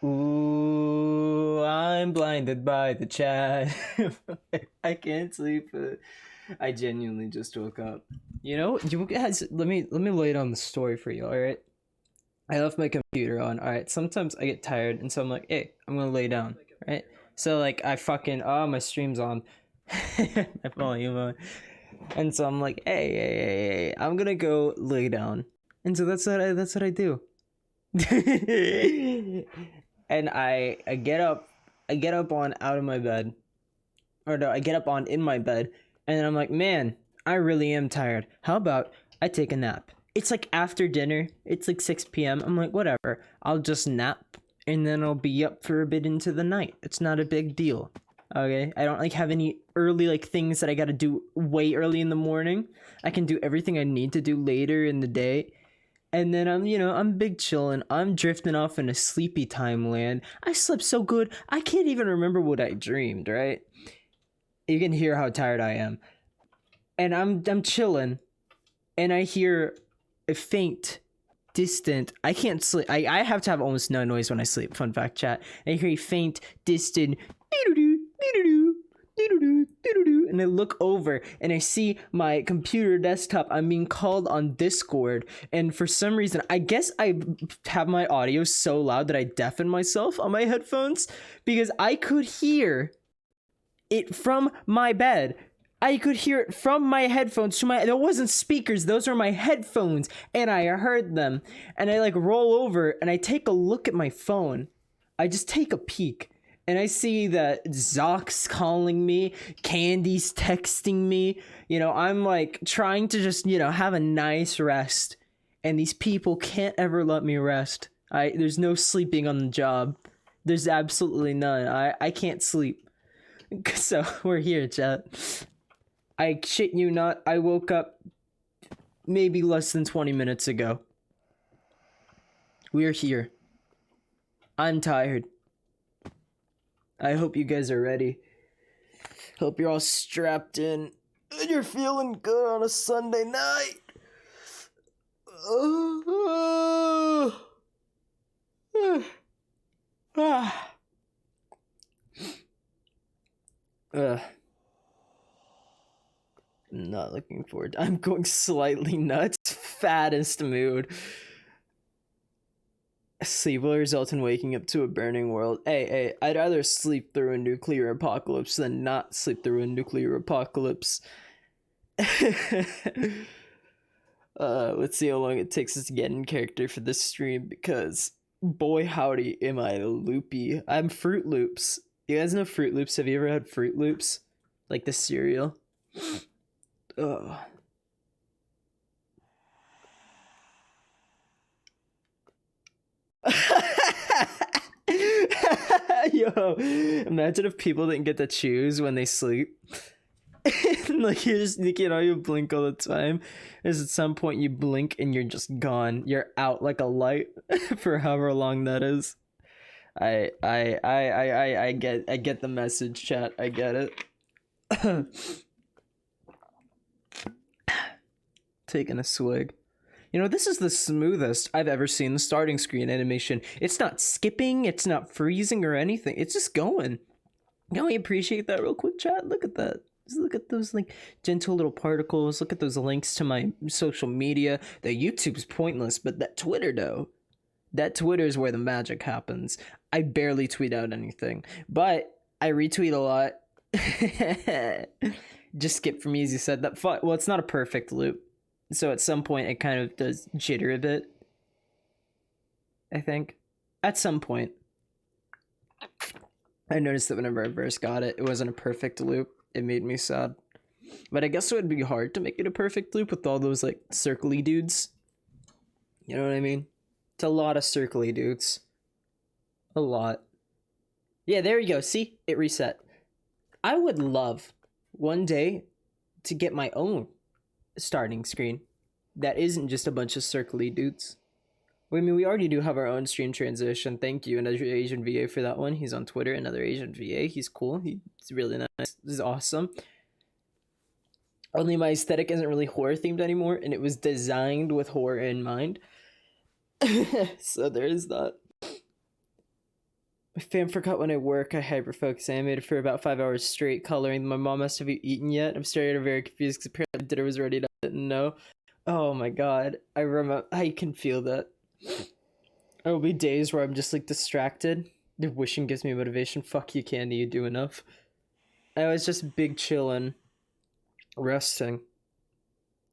Ooh, I'm blinded by the chat. I can't sleep. I genuinely just woke up. You know, you guys, let me lay down the story for you. All right, I left my computer on. All right, sometimes I get tired, and so I'm like, hey, I'm gonna lay down. Right. So like I fucking my stream's on, my volume on, and so I'm like, hey, I'm gonna go lay down, and so that's what I do. And I get up on out of my bed, or no, I get up on in my bed, and then I'm like, man, I really am tired. How about I take a nap? It's like after dinner. It's like 6 p.m. I'm like, whatever. I'll just nap, and then I'll be up for a bit into the night. It's not a big deal. Okay, I don't like have any early like things that I gotta do way early in the morning. I can do everything I need to do later in the day, and then I'm big chillin'. I'm drifting off in a sleepy time land. I slept so good, I can't even remember what I dreamed, right? You can hear how tired I am. And I'm chillin', and I hear a faint, distant. I can't sleep. I have to have almost no noise when I sleep. Fun fact, chat. I hear a faint, distant and I look over and I see my computer desktop. I'm being called on Discord, and for some reason, I guess I have my audio so loud that I deafen myself on my headphones, because I could hear it from my bed. I could hear it from my headphones to my. There wasn't speakers; those are my headphones, and I heard them. And I like roll over and I take a look at my phone. I just take a peek, and I see that Zock's calling me, Candy's texting me. I'm like trying to just have a nice rest, and these people can't ever let me rest. There's no sleeping on the job. There's absolutely none. I can't sleep. So we're here, chat. I shit you not, I woke up maybe less than 20 minutes ago. We're here. I'm tired. I hope you guys are ready. Hope you're all strapped in and you're feeling good on a Sunday night. I'm not looking forward. I'm going slightly nuts. Fattest mood. Sleep will result in waking up to a burning world. Hey, I'd rather sleep through a nuclear apocalypse than not sleep through a nuclear apocalypse. Let's see how long it takes us to get in character for this stream, because boy howdy am I loopy. I'm Fruit Loops. You guys know Fruit Loops? Have you ever had Fruit Loops? Like the cereal? Ugh. Yo, imagine if people didn't get to choose when they sleep. Like you blink all the time. There's at some point you blink and you're just gone. You're out like a light for however long that is. I get the message, chat. I get it. Taking a swig. This is the smoothest I've ever seen the starting screen animation. It's not skipping, it's not freezing or anything. It's just going. Can we appreciate that real quick, chat? Look at that. Just look at those like gentle little particles. Look at those links to my social media. The YouTube's pointless, but that Twitter though. That Twitter is where the magic happens. I barely tweet out anything, but I retweet a lot. Just skip from easy said that. Well, it's not a perfect loop. So at some point it kind of does jitter a bit, I think. At some point. I noticed that whenever I first got it, it wasn't a perfect loop. It made me sad. But I guess it would be hard to make it a perfect loop with all those like circly dudes. You know what I mean? It's a lot of circly dudes. A lot. Yeah, there you go. See? It reset. I would love one day to get my own starting screen that isn't just a bunch of circly dudes. I mean, we already do have our own stream transition. Thank you, another Asian VA, for that one. He's on Twitter, another Asian VA. He's cool. He's really nice. He's awesome. Only my aesthetic isn't really horror themed anymore, and it was designed with horror in mind. So there is that. My fam forgot when I work. I hyperfocus animated for about 5 hours straight, coloring. My mom asked, have you eaten yet? I'm staring at her very confused because apparently dinner was ready. I didn't know. Oh my god. I remember. I can feel that. There will be days where I'm just like distracted. The wishing gives me motivation. Fuck you, Candy. You do enough. I was just big chillin', resting.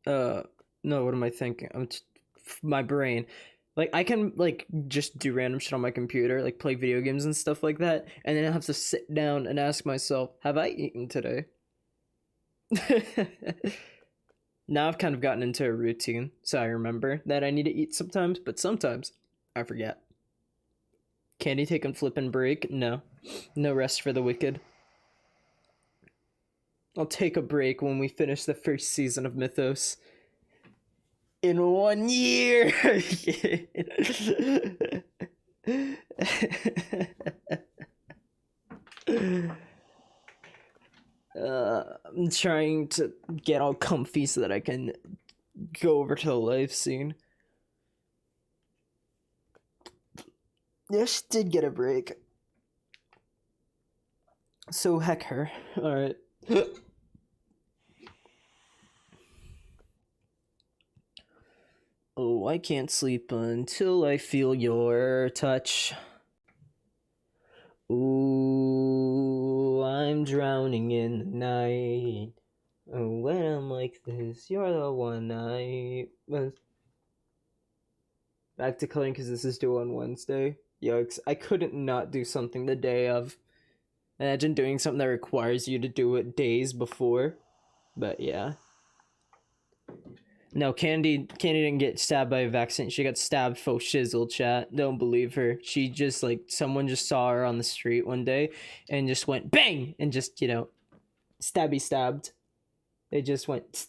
No, what am I thinking? My brain. Like, I can, like, just do random shit on my computer, like, play video games and stuff like that, and then I have to sit down and ask myself, have I eaten today? Now I've kind of gotten into a routine, so I remember that I need to eat sometimes, but sometimes I forget. Candy taking flippin' break? No. No rest for the wicked. I'll take a break when we finish the first season of Mythos. In 1 year! I'm trying to get all comfy so that I can go over to the live scene. Yes, did get a break. So heck her. Alright. Oh, I can't sleep until I feel your touch. Ooh, I'm drowning in the night. Oh, when I'm like this, you're the one I was. Back to coloring because this is due on Wednesday. Yikes, I couldn't not do something the day of. Imagine doing something that requires you to do it days before. But yeah. No, Candy didn't get stabbed by a vaccine. She got stabbed faux shizzle, chat. Don't believe her. She just, like, someone just saw her on the street one day and just went bang! And just, you know, stabby stabbed. They just went.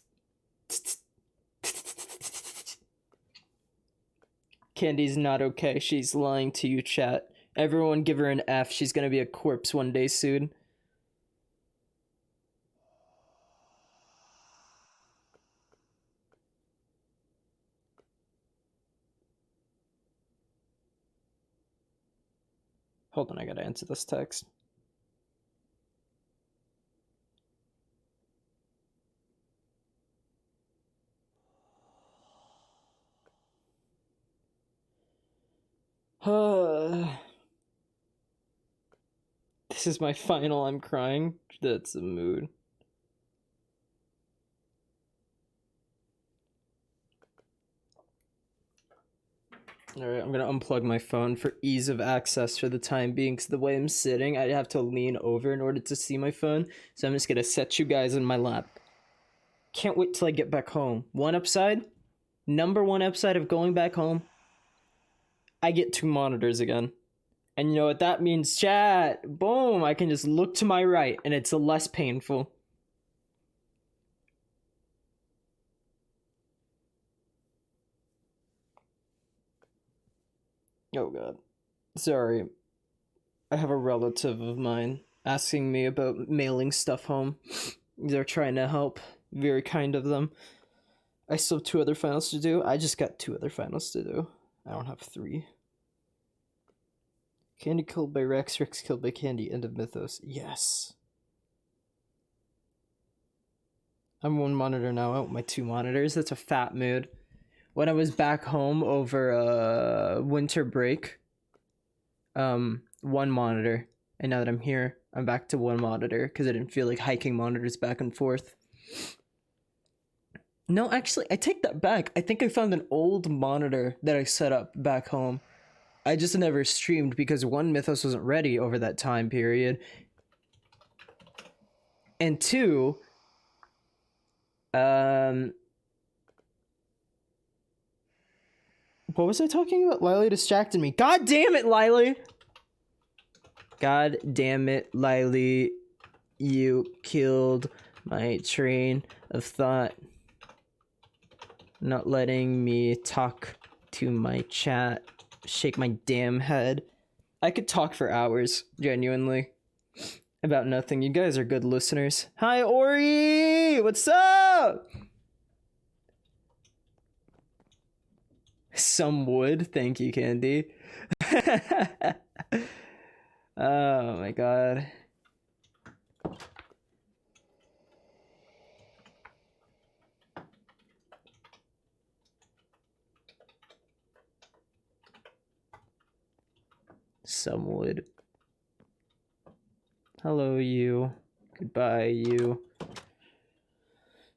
Candy's not okay. She's lying to you, chat. Everyone give her an F. She's gonna be a corpse one day soon. Hold on, I gotta answer this text. This is my final. I'm crying. That's a mood. Alright, I'm gonna unplug my phone for ease of access for the time being, because the way I'm sitting, I'd have to lean over in order to see my phone, so I'm just gonna set you guys in my lap. Can't wait till I get back home. One upside, number one upside of going back home, I get 2 monitors again. And you know what that means, chat? Boom! I can just look to my right, and it's less painful. Oh god. Sorry. I have a relative of mine asking me about mailing stuff home. They're trying to help. Very kind of them. I still have 2 other finals to do. I just got 2 other finals to do. I don't have 3. Candy killed by Rex, Rex killed by Candy, end of Mythos. Yes. I'm 1 monitor now out, my 2 monitors. That's a fat mood. When I was back home over winter break, 1 monitor. And now that I'm here, I'm back to 1 monitor because I didn't feel like hiking monitors back and forth. No, actually, I take that back. I think I found an old monitor that I set up back home. I just never streamed because 1, Mythos wasn't ready over that time period. And 2, what was I talking about? Lily distracted me. God damn it, Lily! God damn it, Lily. You killed my train of thought. Not letting me talk to my chat. Shake my damn head. I could talk for hours, genuinely. About nothing. You guys are good listeners. Hi, Ori! What's up? Some wood. Thank you, Candy. Oh my god. Some wood. Hello, you. Goodbye, you.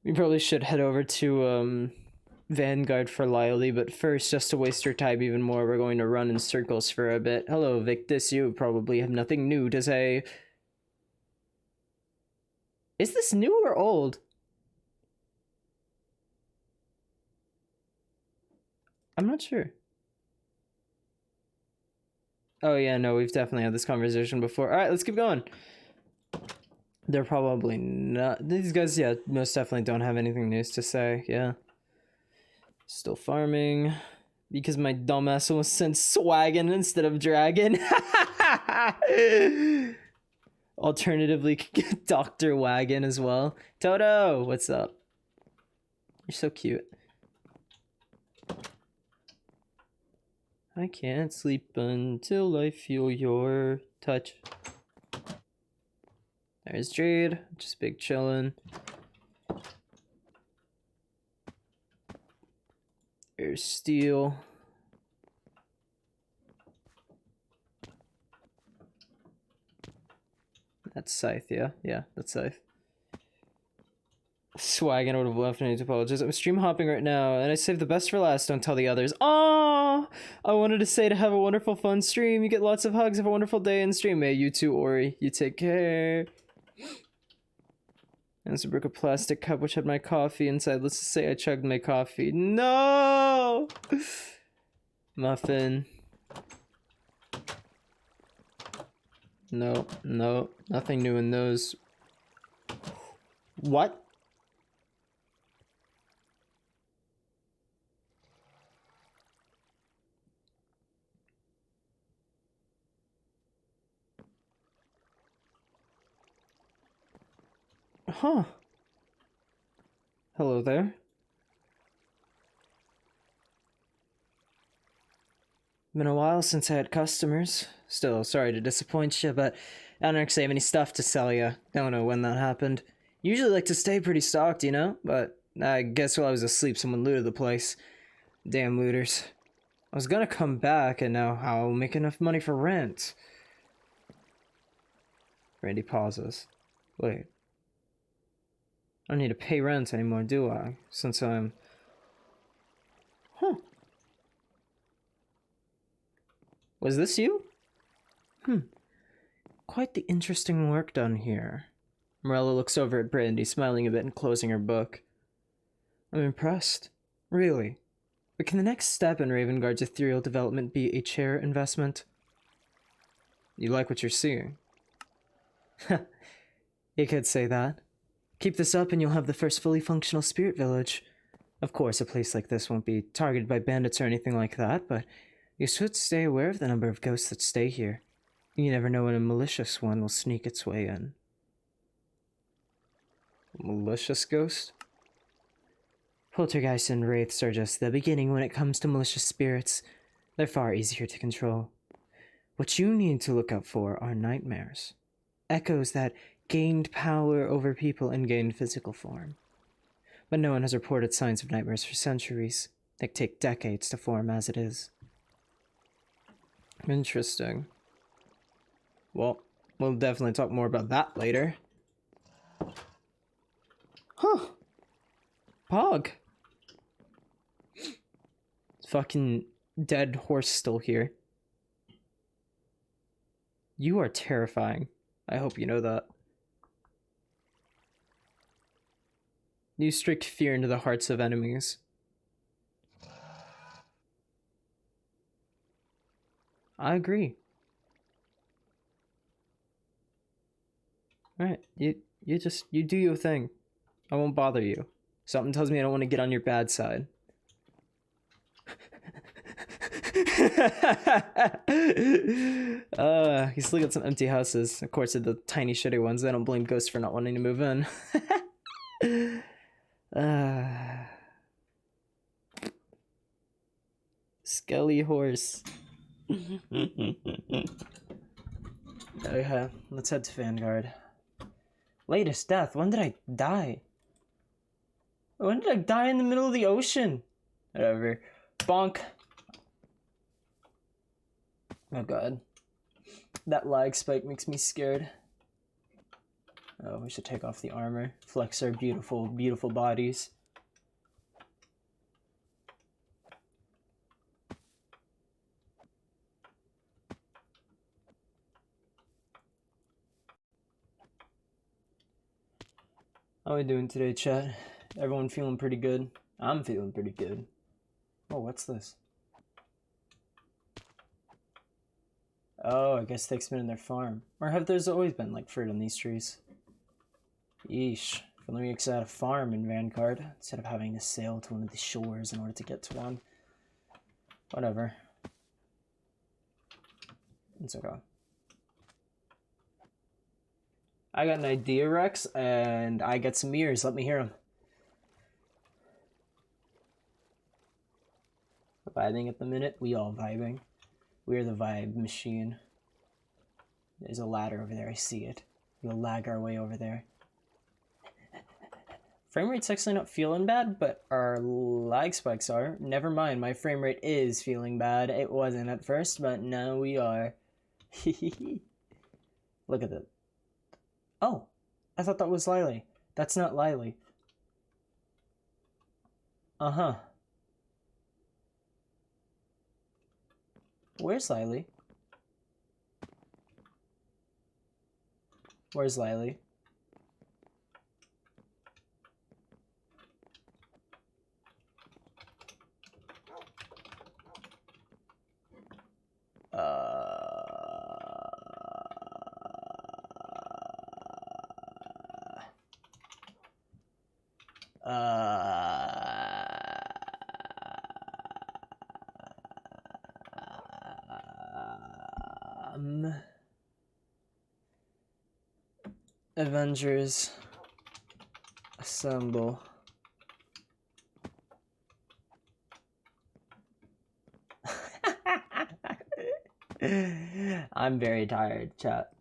We probably should head over to, Vanguard for Lily, but first, just to waste your time even more, we're going to run in circles for a bit. Hello, Victus, you probably have nothing new to say. Is this new or old? I'm not sure. Oh yeah, no, we've definitely had this conversation before. Alright, let's keep going. They're probably not... These guys, yeah, most definitely don't have anything new to say, yeah. Still farming. Because my dumbass was sent swaggin instead of dragon. Alternatively, Dr. Wagon as well. Toto, what's up? You're so cute. I can't sleep until I feel your touch. There's Jade, just big chillin'. There's Steel. That's Scythe, yeah? Yeah, that's Scythe. Swaggin' would have left. I need to apologize. I'm stream hopping right now, and I saved the best for last. Don't tell the others. Oh, I wanted to say to have a wonderful, fun stream. You get lots of hugs. Have a wonderful day in stream. Hey, you too, Ori. You take care. And it's a brick of plastic cup which had my coffee inside. Let's just say I chugged my coffee. No! Muffin. No, no, nothing new in those. What? Huh. Hello there. Been a while since I had customers. Still, sorry to disappoint you, but I don't actually have any stuff to sell you. Don't know when that happened. Usually like to stay pretty stocked, you know? But I guess while I was asleep, someone looted the place. Damn looters. I was gonna come back, and now I'll make enough money for rent. Randy pauses. Wait. I don't need to pay rent anymore, do I? Since I'm... Huh. Was this you? Quite the interesting work done here. Morella looks over at Brandy, smiling a bit and closing her book. I'm impressed. Really. But can the next step in Ravenguard's ethereal development be a chair investment? You like what you're seeing? You could say that. Keep this up and you'll have the first fully functional spirit village. Of course, a place like this won't be targeted by bandits or anything like that, but you should stay aware of the number of ghosts that stay here. You never know when a malicious one will sneak its way in. Malicious ghost? Poltergeists and wraiths are just the beginning when it comes to malicious spirits. They're far easier to control. What you need to look out for are nightmares. Echoes that gained power over people and gained physical form. But no one has reported signs of nightmares for centuries. They take decades to form as it is. Interesting. Well, we'll definitely talk more about that later. Huh. Pog. Fucking dead horse still here. You are terrifying. I hope you know that. You strike fear into the hearts of enemies. I agree. Alright, you do your thing. I won't bother you. Something tells me I don't want to get on your bad side. You still got some empty houses. Of course, they're the tiny shitty ones. I don't blame ghosts for not wanting to move in. Skelly horse. Okay, let's head to Vanguard. Latest death. When did I die? When did I die in the middle of the ocean? Whatever. Bonk. Oh god. That lag spike makes me scared. Oh, we should take off the armor. Flex our beautiful, beautiful bodies. How are we doing today, chat? Everyone feeling pretty good? I'm feeling pretty good. Oh, what's this? Oh, I guess they expanded their farm. Or have there's always been, like, fruit on these trees? Yeesh. If only we could have a farm in Vanguard, instead of having to sail to one of the shores in order to get to one. Whatever. It's okay. I got an idea, Rex, and I got some mirrors. Let me hear them. Vibing at the minute. We all vibing. We're the vibe machine. There's a ladder over there. I see it. We'll lag our way over there. Frame rate's actually not feeling bad, but our lag spikes are. Never mind, my frame rate is feeling bad. It wasn't at first, but now we are. Look at that. Oh, I thought that was Lily. That's not Lily. Uh-huh. Where's Lily? Where's Lily? Avengers assemble. I'm very tired, chat.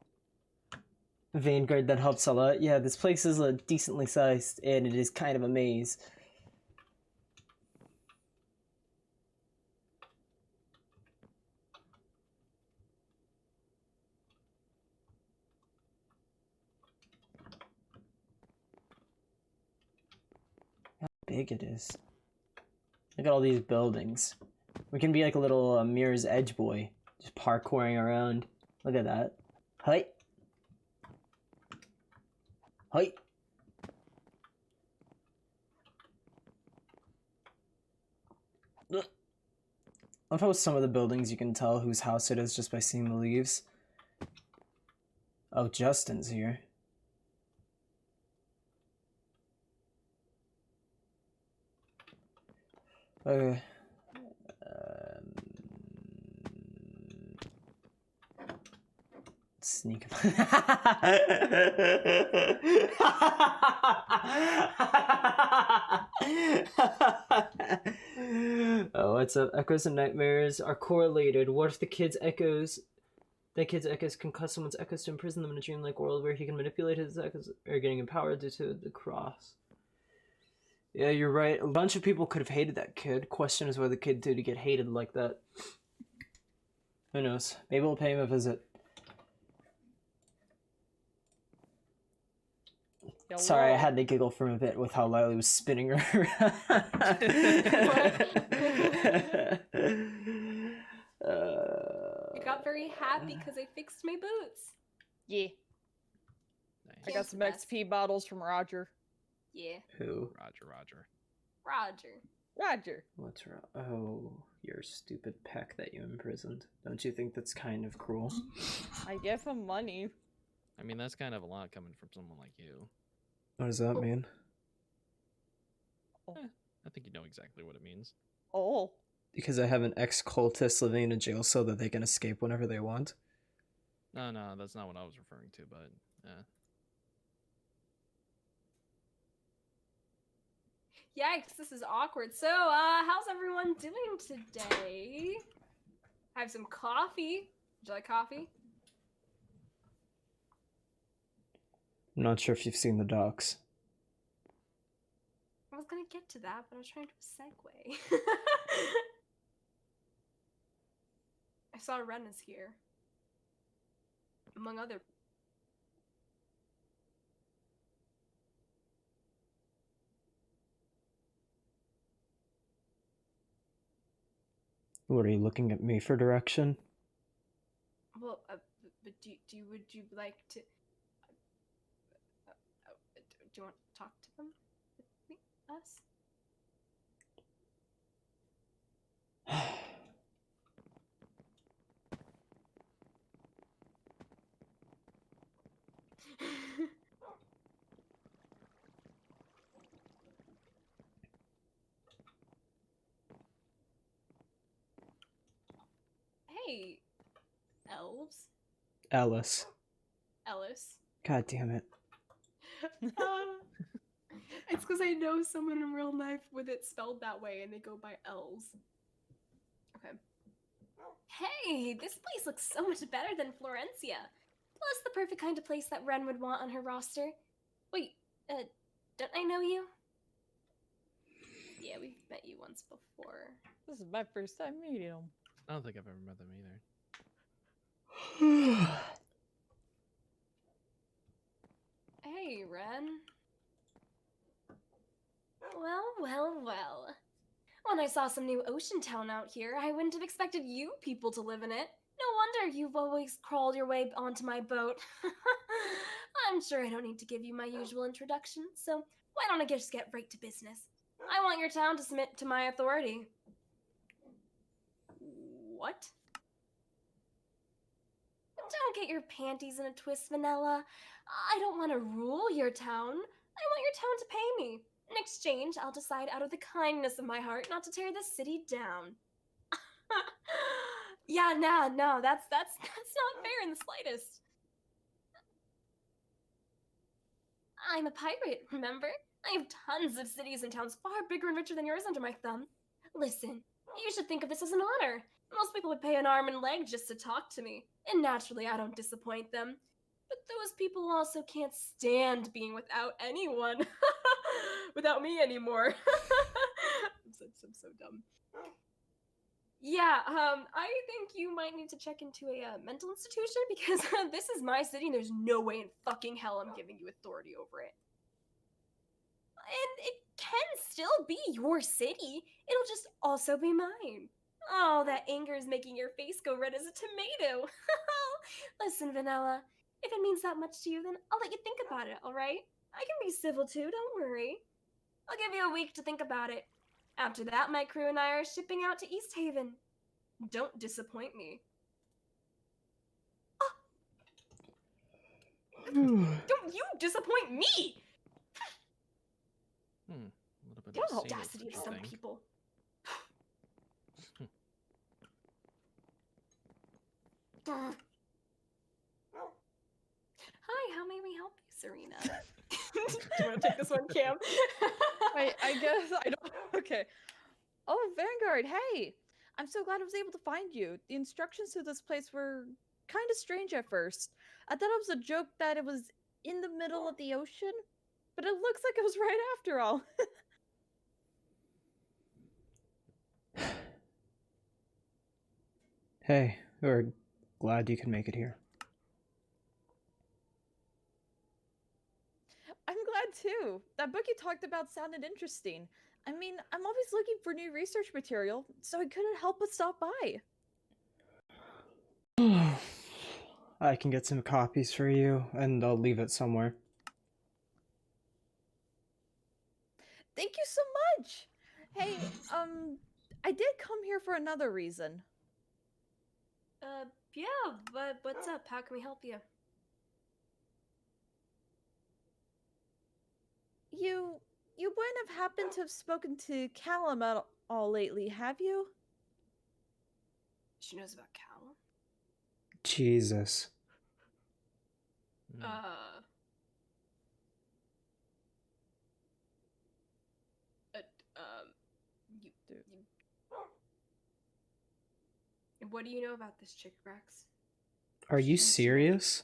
Vanguard, that helps a lot. Yeah, this place is decently sized, and it is kind of a maze. How big it is. Look at all these buildings. We can be like a little Mirror's Edge boy, just parkouring around. Look at that. Hi. Hi. I love how some of the buildings you can tell whose house it is just by seeing the leaves. Oh, Justin's here. Okay. Sneak. Oh, what's up? Echoes and nightmares are correlated. What if the kid's echoes can cause someone's echoes to imprison them in a dreamlike world where he can manipulate his echoes or getting empowered due to the cross? Yeah, you're right. A bunch of people could have hated that kid. Question is what the kid did to get hated like that. Who knows? Maybe we'll pay him a visit. Sorry, I had to giggle for a bit with how Lily was spinning her around. I got very happy because I fixed my boots. Yeah. Nice. I got some XP bottles from Roger. Yeah. Who? Roger. What's wrong? Oh, your stupid peck that you imprisoned. Don't you think that's kind of cruel? I give him money. I mean, that's kind of a lot coming from someone like you. What does that mean? I think you know exactly what it means. Oh. Because I have an ex-cultist living in a jail cell that they can escape whenever they want? No, that's not what I was referring to, but Yikes, this is awkward. So, how's everyone doing today? I have some coffee. Would you like coffee? I'm not sure if you've seen the docs. I was gonna get to that, but I was trying to segue. I saw Ren is here. Among other. What, are you looking at me for direction? Well, but would you like to? Do you want to talk to them? With me? Us? Hey, elves. Ellis. Ellis. God damn it. It's because I know someone in real life with it spelled that way, and they go by elves. Okay. Hey, this place looks so much better than Florencia. Plus the perfect kind of place that Ren would want on her roster. Wait, don't I know you? Yeah, we've met you once before. This is my first time meeting him. I don't think I've ever met them either. Hey, Ren. Well. When I saw some new ocean town out here, I wouldn't have expected you people to live in it. No wonder you've always crawled your way onto my boat. I'm sure I don't need to give you my usual introduction, so why don't I just get right to business? I want your town to submit to my authority. What? Don't get your panties in a twist, Vanilla. I don't want to rule your town. I want your town to pay me. In exchange, I'll decide out of the kindness of my heart not to tear this city down. Yeah, no, that's not fair in the slightest. I'm a pirate, remember? I have tons of cities and towns far bigger and richer than yours under my thumb. Listen, you should think of this as an honor. Most people would pay an arm and leg just to talk to me, and naturally I don't disappoint them. But those people also can't stand being without anyone. Without me anymore. I'm so dumb. Yeah, I think you might need to check into a mental institution because this is my city and there's no way in fucking hell I'm giving you authority over it. And it can still be your city. It'll just also be mine. Oh, that anger is making your face go red as a tomato. Listen, Vanilla, if it means that much to you, then I'll let you think about it, alright? I can be civil too, don't worry. I'll give you a week to think about it. After that, my crew and I are shipping out to East Haven. Don't disappoint me. Don't you disappoint me! A little bit The of audacity of some people. Hi, how may we help you, Serena? Do you want to take this one, Cam? I guess I don't. Okay. Oh, Vanguard, hey! I'm so glad I was able to find you. The instructions to this place were kind of strange at first. I thought it was a joke that it was in the middle of the ocean, but it looks like it was right after all. Hey, we're glad you can make it here. I'm glad too. That book you talked about sounded interesting. I mean, I'm always looking for new research material, so I couldn't help but stop by. I can get some copies for you, and I'll leave it somewhere. Thank you so much! Hey, I did come here for another reason. Yeah, but what's up? How can we help you? You wouldn't have happened to have spoken to Callum at all lately, have you? She knows about Callum? Jesus. What do you know about this chick, Rex? Are you serious?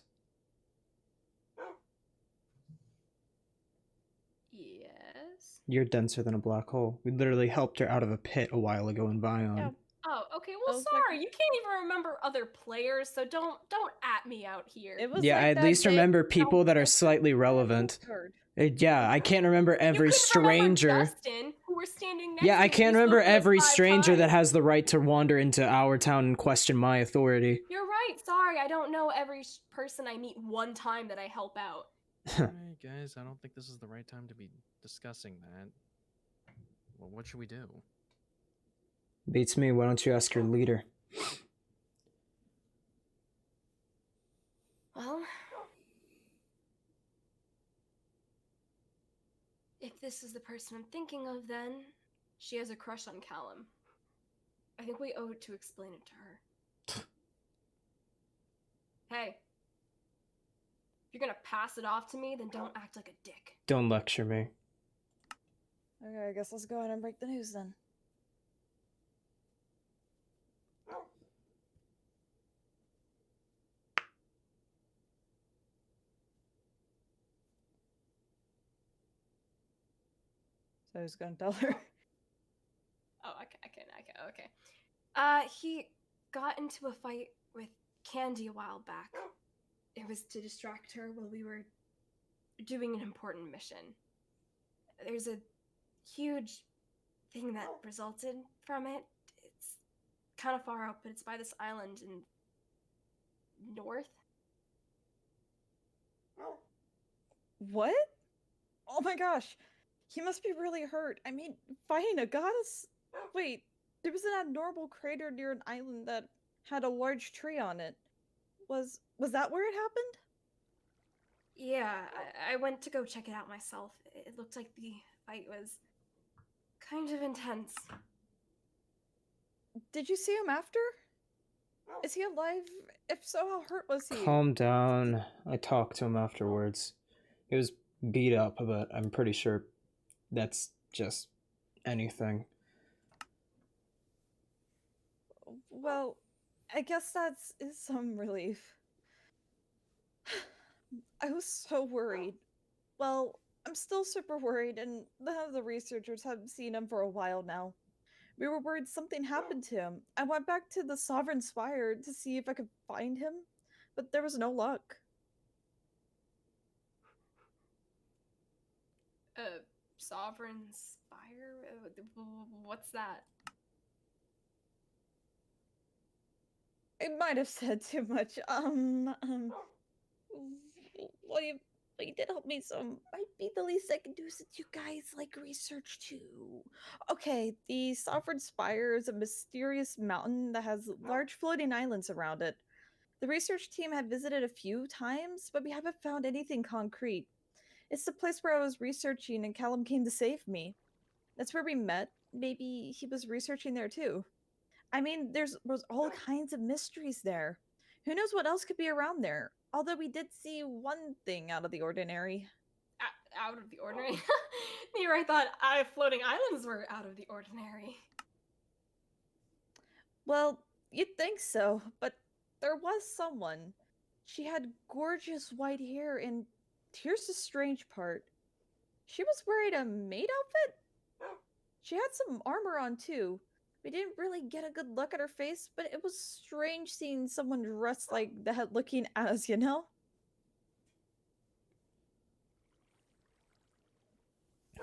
You're denser than a black hole. We literally helped her out of a pit a while ago in Vion. Yeah. Oh, okay. Well, was like- sorry. You can't even remember other players, so don't at me out here. It was Yeah, like I at that least day remember when people that are Alfred slightly got relevant. Vanguard. Yeah, I can't remember You every couldn't remember stranger. Justin, who we're standing next Yeah, to. I and can't you remember spoke to us every 5 stranger that times. has the right to wander into our town and question my authority. You're right. Sorry, I don't know every person I meet one time that I help out. Alright, guys, I don't think this is the right time to be discussing that. Well, what should we do? Beats me, why don't you ask your leader? Well, if this is the person I'm thinking of, then she has a crush on Callum. I think we owe it to explain it to her. Hey, if you're gonna pass it off to me, then don't act like a dick. Don't lecture me. Okay, I guess let's go ahead and break the news then. So I was gonna tell her. Oh, okay. He got into a fight with Candy a while back. It was to distract her while we were doing an important mission. There's a huge thing that resulted from it. It's kind of far out, but it's by this island in north. What? Oh my gosh. He must be really hurt. I mean, fighting a goddess? Wait, there was an abnormal crater near an island that had a large tree on it. Was that where it happened? Yeah, I went to go check it out myself. It looked like the fight was kind of intense. Did you see him after? Is he alive? If so, how hurt was he? Calm down. I talked to him afterwards. He was beat up, but I'm pretty sure that's just anything. Well, I guess is some relief. I was so worried. Well, I'm still super worried, and none of the researchers have seen him for a while now. We were worried something happened to him. I went back to the Sovereign Spire to see if I could find him, but there was no luck. Sovereign Spire? What's that? I might have said too much. Well, you did help me, so might be the least I can do since you guys like research too. Okay, the Sovereign Spire is a mysterious mountain that has large floating islands around it. The research team had visited a few times, but we haven't found anything concrete. It's the place where I was researching and Callum came to save me. That's where we met. Maybe he was researching there too. I mean, was all kinds of mysteries there. Who knows what else could be around there? Although we did see one thing out of the ordinary. Out of the ordinary? Here I thought floating islands were out of the ordinary. Well, you'd think so, but there was someone. She had gorgeous white hair, and here's the strange part. She was wearing a maid outfit? She had some armor on too. We didn't really get a good look at her face, but it was strange seeing someone dressed like that looking at us, you know?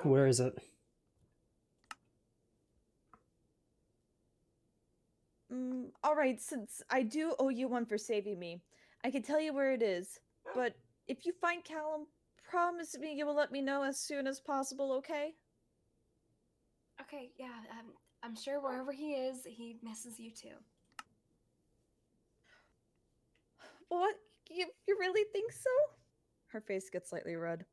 Where is it? Alright, since I do owe you one for saving me, I can tell you where it is. But if you find Callum, promise me you will let me know as soon as possible, okay? Okay, yeah, I'm sure wherever he is, he misses you too. What? You really think so? Her face gets slightly red.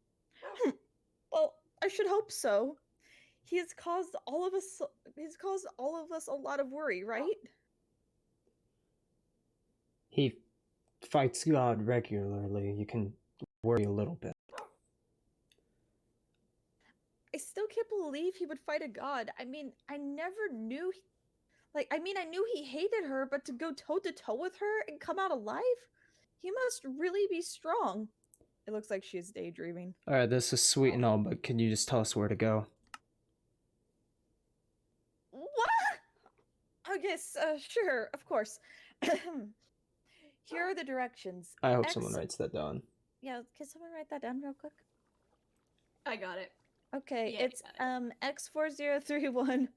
Well, I should hope so. He's caused all of us a lot of worry, right? He fights God regularly. You can worry a little bit. I still can't believe he would fight a god. I mean, I never knew I knew he hated her, but to go toe to toe with her and come out alive? He must really be strong. It looks like she's daydreaming. Alright, this is sweet and all, but can you just tell us where to go? yes, sure, of course. Here are the directions. I hope someone writes that down. Yeah, can someone write that down real quick? I got it. Okay, Yeah, it's X4031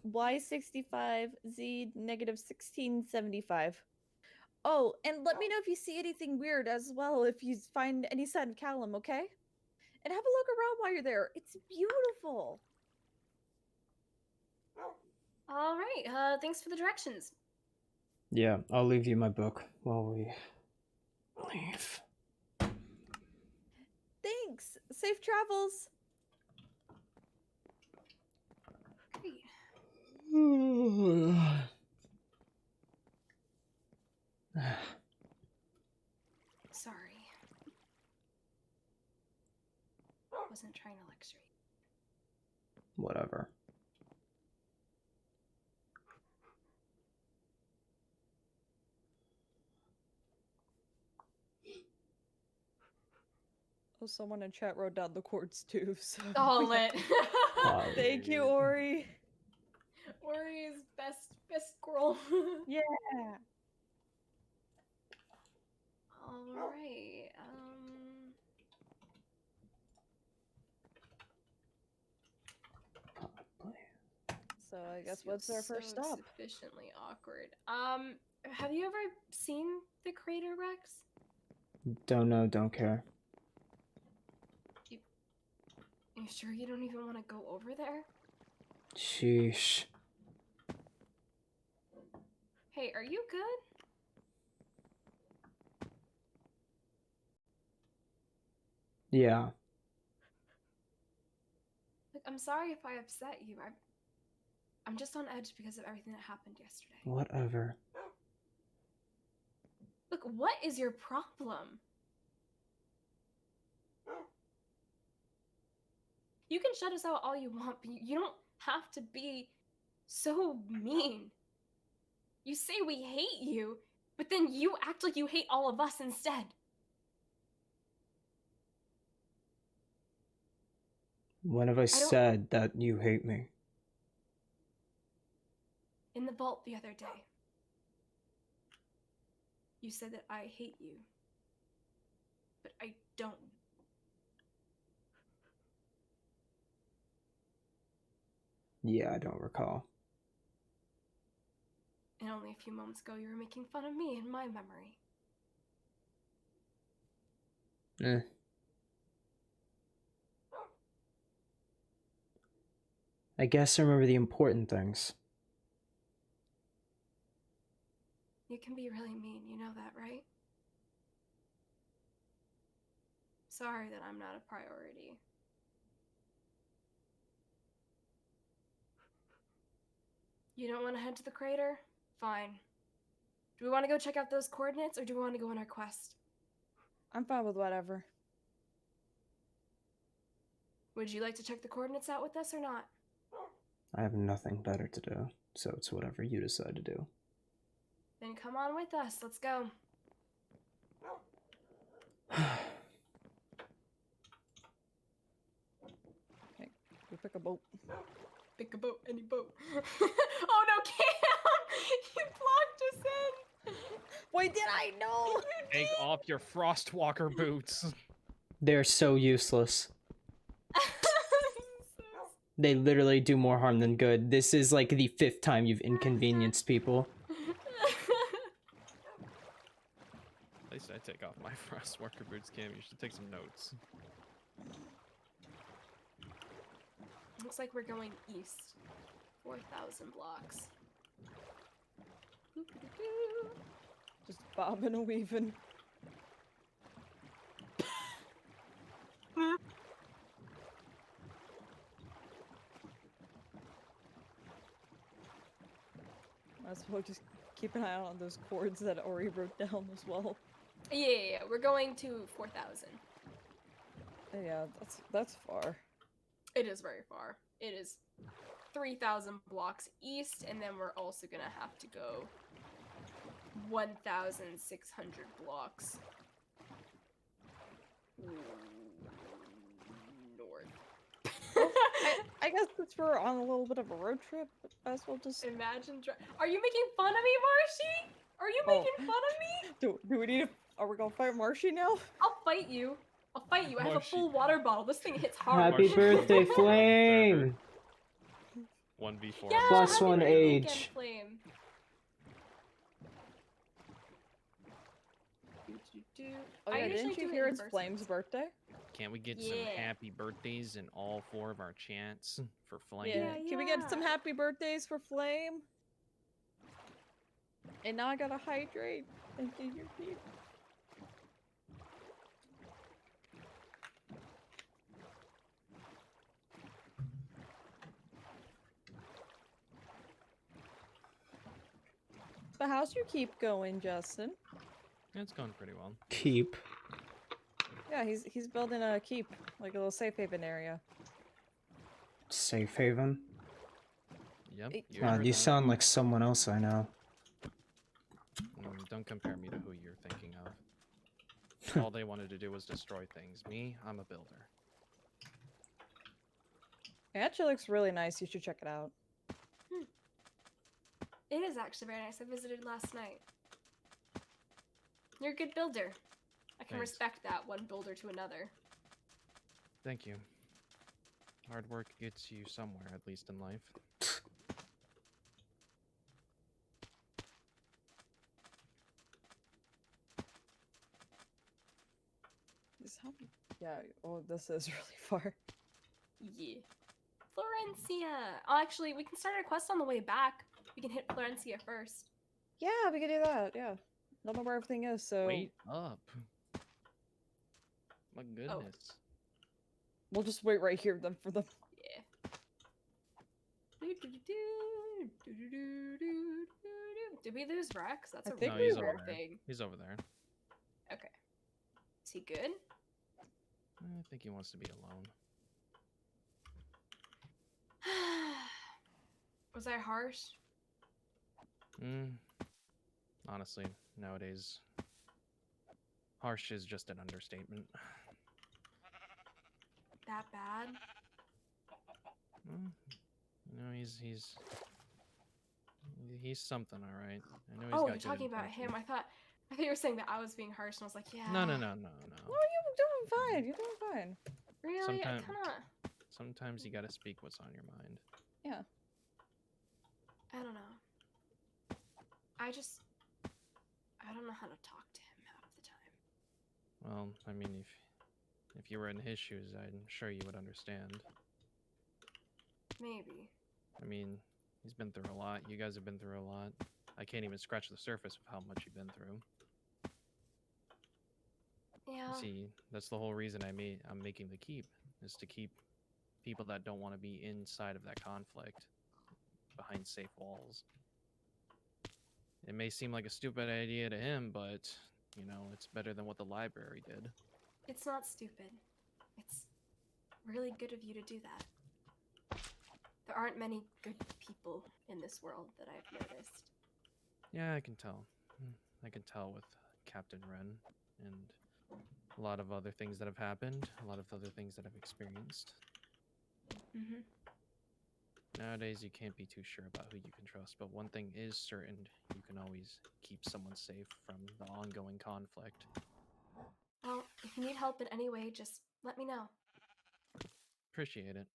Y65 Z negative 1675. Oh, and let me know if you see anything weird as well, if you find any sign of Callum, okay? And have a look around while you're there. It's beautiful. All right. Thanks for the directions. Yeah, I'll leave you my book while we leave. Thanks. Safe travels. Great. Sorry. Wasn't trying to lecture you. Whatever. Oh, someone in chat wrote down the chords too, so... Oh, lit. Thank you, Ori. Ori is best squirrel. Yeah. All right. So I guess This what's our feels first so stop? Sufficiently awkward. Have you ever seen the crater, Rex? Don't know, don't care. You sure you don't even want to go over there? Sheesh. Hey, are you good? Yeah. Look, I'm sorry if I upset you. I'm just on edge because of everything that happened yesterday. Whatever. Look, what is your problem? You can shut us out all you want, but you don't have to be so mean. You say we hate you, but then you act like you hate all of us instead. When have I said that you hate me? In the vault the other day, you said that I hate you, but I don't. Yeah, I don't recall. And only a few moments ago, you were making fun of me in my memory. I guess I remember the important things. You can be really mean, you know that, right? Sorry that I'm not a priority. You don't want to head to the crater? Fine. Do we want to go check out those coordinates, or do we want to go on our quest? I'm fine with whatever. Would you like to check the coordinates out with us or not? I have nothing better to do, so it's whatever you decide to do. Then come on with us. Let's go. Okay, we pick a boat. Pick a boat, any boat. Oh no, Cam! You blocked us in! Wait, did I know? Take off your Frostwalker boots. They're so useless. They literally do more harm than good. This is like the 5th time you've inconvenienced people. At least I take off my Frostwalker boots, Cam. You should take some notes. Looks like we're going east. 4,000 blocks. Just bobbing and weaving. Might as well just keep an eye out on those chords that Ori wrote down as well. Yeah, we're going to 4,000. Yeah, that's far. It is very far. It is 3,000 blocks east, and then we're also gonna have to go 1,600 blocks north. I guess since we're on a little bit of a road trip, as well just. Imagine. Are you making fun of me, Marshy? Are you Oh. making fun of me? Do we need to? Are we gonna fight Marshy now? I'll fight you. I'll fight you. I have a Marshy. full water bottle. This thing hits hard. Happy Marshy. birthday, Flame! 1v4. Yeah, Plus happy one birthday age. again, Flame. Oh I yeah, usually didn't do you it hear in it's person. Flame's birthday? Can't we get some Yeah. happy birthdays in all 4 of our chants for Flame? Yeah. Can we get some Yeah. happy birthdays for Flame? And now I gotta hydrate and do your feet. So how's your keep going, Justin? It's going pretty well. Keep. Yeah, he's building a keep, like a little safe haven area. Safe haven. Yep. Hey. You God, heard you that. sound like someone else I know. Don't compare me to who you're thinking of. All they wanted to do was destroy things. Me, I'm a builder. It actually looks really nice. You should check it out. It is actually very nice. I visited last night. You're a good builder. I can Thanks. respect that, one builder to another. Thank you. Hard work gets you somewhere, at least in life. Yeah. Oh, this is really far. Yeah. Florencia! Oh, actually, we can start a quest on the way back. We can hit Florencia first. Yeah, we can do that. Yeah. Don't know where everything is, so Wait up. My goodness. we'll just wait right here then for them. Yeah. Did we lose Rex? That's I a think No, we he's were. over weird there. thing. He's over there. Okay. Is he good? I think he wants to be alone. Was I harsh? Honestly, nowadays, harsh is just an understatement. That bad? You know, he's something, all right. I know he's Oh, got you're good talking about him. intentions. I thought you were saying that I was being harsh, and I was like, yeah. No. Oh, you're doing fine. You're doing fine. Really? Sometime- I kinda. Sometimes you gotta speak what's on your mind. Yeah. I don't know. I don't know how to talk to him half the time. Well, I mean, if you were in his shoes, I'm sure you would understand. Maybe. I mean, he's been through a lot. You guys have been through a lot. I can't even scratch the surface of how much you've been through. Yeah. See, that's the whole reason I'm making the keep, is to keep people that don't want to be inside of that conflict behind safe walls. It may seem like a stupid idea to him, but, you know, it's better than what the library did. It's not stupid. It's really good of you to do that. There aren't many good people in this world that I've noticed. Yeah, I can tell. I can tell with Captain Wren and a lot of other things that have happened, a lot of other things that I've experienced. Mm-hmm. Nowadays, you can't be too sure about who you can trust, but one thing is certain, you can always keep someone safe from the ongoing conflict. Well, if you need help in any way, just let me know. Appreciate it.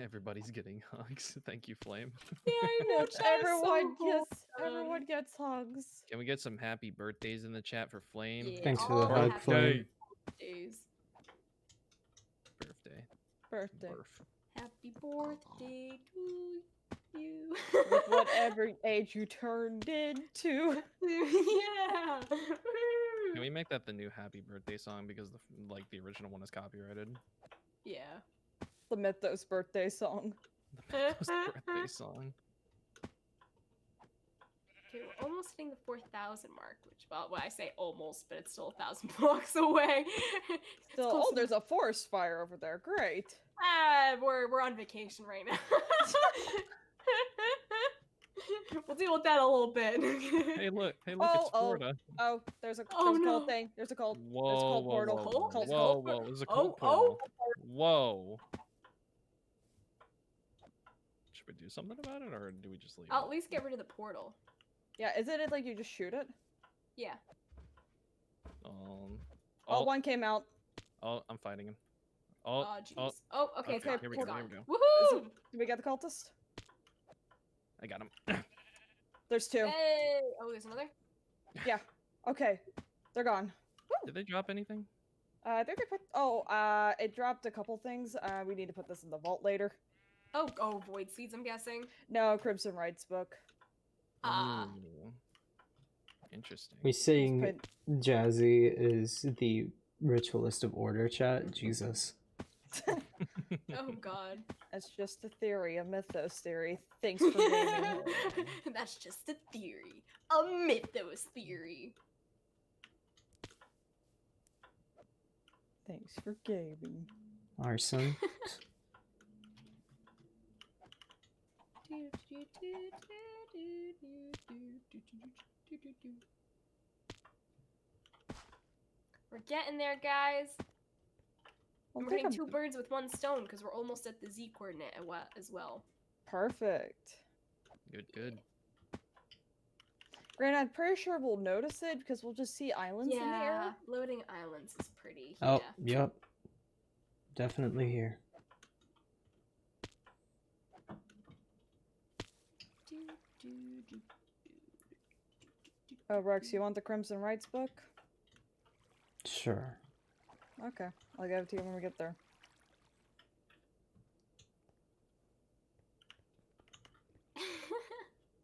Everybody's getting hugs. Thank you, Flame. Yeah, I know. Everyone gets hugs. Can we get some happy birthdays in the chat for Flame? Yeah, Thanks for all the hug, happy Flame. birthdays. Birthday. Birthday. Birth. Happy birthday to you. With whatever age you turned into. Yeah. Can we make that the new happy birthday song because the original one is copyrighted? Yeah. The Mythos birthday song. The Mythos birthday song. Okay, we're almost hitting the 4,000 mark, which, well, I say almost, but it's still 1,000 blocks away. Still, oh, there's a forest fire over there. Great. We're on vacation right now. We'll deal with that a little bit. Hey, look, it's Oh, Florida. oh, there's a Oh, cold no. thing. There's a cold. There's a Whoa, cold whoa, portal. whoa, Cold? Cold, whoa, cold. whoa! There's a Oh, cold oh. portal. Whoa. Should we do something about it, or do we just leave I'll at it? least get rid of the portal. Yeah, isn't it like you just shoot it? Yeah. Oh, Oh, one came out. oh, I'm fighting him. Oh, Oh, jeez. oh, Oh, okay, it's okay, gone. here we It's go, gone. here we go. Woohoo! Did we get the cultist? I got him. There's two. Hey! Oh, there's another? Yeah. Okay. They're gone. Did they drop anything? I think they put. Oh, it dropped a couple things. We need to put this in the vault later. Oh, void seeds, I'm guessing. No, Crimson Rights book. Ah. Ooh. Interesting. We saying put- Jazzy is the ritualist of order, chat? Jesus. Oh, God. That's just a theory, a mythos theory. Thanks for naming it. That's just a theory. A mythos theory. Thanks for gaming. Arson. We're getting there, guys. Well, We're think hitting I'm- two birds with one stone because we're almost at the Z coordinate as well. Perfect. Good. Granted, I'm pretty sure we'll notice it because we'll just see islands in the Yeah, air. loading islands is pretty. Oh, Yeah. yep. Definitely here. Oh, Rex, you want the Crimson Rights book? Sure. Okay, I'll give it to you when we get there.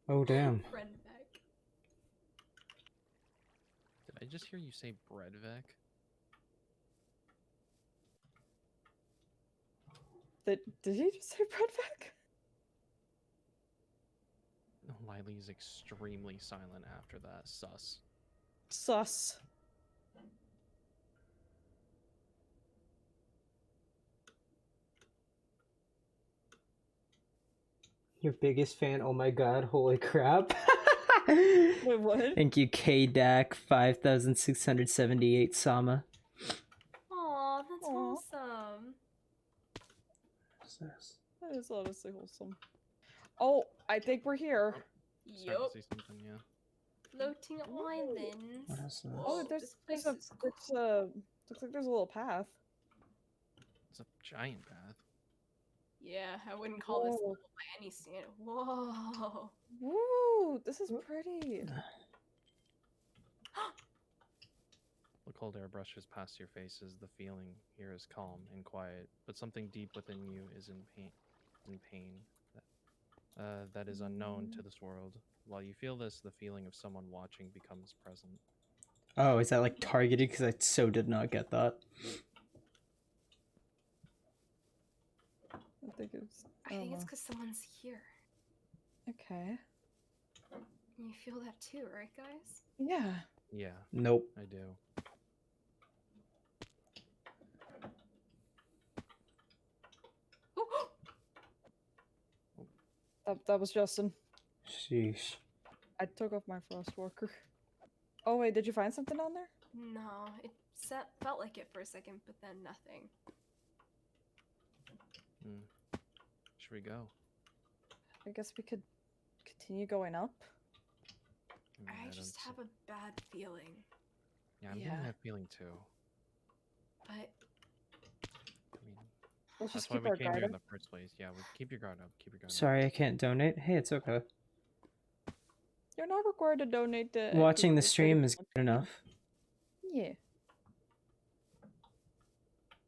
Oh, damn. Redneck. Did I just hear you say Breadvec? Did he just say Breadvec? Lily is extremely silent after that. Sus. Sus. Your biggest fan? Oh my god, holy crap. Wait, what? Thank you, KDAC 5678 Sama. Aw, that's Aw. wholesome. What's this? That is honestly wholesome. Oh, I think we're here. Starting Yup. to see something, yeah. Floating islands. What is this? Whoa, Oh, this place there's is looks like there's a little path. It's a giant path. Yeah, I wouldn't call this Whoa. level by any standard. Whoa. Woo, this is pretty. The cold air brushes past your faces. The feeling here is calm and quiet, but something deep within you is in pain. That is unknown to this world. While you feel this, the feeling of someone watching becomes present. Oh, is that like targeted? Because I so did not get that. I think it's. I think it's because someone's here. Okay. You feel that too, right, guys? Yeah. Yeah, Nope. I do. That was Justin. Sheesh. I took off my frost walker. Oh wait, did you find something down there? No, it felt like it for a second, but then nothing. Should we go? I guess we could continue going up. I don't just see- have a bad feeling. Yeah, I'm Yeah. getting that feeling too. But I mean, Let's that's just why keep we our came here guard in up. the first place. Yeah, keep your guard up. Keep your guard up. Sorry, I can't donate. Hey, it's okay. You're not required to donate to. Watching the anything. stream is good enough. Yeah.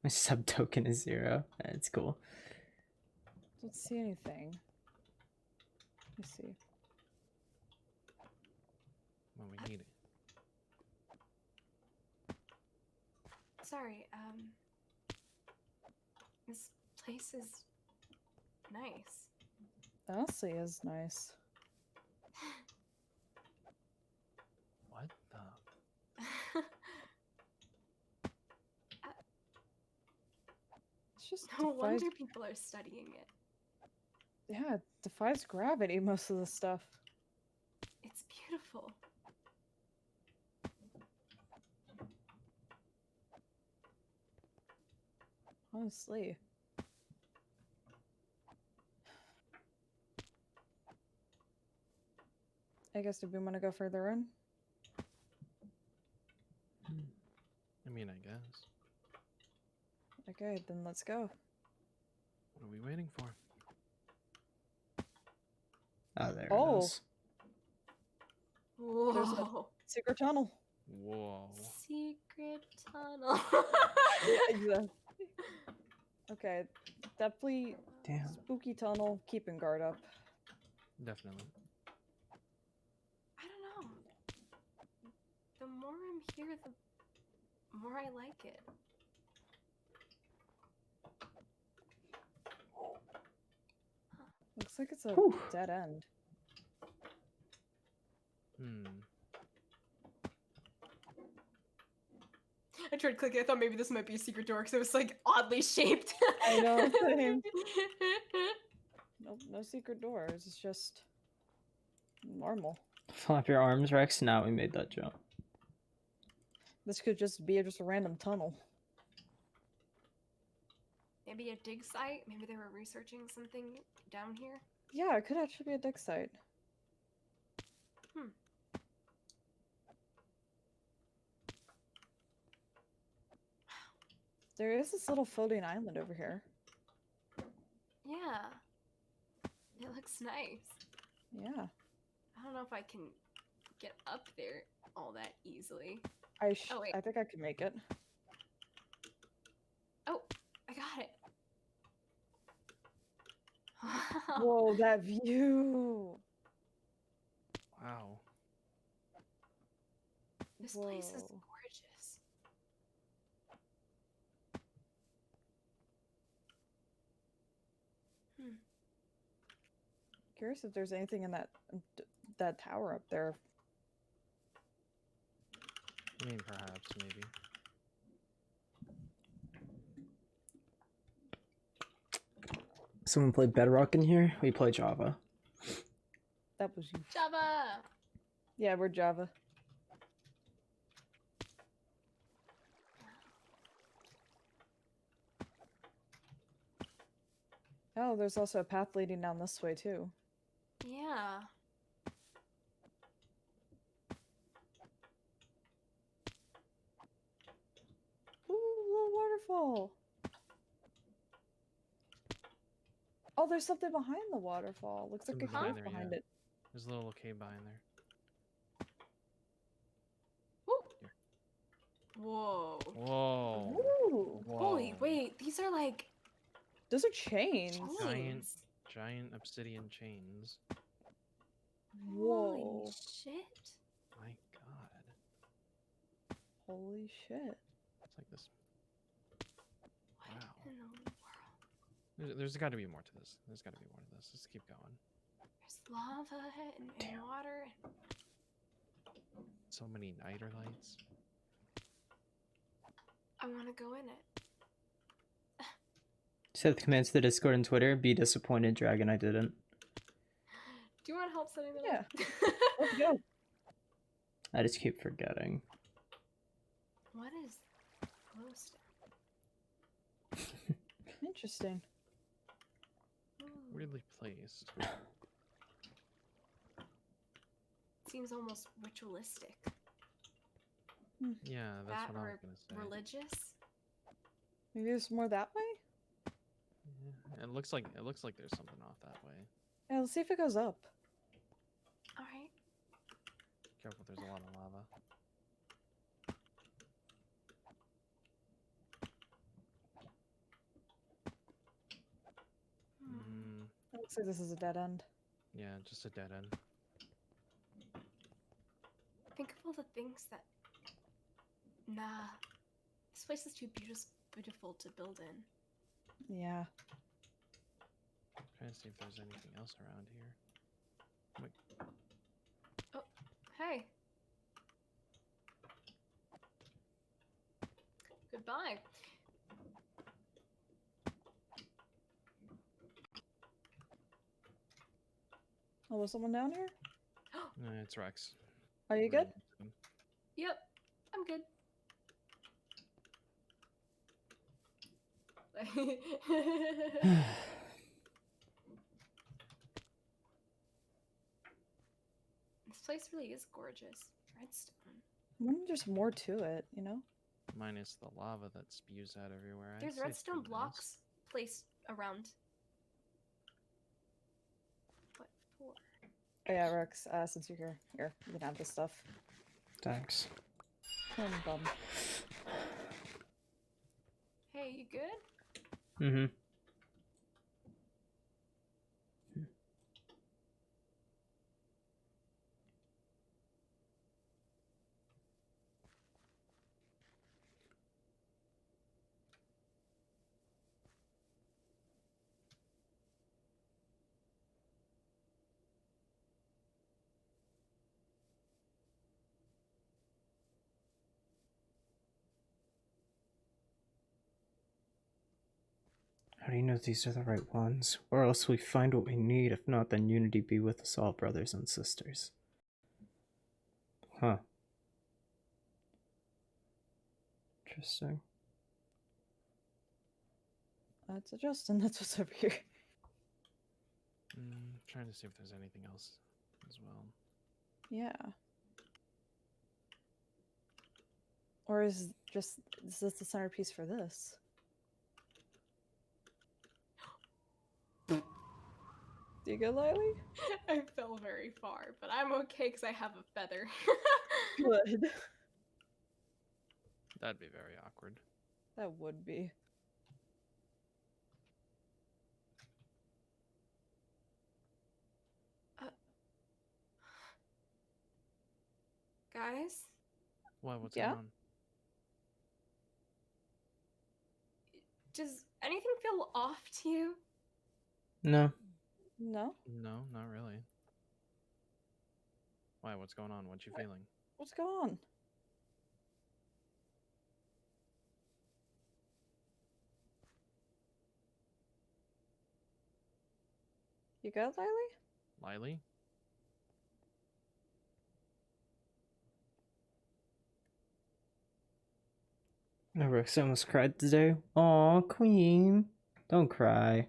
My sub token is 0. That's cool. Don't see anything. Let me see. Well, we need it. sorry, this place is nice. Honestly, is nice. What the? It's just No defies, wonder people are studying it. yeah, it defies gravity. Most of the stuff. beautiful. Honestly. I guess, do we want to go further in? I mean, I guess. Okay, then let's go. What are we waiting for? Oh, there it Oh. is. There's a- Whoa. Secret tunnel. Whoa. Secret tunnel. Yeah, exactly. Okay, definitely Damn. spooky tunnel. Keeping guard up. Definitely. I don't know. The more I'm here, the more I like it. Looks like it's a Whew. dead end. Hmm. I tried clicking. I thought maybe this might be a secret door because it was like oddly shaped. I know, same. Nope, no secret doors. It's just normal. Flap your arms, Rex. Now we made that jump. This could just be just a random tunnel. Maybe a dig site. Maybe they were researching something down here. Yeah, it could actually be a dig site. There is this little floating island over here. Yeah. It looks nice. Yeah. I don't know if I can get up there all that easily. Oh, wait. I think I can make it. Oh, I got it. Whoa, that view! Wow. This place is Whoa. gorgeous. Curious if there's anything in that tower up there. I mean, perhaps, maybe. Someone play Bedrock in here? We play Java. That was you. Java! Yeah, we're Java. Oh, there's also a path leading down this way too. Yeah. Ooh, little waterfall. Oh, there's something behind the waterfall. Looks like a Something behind cave there, behind yeah. it. There's a little cave behind there. Woo. Here. Whoa. Whoa. Ooh, Whoa. Holy, wait, these are like those are chains. chains. Giant obsidian chains. Whoa. Holy shit. My god. Holy shit. It's like this. What Wow. in the world? There's got to be more to this. There's got to be more to this. Let's keep going. There's lava and water. So many niter lights. I want to go in it. Set the commands to the Discord and Twitter. Be disappointed, Dragon. I didn't. Do you want help setting them Yeah. up? Let's go. I just keep forgetting. What is glowstone? Interesting. Ooh. Weirdly placed. Seems almost ritualistic. Yeah, that's That what I or was gonna say. religious. Maybe there's more that way? Yeah, it looks like there's something off that way. Yeah, let's see if it goes up. All right. Careful, there's a lot of lava. Mm, It looks like this is a dead end. yeah, just a dead end. Think of all the things that. Nah. This place is too beautiful to build in. Yeah. Trying to see if there's anything else around here. Oh, hey. Goodbye. Oh, was someone down here? It's Rex. Are you really good? wanted. Yep, I'm good. This place really is gorgeous. Redstone. I wonder if there's more to it, you know? Minus the lava that spews out everywhere. I'd There's say it's redstone pretty nice. blocks placed around. What for? Oh yeah, Rex, since you're here, you can have this stuff. Thanks. No problem. Hey, you good? Mm-hmm. How do you know these are the right ones? Or else we find what we need. If not, then unity be with us all, brothers and sisters. Huh. Interesting. That's a Justin, that's what's over here. Trying to see if there's anything else as well. Yeah. Or is this the centerpiece for this? Do you go, Lily? I fell very far, but I'm okay because I have a feather. Good. That'd be very awkward. That would be. Guys, What? What's Yeah? going on? does anything feel off to you? No. No? No, not really. Why? What's going on? What you feeling? What's going on? You good, Lily? Lily? No, Rex almost cried today. Aw, Queen. Don't cry.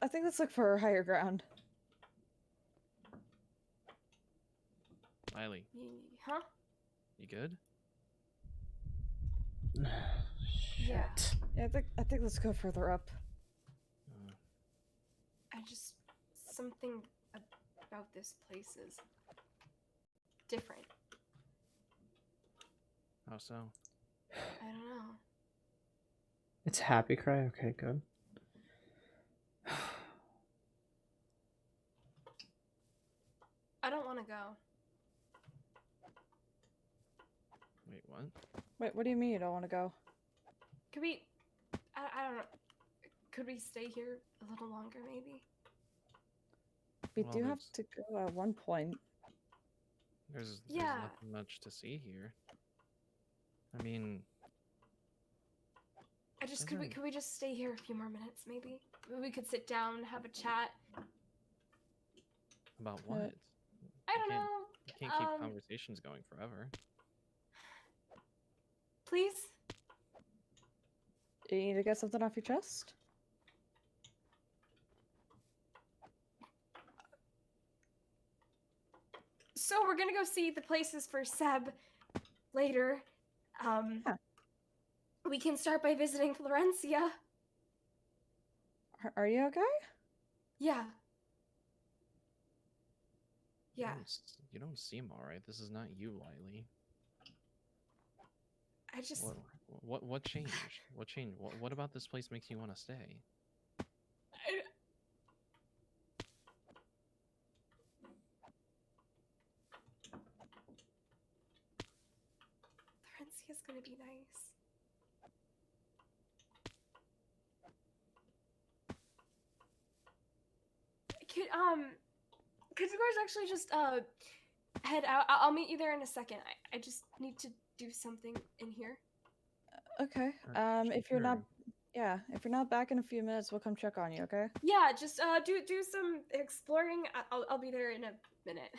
I think let's look for higher ground. Lily, Huh? you good? Yeah. Shit. Yeah, I think let's go further up. Something about this place is different. How so? I don't know. It's happy cry? Okay, good. I don't want to go. Wait, what? Wait, what do you mean you don't want to go? Could we... I don't know. Could we stay here a little longer, maybe? We Well, do have there's- to go at one point. There's Yeah. nothing much to see here. I mean, Could we just stay here a few more minutes, maybe? We could sit down, have a chat. about what? I don't can't- know. You can't keep conversations going forever. Please? Do you need to get something off your chest? So we're gonna go see the places for Seb later. Yeah. We can start by visiting Florencia. Are you okay? Yeah. Yeah. You don't seem alright. This is not you, Lily. I just... What changed? What changed? What about this place makes you want to stay? Florencia's gonna be nice. Could you guys actually just head out? I'll meet you there in a second. I just need to do something in here. Okay. If you're not Sure. Yeah, if you're not back in a few minutes, we'll come check on you, okay? Yeah, just do some exploring. I'll be there in a minute.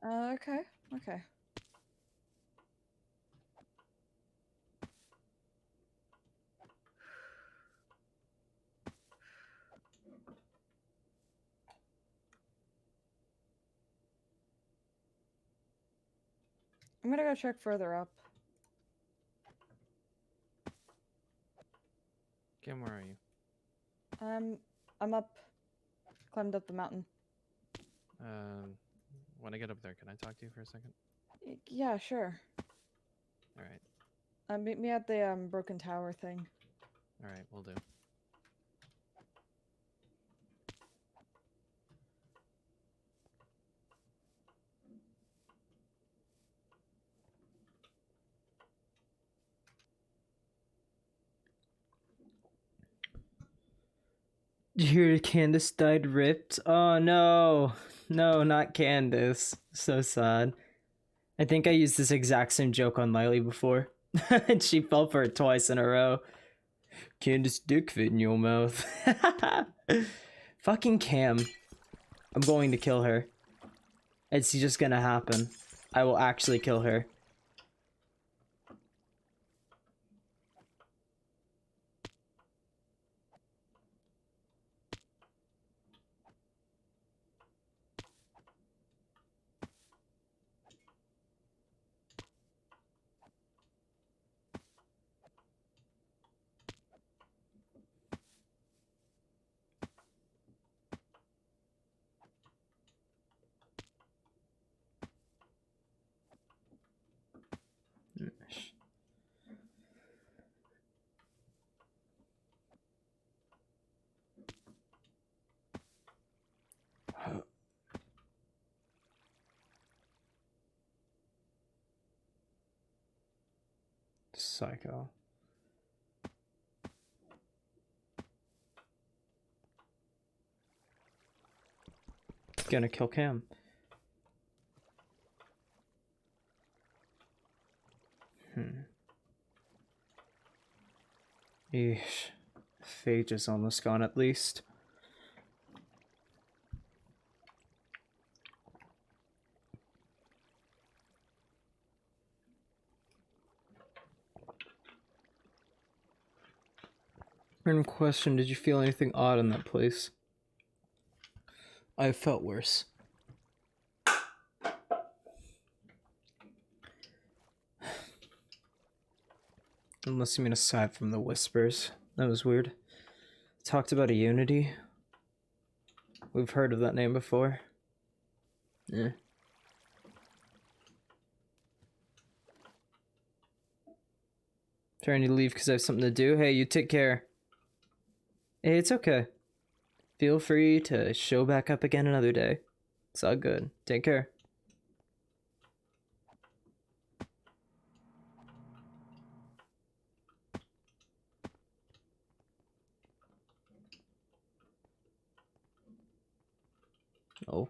Okay, okay. I'm gonna go check further up. Kim, where are you? I'm up. Climbed up the mountain. When I get up there, can I talk to you for a second? Yeah, sure. All right. Meet me at the broken tower thing. All right, we'll do. Did you hear Candace died ripped? Oh no. No, not Candace. So sad. I think I used this exact same joke on Lily before. And she fell for it twice in a row. Candace dick fit in your mouth. Fucking Cam. I'm going to kill her. It's just gonna happen. I will actually kill her. Psycho. Gonna kill Cam. Eesh. Phage is almost gone at least. Random question, did you feel anything odd in that place? I felt worse. Unless you mean aside from the whispers. That was weird. Talked about a unity. We've heard of that name before. Yeah. Trying to leave because I have something to do. Hey, you take care. Hey, it's okay. Feel free to show back up again another day. It's all good. Take care. Oh.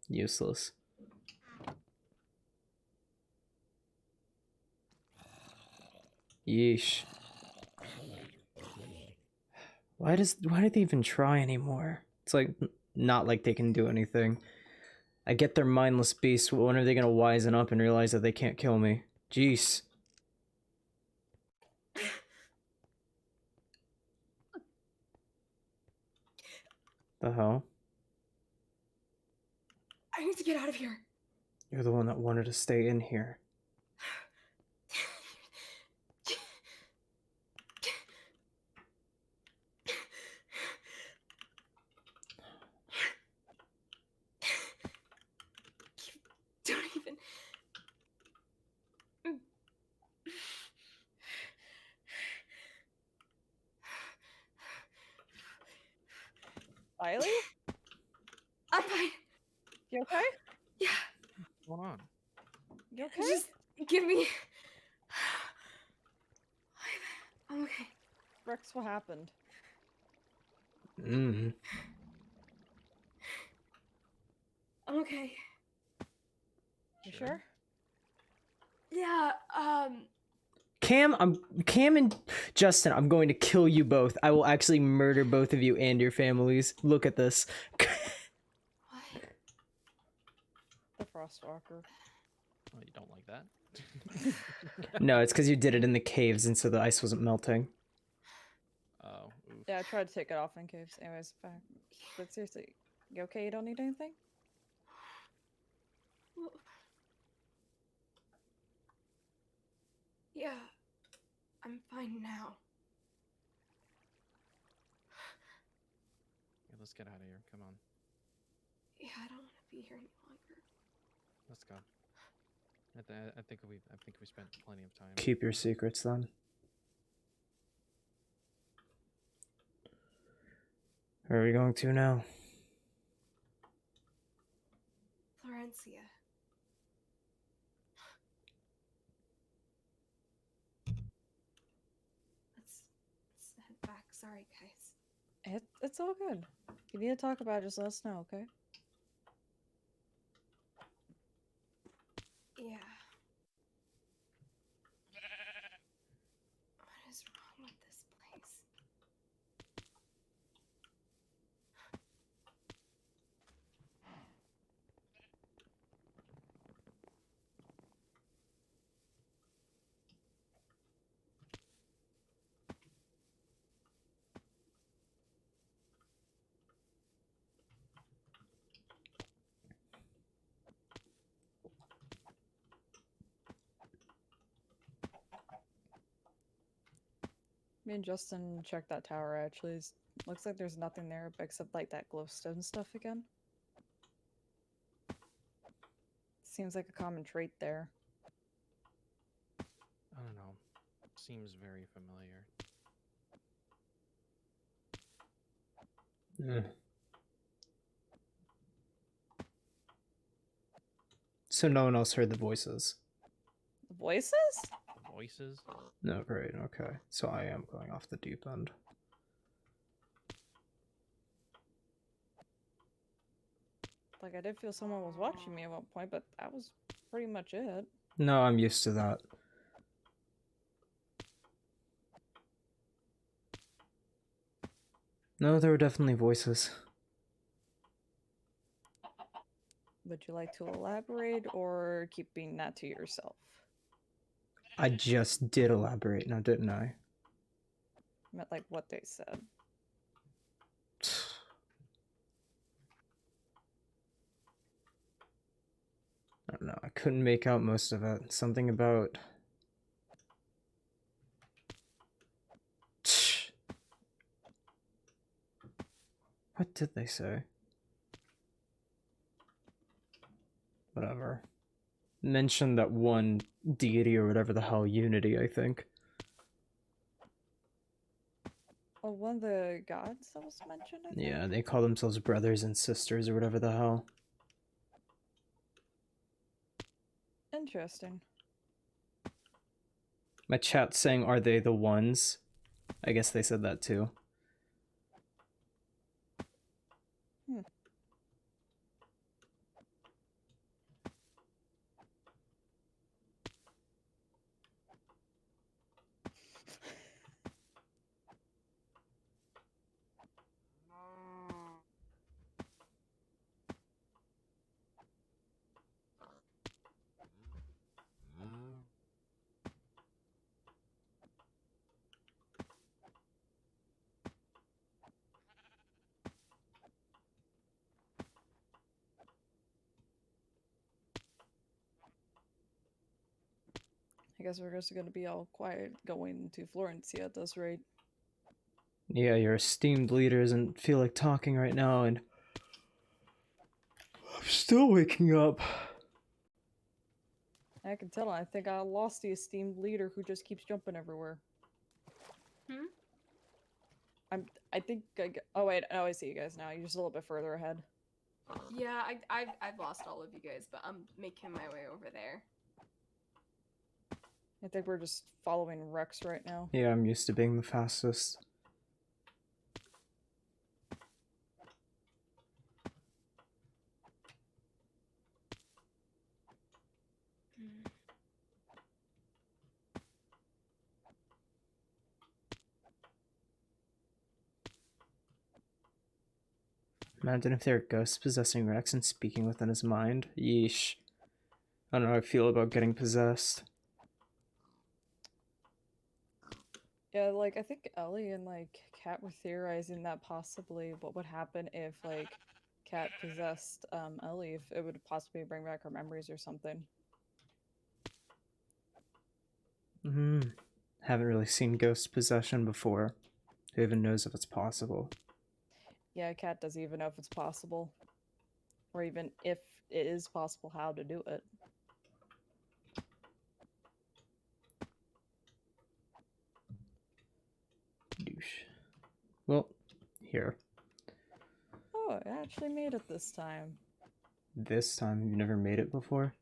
Useless. Yeesh. Why do they even try anymore? It's like not like they can do anything. I get they're mindless beasts, but when are they gonna wisen up and realize that they can't kill me? Jeez. The hell? I need to get out of here. You're the one that wanted to stay in here. Don't even. Riley? I'm fine. You okay? Yeah. What's going on? You okay? Just give me. I'm okay. Rex, what happened? Mm. I'm okay. You sure? Yeah. Cam and Justin, I'm going to kill you both. I will actually murder both of you and your families. Look at this. What? The Frostwalker. Oh, you don't like that? No, it's because you did it in the caves and so the ice wasn't melting. Oh, oof. Yeah, I tried to take it off in caves. Anyways, back. But seriously, you okay? You don't need anything? Well, yeah, I'm fine now. Yeah, let's get out of here. Come on. Yeah, I don't want to be here any longer. Let's go. I think we spent plenty of time. Keep your secrets then. Where are we going to now? Florencia. Let's head back. Sorry, guys. It's all good. If you need to talk about it, just let us know, okay? Yeah. What is wrong with this place? Me and Justin checked that tower actually. Looks like there's nothing there except like that glowstone stuff again. Seems like a common trait there. I don't know. Seems very familiar. So no one else heard the voices. The voices? Voices? No, great, okay. So I am going off the deep end. Like I did feel someone was watching me at one point, but that was pretty much it. No, I'm used to that. No, there were definitely voices. Would you like to elaborate or keeping that to yourself? I just did elaborate now, didn't I? I meant like what they said. I don't know, I couldn't make out most of it. Something about... What did they say? Whatever. Mentioned that one deity or whatever the hell, Unity, I think. Oh, one of the gods that was mentioned, I think? Yeah, they call themselves brothers and sisters or whatever the hell. Interesting. My chat's saying, are they the ones? I guess they said that too. I guess we're just gonna be all quiet going to Florencia at this rate. Yeah, your esteemed leader doesn't feel like talking right now, and I'm still waking up. I can tell. I think I lost the esteemed leader who just keeps jumping everywhere. I think oh wait, oh I see you guys now. You're just a little bit further ahead. Yeah, I've lost all of you guys, but I'm making my way over there. I think we're just following Rex right now. Yeah, I'm used to being the fastest. Imagine if there are ghosts possessing Rex and speaking within his mind. Yeesh. I don't know how I feel about getting possessed. Yeah, like, I think Ellie and, like, Kat were theorizing that possibly what would happen if, like, Kat possessed, Ellie, if it would possibly bring back her memories or something. Haven't really seen ghost possession before. Who even knows if it's possible? Yeah, Kat doesn't even know if it's possible. Or even if it is possible, how to do it. Douche. Well, here. Oh, I actually made it this time. This time, you've never made it before?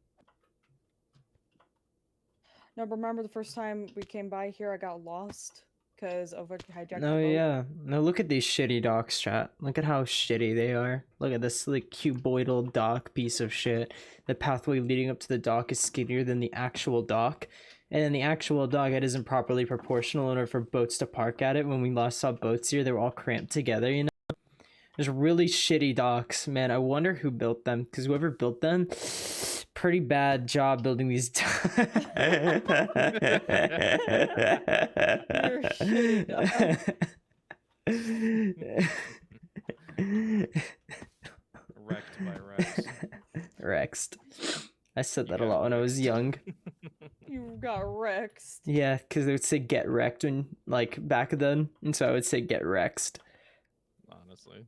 No, remember the first time we came by here, I got lost because of a hijacked Oh boat? yeah. No, look at these shitty docks, chat. Look at how shitty they are. Look at this like cuboidal dock piece of shit. The pathway leading up to the dock is skinnier than the actual dock. And then the actual dock, it isn't properly proportional in order for boats to park at it. When we last saw boats here, they were all cramped together, you know? There's really shitty docks, man. I wonder who built them, because whoever built them, pretty bad job building these. You're shitty Wrecked by Rex. Rexed. I said that a lot when I was young. You got wrecked. Yeah, because they would say get wrecked when, like, back then. And so I would say get rexed. Honestly.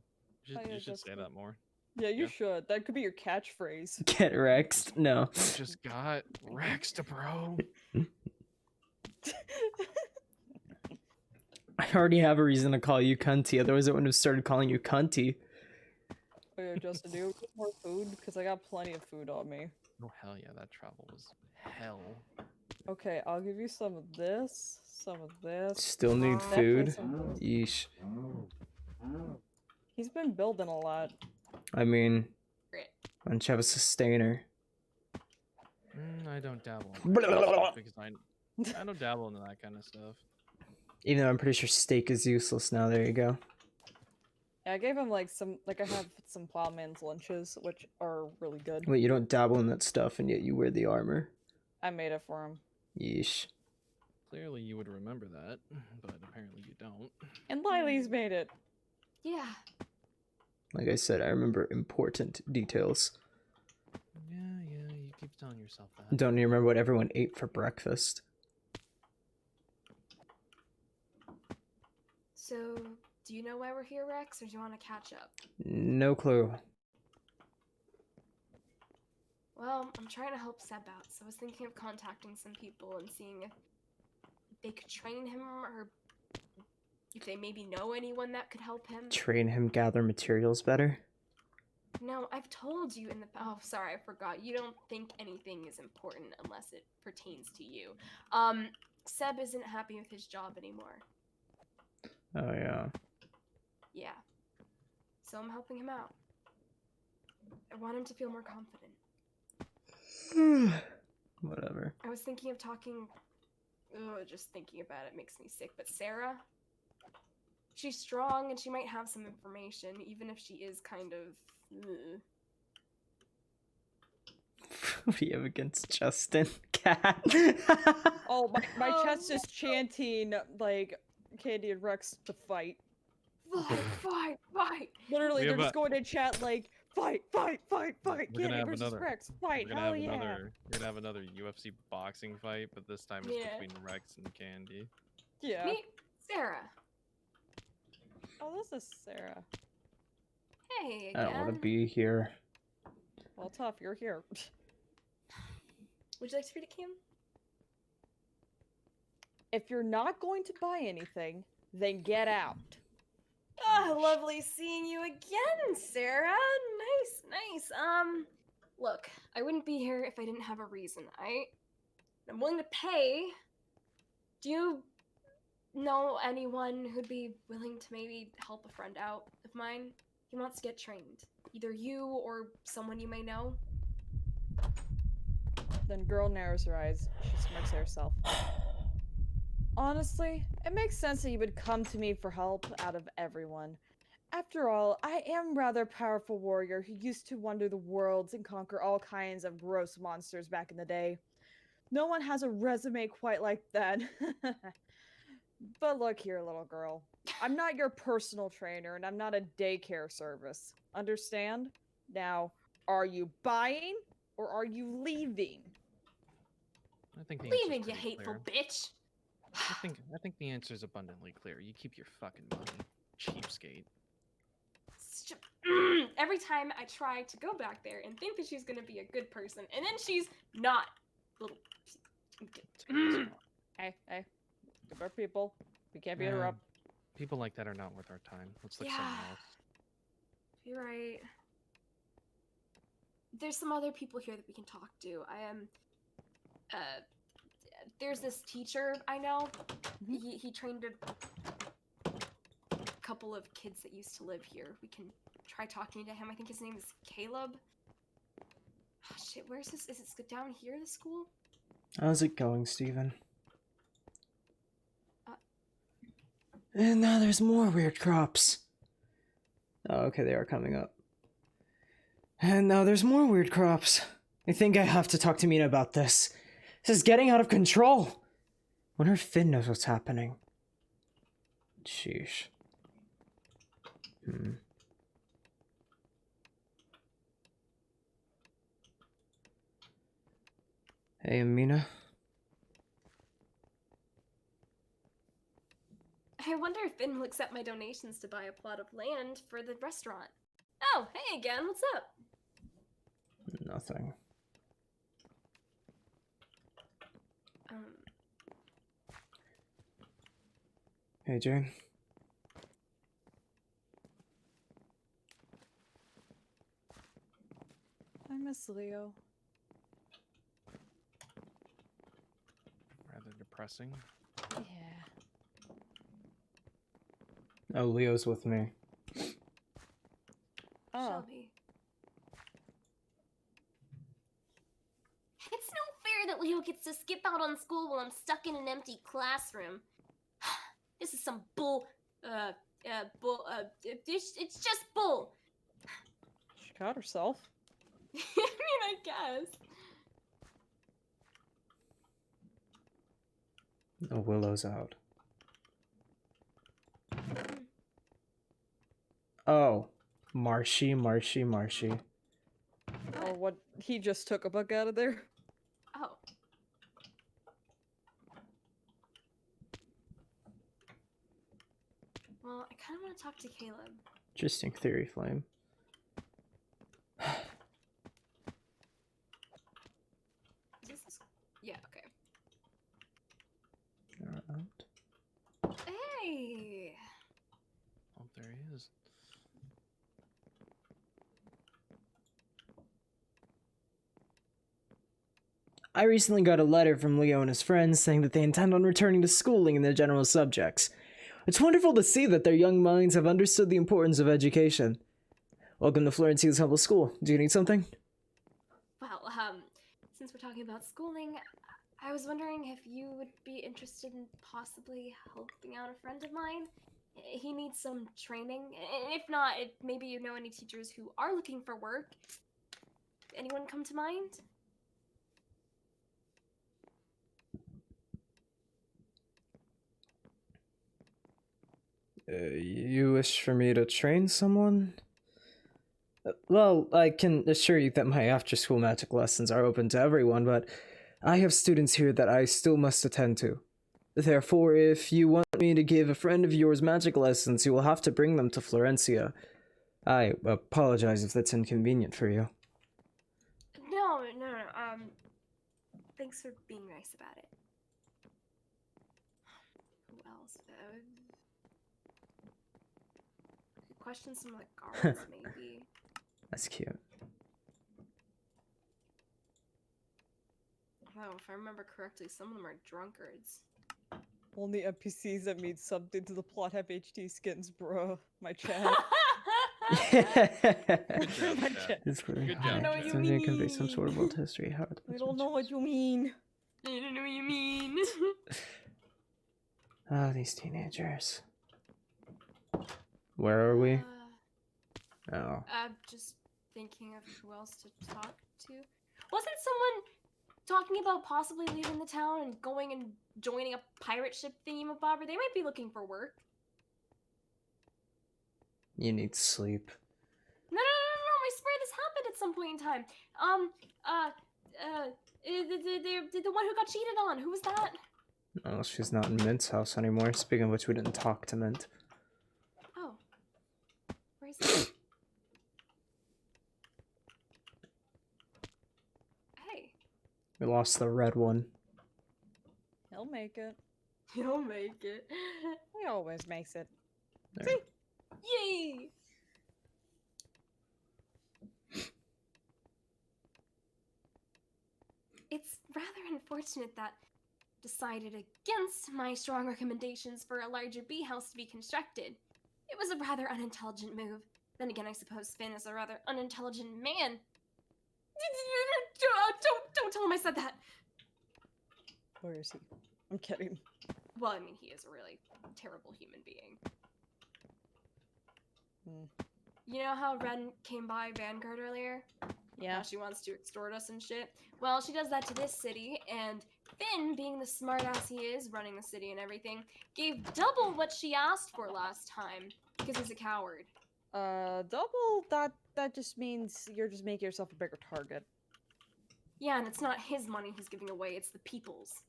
Oh, yeah, You should that's say good. that more. Yeah, you Yeah. should. That could be your catchphrase. Get rexed? No. You just got Rexed, bro. I already have a reason to call you cunty, otherwise I wouldn't have started calling you cunty. Oh yeah, Justin, do you want more food? Because I got plenty of food on me. Oh, hell yeah, that travel was hell. Okay, I'll give you some of this, some of this. Still need definitely food? some of this. Yeesh. He's been building a lot. I mean, Great. why don't you have a sustainer? I don't dabble in that kind of stuff because I don't dabble in that kind of stuff. Even though I'm pretty sure steak is useless now, there you go. Yeah, I gave him like I have some plowman's lunches, which are really good. Wait, you don't dabble in that stuff and yet you wear the armor? I made it for him. Yeesh. Clearly you would remember that, but apparently you don't. And Lily's made it. Yeah. Like I said, I remember important details. Yeah, you keep telling yourself that. Don't you remember what everyone ate for breakfast? So, do you know why we're here, Rex, or do you want to catch up? No clue. Well, I'm trying to help Seb out, so I was thinking of contacting some people and seeing if they could train him, or if they maybe know anyone that could help him. Train him gather materials better? No, I've told you in the— oh, sorry, I forgot. You don't think anything is important unless it pertains to you. Seb isn't happy with his job anymore. Oh, yeah. Yeah. So I'm helping him out. I want him to feel more confident. Whatever. I was thinking of talking— ugh, just thinking about it makes me sick, but Sarah? She's strong and she might have some information, even if she is kind of— ugh. What do you have against Justin? Cat? Oh, my chest is chanting, like, Candy and Rex to fight. Fight! Literally, Yeah, they're just but- going to chat like, fight! We're Candy gonna have versus another. Rex, fight! We're gonna Hell have yeah! another. We're gonna have another UFC boxing fight, but this time it's Yeah. between Rex and Candy. Yeah. Meet Sarah. Oh, this is Sarah. Hey, I again. don't want to be here. Well, tough, you're here. Would you like to read it, Kim? If you're not going to buy anything, then get out. Ah, lovely seeing you again, Sarah. Nice. Look, I wouldn't be here if I didn't have a reason, I'm willing to pay. Do you know anyone who'd be willing to maybe help a friend out of mine? He wants to get trained. Either you or someone you may know. Then girl narrows her eyes. She smirks at herself. Honestly, it makes sense that you would come to me for help out of everyone. After all, I am rather powerful warrior who used to wander the worlds and conquer all kinds of gross monsters back in the day. No one has a resume quite like that. But look here, little girl. I'm not your personal trainer, and I'm not a daycare service. Understand? Now, are you buying or are you leaving? I think the answer's Leaving, you pretty hateful clear. bitch. I think the answer's abundantly clear. You keep your fucking money, cheapskate. Every time I try to go back there and think that she's gonna be a good person, and then she's not. Little. Hey, give our people. We can't be Yeah, interrupted. People like that are not worth our time. Let's look somewhere else. You're right. There's some other people here that we can talk to. There's this teacher I know. He trained a couple of kids that used to live here. We can try talking to him. I think his name is Caleb. Oh, shit, where's this? Is it down here, the school? How's it going, Steven? And now there's more weird crops. Oh, okay, they are coming up. And now there's more weird crops. I think I have to talk to Mina about this. This is getting out of control. Wonder if Finn knows what's happening. Sheesh. Hey, Mina. I wonder if Finn will accept my donations to buy a plot of land for the restaurant. Oh, hey again, what's up? Nothing. Hey, Jane. I miss Leo. Rather depressing. Yeah. Oh, Leo's with me. Oh. Shelby. It's no fair that Leo gets to skip out on school while I'm stuck in an empty classroom. This is some bull. It's just bull. She caught herself. I mean, I guess. Oh, Willow's out. Oh, Marshy. Oh, what? He just took a book out of there? Oh. Well, I kind of want to talk to Caleb. Interesting theory, Flame. Is this? Yeah, okay. Alright. Hey! Oh, there he is. I recently got a letter from Leo and his friends saying that they intend on returning to schooling in their general subjects. It's wonderful to see that their young minds have understood the importance of education. Welcome to Florencia's Humble School. Do you need something? Well, since we're talking about schooling, I was wondering if you would be interested in possibly helping out a friend of mine. He needs some training. If not, maybe you know any teachers who are looking for work. Anyone come to mind? You wish for me to train someone? Well, I can assure you that my after-school magic lessons are open to everyone, but I have students here that I still must attend to. Therefore, if you want me to give a friend of yours magic lessons, you will have to bring them to Florencia. I apologize if that's inconvenient for you. No. Thanks for being nice about it. Who else? Question some of the guards, maybe. That's cute. Oh, if I remember correctly, some of them are drunkards. Only NPCs that mean something to the plot have HD skins, bro. My chat. My chat. It's clear. Good I don't job, know what you Something convey some mean. sort of world history. How it I don't know what you mean. I don't know what you mean. Ah, these teenagers. Where are we? Oh. I'm just thinking of who else to talk to. Wasn't someone talking about possibly leaving the town and going and joining a pirate ship thingy-mabobber? They might be looking for work. You need sleep. No, I swear this happened at some point in time. The one who got cheated on. Who was that? Oh, she's not in Mint's house anymore. Speaking of which, we didn't talk to Mint. Oh. Where is he? Hey. We lost the red one. He'll make it. He'll make it. He always makes it. There. See? Yay! It's rather unfortunate that decided against my strong recommendations for a larger bee house to be constructed. It was a rather unintelligent move. Then again, I suppose Finn is a rather unintelligent man. Don't tell him I said that. Where is he? I'm kidding. Well, I mean, he is a really terrible human being. You know how Ren came by Vanguard earlier? Yeah. How she wants to extort us and shit? Well, she does that to this city, and Finn, being the smartass he is, running the city and everything, gave double what she asked for last time, because he's a coward. Double? That just means you're just making yourself a bigger target. Yeah, and it's not his money he's giving away, it's the people's.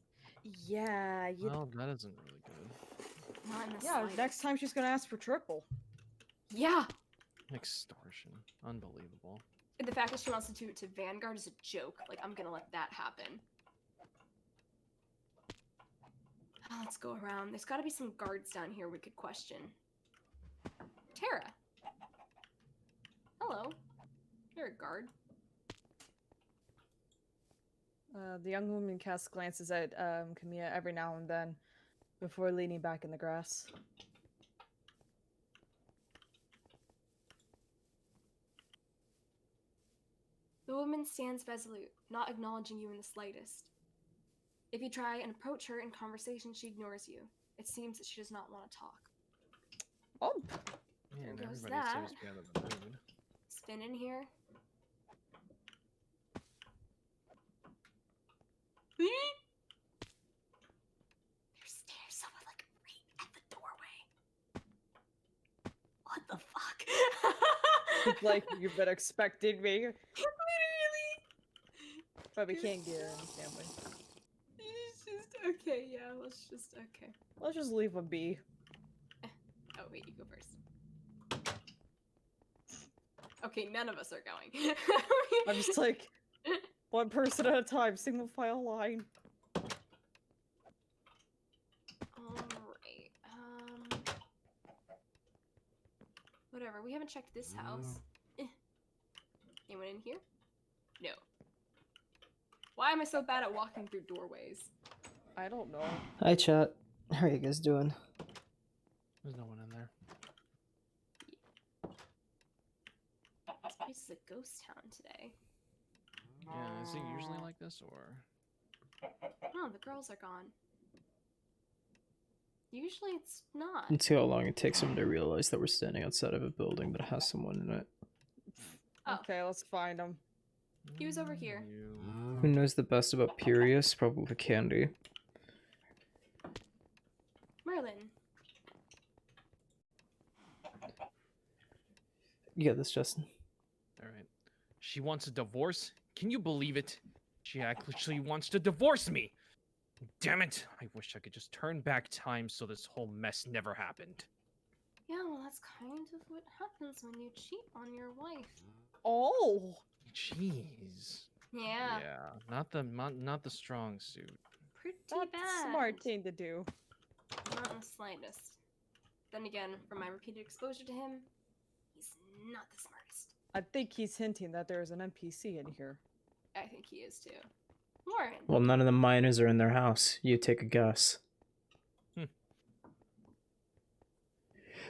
Yeah, you... Well, that isn't really good. Not in the Yeah, slightest. next time she's gonna ask for triple. Yeah! Extortion. Unbelievable. The fact that she wants to do it to Vanguard is a joke. Like, I'm gonna let that happen. Let's go around. There's gotta be some guards down here we could question. Tara. Hello. You're a guard. The young woman casts glances at Camilla every now and then, before leaning back in the grass. The woman stands resolute, not acknowledging you in the slightest. If you try and approach her in conversation, she ignores you. It seems that she does not want to talk. Oh! Man, There goes everybody that. seems to be out of the mood. Spin in here. There's stairs somewhere like right at the doorway. What the fuck? It's like, you've been expecting me, Literally. but we can't get in, can we? It's just okay. Yeah, let's just okay. Let's just leave him be. Oh wait, you go first. Okay, none of us are going. I'm just like, one person at a time, single file line. Alright, whatever, we haven't checked this house. Anyone in here? No. Why am I so bad at walking through doorways? I don't know. Hi, chat. How are you guys doing? There's no one in there. This place is a ghost town today. Yeah, is it usually like this, or? Oh, the girls are gone. Usually it's not. Let's see how long it takes them to realize that we're standing outside of a building that has someone in it. Oh. Okay, let's find him. He was over here. Who knows the best about Pirius? Probably Candy. Merlin. You get this, Justin. Alright. She wants a divorce? Can you believe it? She actually wants to divorce me! Damn it! I wish I could just turn back time so this whole mess never happened. Yeah, well, that's kind of what happens when you cheat on your wife. Oh! Jeez. Yeah. Yeah, not the strong suit. Pretty That's bad. a smart thing to do. Not in the slightest. Then again, from my repeated exposure to him, he's not the smartest. I think he's hinting that there is an NPC in here. I think he is too. Lauren. Well, none of the miners are in their house. You take a guess.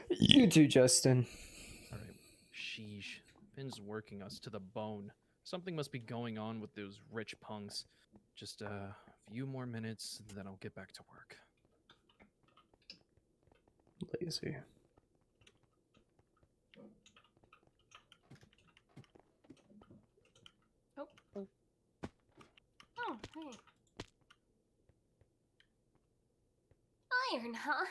You too, Justin. Alright. Sheesh. Finn's working us to the bone. Something must be going on with those rich punks. Just a few more minutes, then I'll get back to work. Lazy. darn, huh?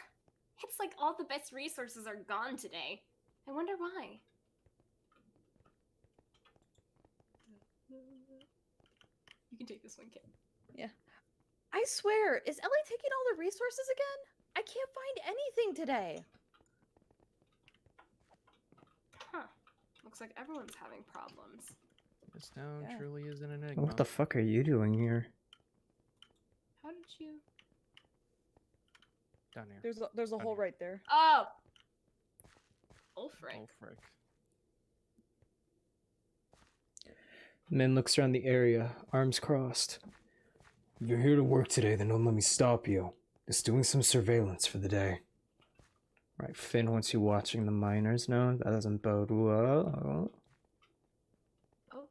It's like all the best resources are gone today. I wonder why. You can take this one, Kit. I swear, is Ellie taking all the resources again? I can't find anything today. Huh. Looks like everyone's having problems. This town Yeah. truly is an enigma. What the fuck are you doing here? How did you... Down here. There's a hole right there. Oh! Oh, frick. Oh frick. Man looks around the area, arms crossed. If you're here to work today, then don't let me stop you. Just doing some surveillance for the day. Right, Finn wants you watching the miners. No, that doesn't bode well. Oh,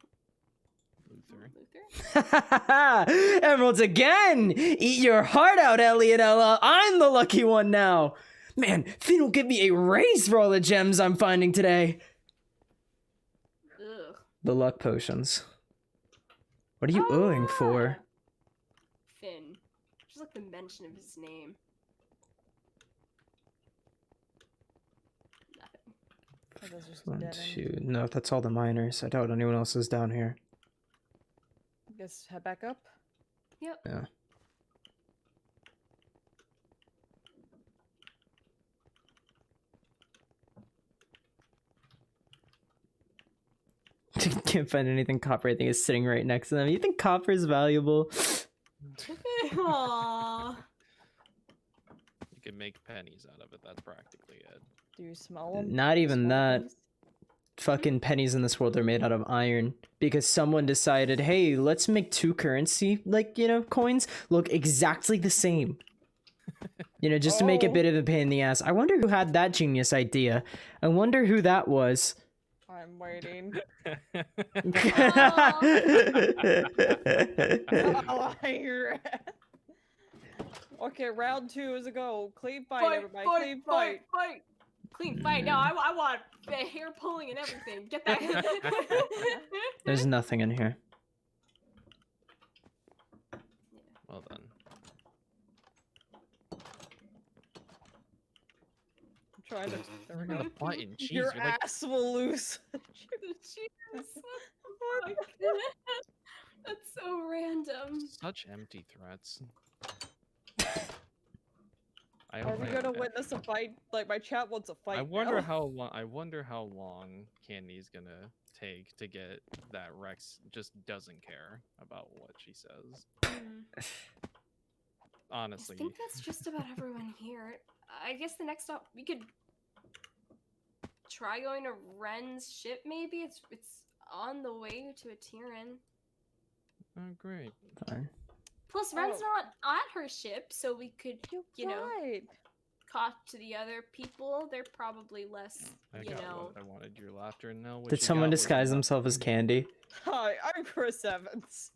Luther. Luther? Emeralds again! Eat your heart out, Elliotella. I'm the lucky one now. Man, Finn will give me a raise for all the gems I'm finding today. Ugh. The luck potions. What are you oohing for? Finn. Just like the mention of his name. Nothing. Oh, those are just One, dead end. two. No, that's all the miners. I doubt anyone else is down here. Guess head back up. Yep. Yeah. Can't find anything copper. I think is sitting right next to them. You think copper is valuable? Aww. You can make pennies out of it. That's practically it. Do you smell them? Not even that. Things? Fucking pennies in this world are made out of iron because someone decided, hey, let's make two currency, coins look exactly the same. Just to make it a bit of a pain in the ass. I wonder who had that genius idea. I wonder who that was. I'm waiting. Oh, okay, round 2 is a go. Clean fight, everybody. Clean fight. Clean fight. No, I want the hair pulling and everything. Get that. There's nothing in here. Well then. I'm trying to. There we Got go. a button. Jeez, Your you're like ass will lose. Cheers. That's so random. such empty threats. I Are we gonna witness a fight? Like my chat wants a fight. I wonder now. how long. I wonder how long Candy's gonna take to get that Rex just doesn't care about what she says. Honestly, I think that's just about everyone here. I guess the next stop we could try going to Ren's ship. Maybe it's on the way to a Tyran. oh great. Fine. Plus, Ren's not at her ship, so we could, Right. talk to the other people. They're probably less, I got what I wanted. Your laughter. No. What Did you someone got was disguise not- themselves as Candy? Hi, I'm Chris Evans.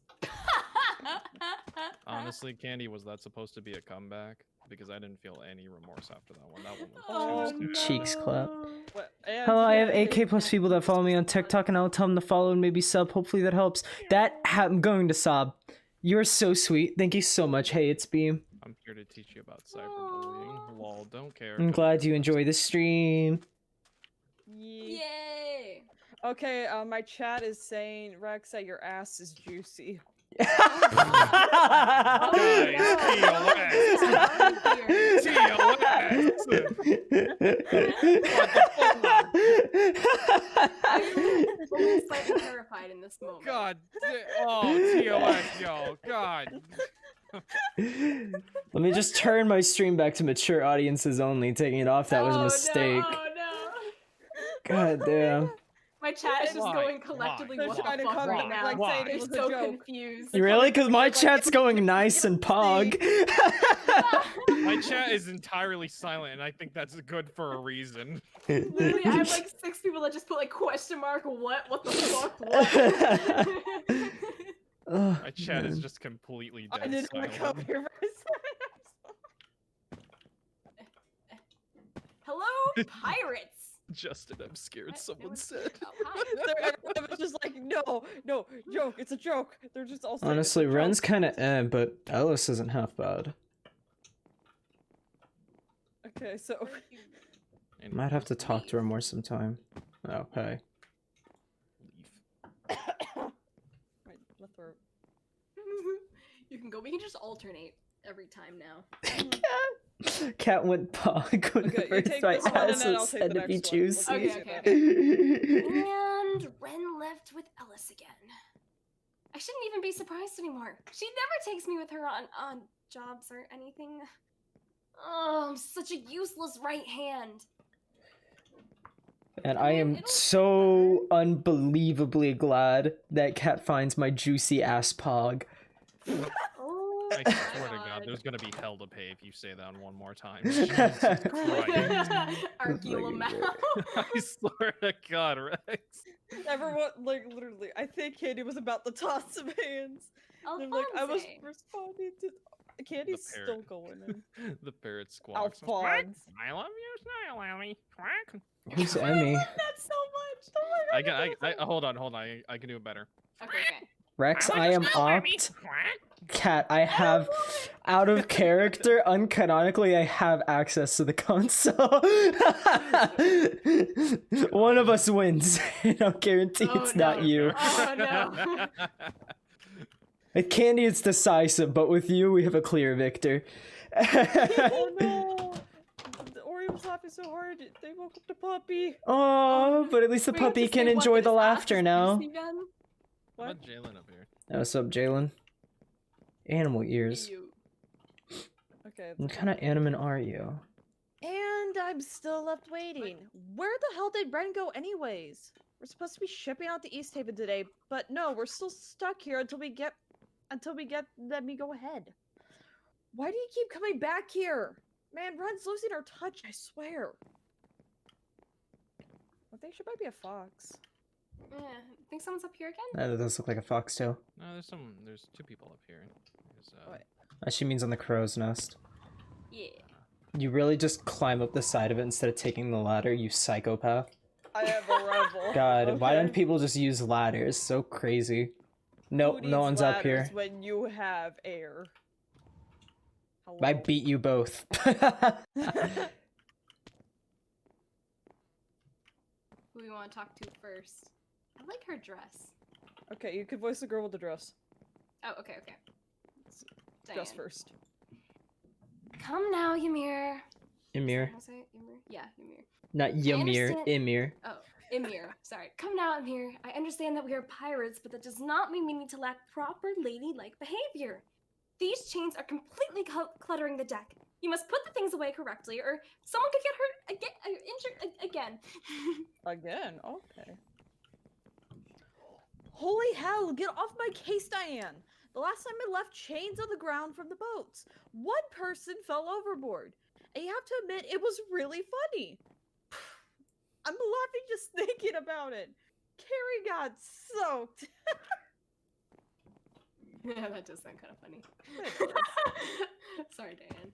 Honestly, Candy, was that supposed to be a comeback? Because I didn't feel any remorse after that one. That one was Oh, too no. scary. Cheeks clap. What- and Hello, I have yeah, 8K plus people that follow me on TikTok, and I'll tell them to follow and maybe sub. Hopefully that helps. I'm going to sob. You're so sweet. Thank you so much. Hey, it's Beam. I'm here to teach you about cyberbullying. Lol, don't care. I'm glad you enjoy the stream. Yay! Okay, my chat is saying, Rex, that your ass is juicy. I'm only slightly terrified in this moment. God. Oh, TOS, yo. God. Let me just turn my stream back to mature audiences only. Taking it off, that was a Oh, mistake. No, oh, no. God damn. My chat is just Why? going collectively They're what the trying to fuck come right in, now. like, saying They're it was a so joke. confused. Really? Because my Like, chat's going nice and pog. My chat is entirely silent, and I think that's good for a reason. Literally, I have like 6 people that just put like question mark what the fuck what. Oh, My chat is man. just completely I dead didn't want to come silent. here for Hello, pirates. Justin, I'm scared. What? Someone It was- said. Oh, hi. Everyone was just like, no, joke, it's a joke. They're just all saying Honestly, it's a Ren's joke. kind of but Ellis isn't half bad. Okay, so And Might have to just talk to her more sometime. Okay. leave. right, let's throw. You can go. We can just alternate every time now. Cat went pog when Okay, the you first take my this one and ass then I'll was take said the to be next one. Let's juicy. see Okay, that. And Ren left with Ellis again. I shouldn't even be surprised anymore. She never takes me with her on jobs or anything. Oh, I'm such a useless right hand. And I I mean, am it'll so unbelievably glad that Cat finds my juicy ass pog. Oh I my swear to God, God. there's gonna be hell to pay if you say that one more time. Jesus Christ. Argulum I swear to God, Rex. Everyone, like, literally, I think Candy was about to toss some hands. And I'm like, I was Alphonse. responding to. Candy's parrot. still going in. The parrot squawks. Alphonse. I love you, Snail Lammy. Quack. Who's I Emmy? love that so much. Oh my God. I hold on. I can do it better. Okay, okay. Rex, love I you, am Snail Lammy. opt. Quack. Cat, I have, out of character, uncanonically, I have access to the console. One of us wins. I'll guarantee Oh, it's no. not you. Oh no. With Candy, it's decisive, but with you, we have a clear victor. Oh no! The Oreo was laughing so hard, they woke up the puppy. Oh, but at least the We have puppy to can say what enjoy this the ass laughter is now. juicy then? What about Jalen up here? What's up, Jalen? Animal ears. You. Okay. What kind of animal are you? And I'm still left waiting. Where the hell did Ren go anyways? We're supposed to be shipping out to East Haven today, but no, we're still stuck here until we get let me go ahead. Why do you keep coming back here? Man, Ren's losing our touch, I swear. I think she might be a fox. Yeah. Think someone's up here again? That does look like a foxtail. No, there's two people up here. There's, What? She means on the crow's nest. Yeah. You really just climb up the side of it instead of taking the ladder, you psychopath. I am a rebel. God, why don't okay? people just use ladders? So crazy. Nope, Who no needs one's up here. ladders when you have air? Hello? I beat you both. Who we want to talk to first? I like her dress. Okay, you can voice the girl with the dress. Oh, okay, okay. Dress Diane. first. Come now, Ymir. Emir. Can I say Ymir? Yeah, Ymir. Not Ymir, understand- Emir. Oh, Ymir. Sorry. Come now, Ymir. I understand that we are pirates, but that does not mean we need to lack proper ladylike behavior. These chains are completely cluttering the deck. You must put the things away correctly, or someone could get hurt again, injured again. Again? Okay. Holy hell, get off my case, Diane! The last time I left chains on the ground from the boats. One person fell overboard. And you have to admit, it was really funny. I'm laughing just thinking about it. Carrie got soaked. Yeah, that does sound kind of funny. Sorry, Diane.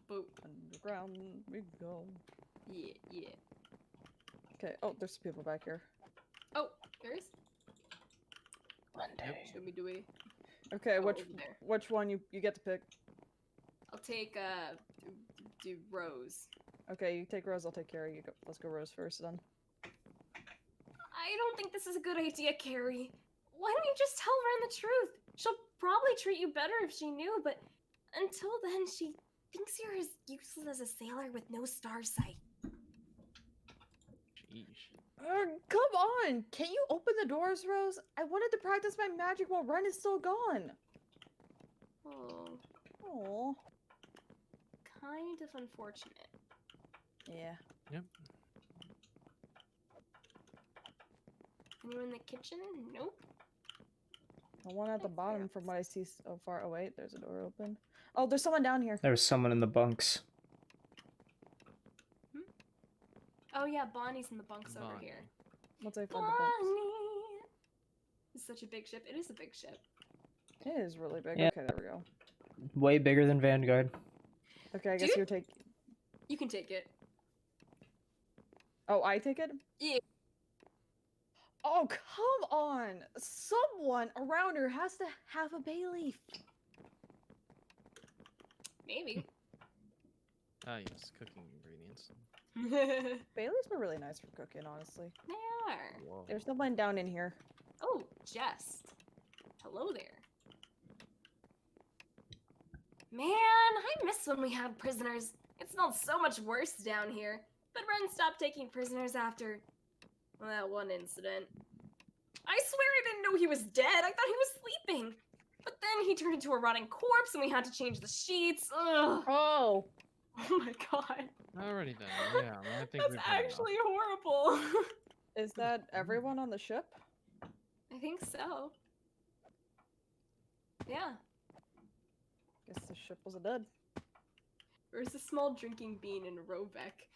Boop. Underground we go. Yeah, yeah. Okay, oh, there's some people back here. Oh, there is. One day. Show me, do we? Okay, Oh, which over there. one you get to pick? I'll take do Rose. Okay, you take Rose, I'll take Carrie. You go. Let's go Rose first then. I don't think this is a good idea, Carrie. Why don't you just tell Ren the truth? She'll probably treat you better if she knew, but until then, she thinks you're as useless as a sailor with no star sight. Sheesh. Come on! Can you open the doors, Rose? I wanted to practice my magic while Ren is still gone. Oh, Oh. kind of unfortunate. Yeah. Yep. Anyone in the kitchen? Nope. The one at the That's bottom fair. from what I see so far. Oh wait, there's a door open. Oh, there's someone down here. There was someone in the bunks. Oh yeah, Bonnie's in the bunks over Bonnie. here. Once I find the box. Bonnie! It's such a big ship. It is a big ship. It is really big. Yeah. Okay, there we go. Way bigger than Vanguard. Okay, I guess Dude. you're take. You can take it. Oh, I take it? Yeah. Oh, come on! Someone around here has to have a bay leaf. Maybe. Ah, yes, cooking ingredients. They Bailey's been really nice for cooking, honestly. are. Whoa. There's no one down in here. Oh, Jess. Hello there. Man, I miss when we had prisoners. It smelled so much worse down here. But Ren stopped taking prisoners after that one incident. I swear I didn't know he was dead. I thought he was sleeping. But then he turned into a rotting corpse and we had to change the sheets. Ugh. Oh! Oh my god. Alrighty then. Yeah, I think That's we've had enough. actually horrible. Is that everyone on the ship? I think so. Yeah. Guess the ship was dead. There's a small drinking bean in Rovek.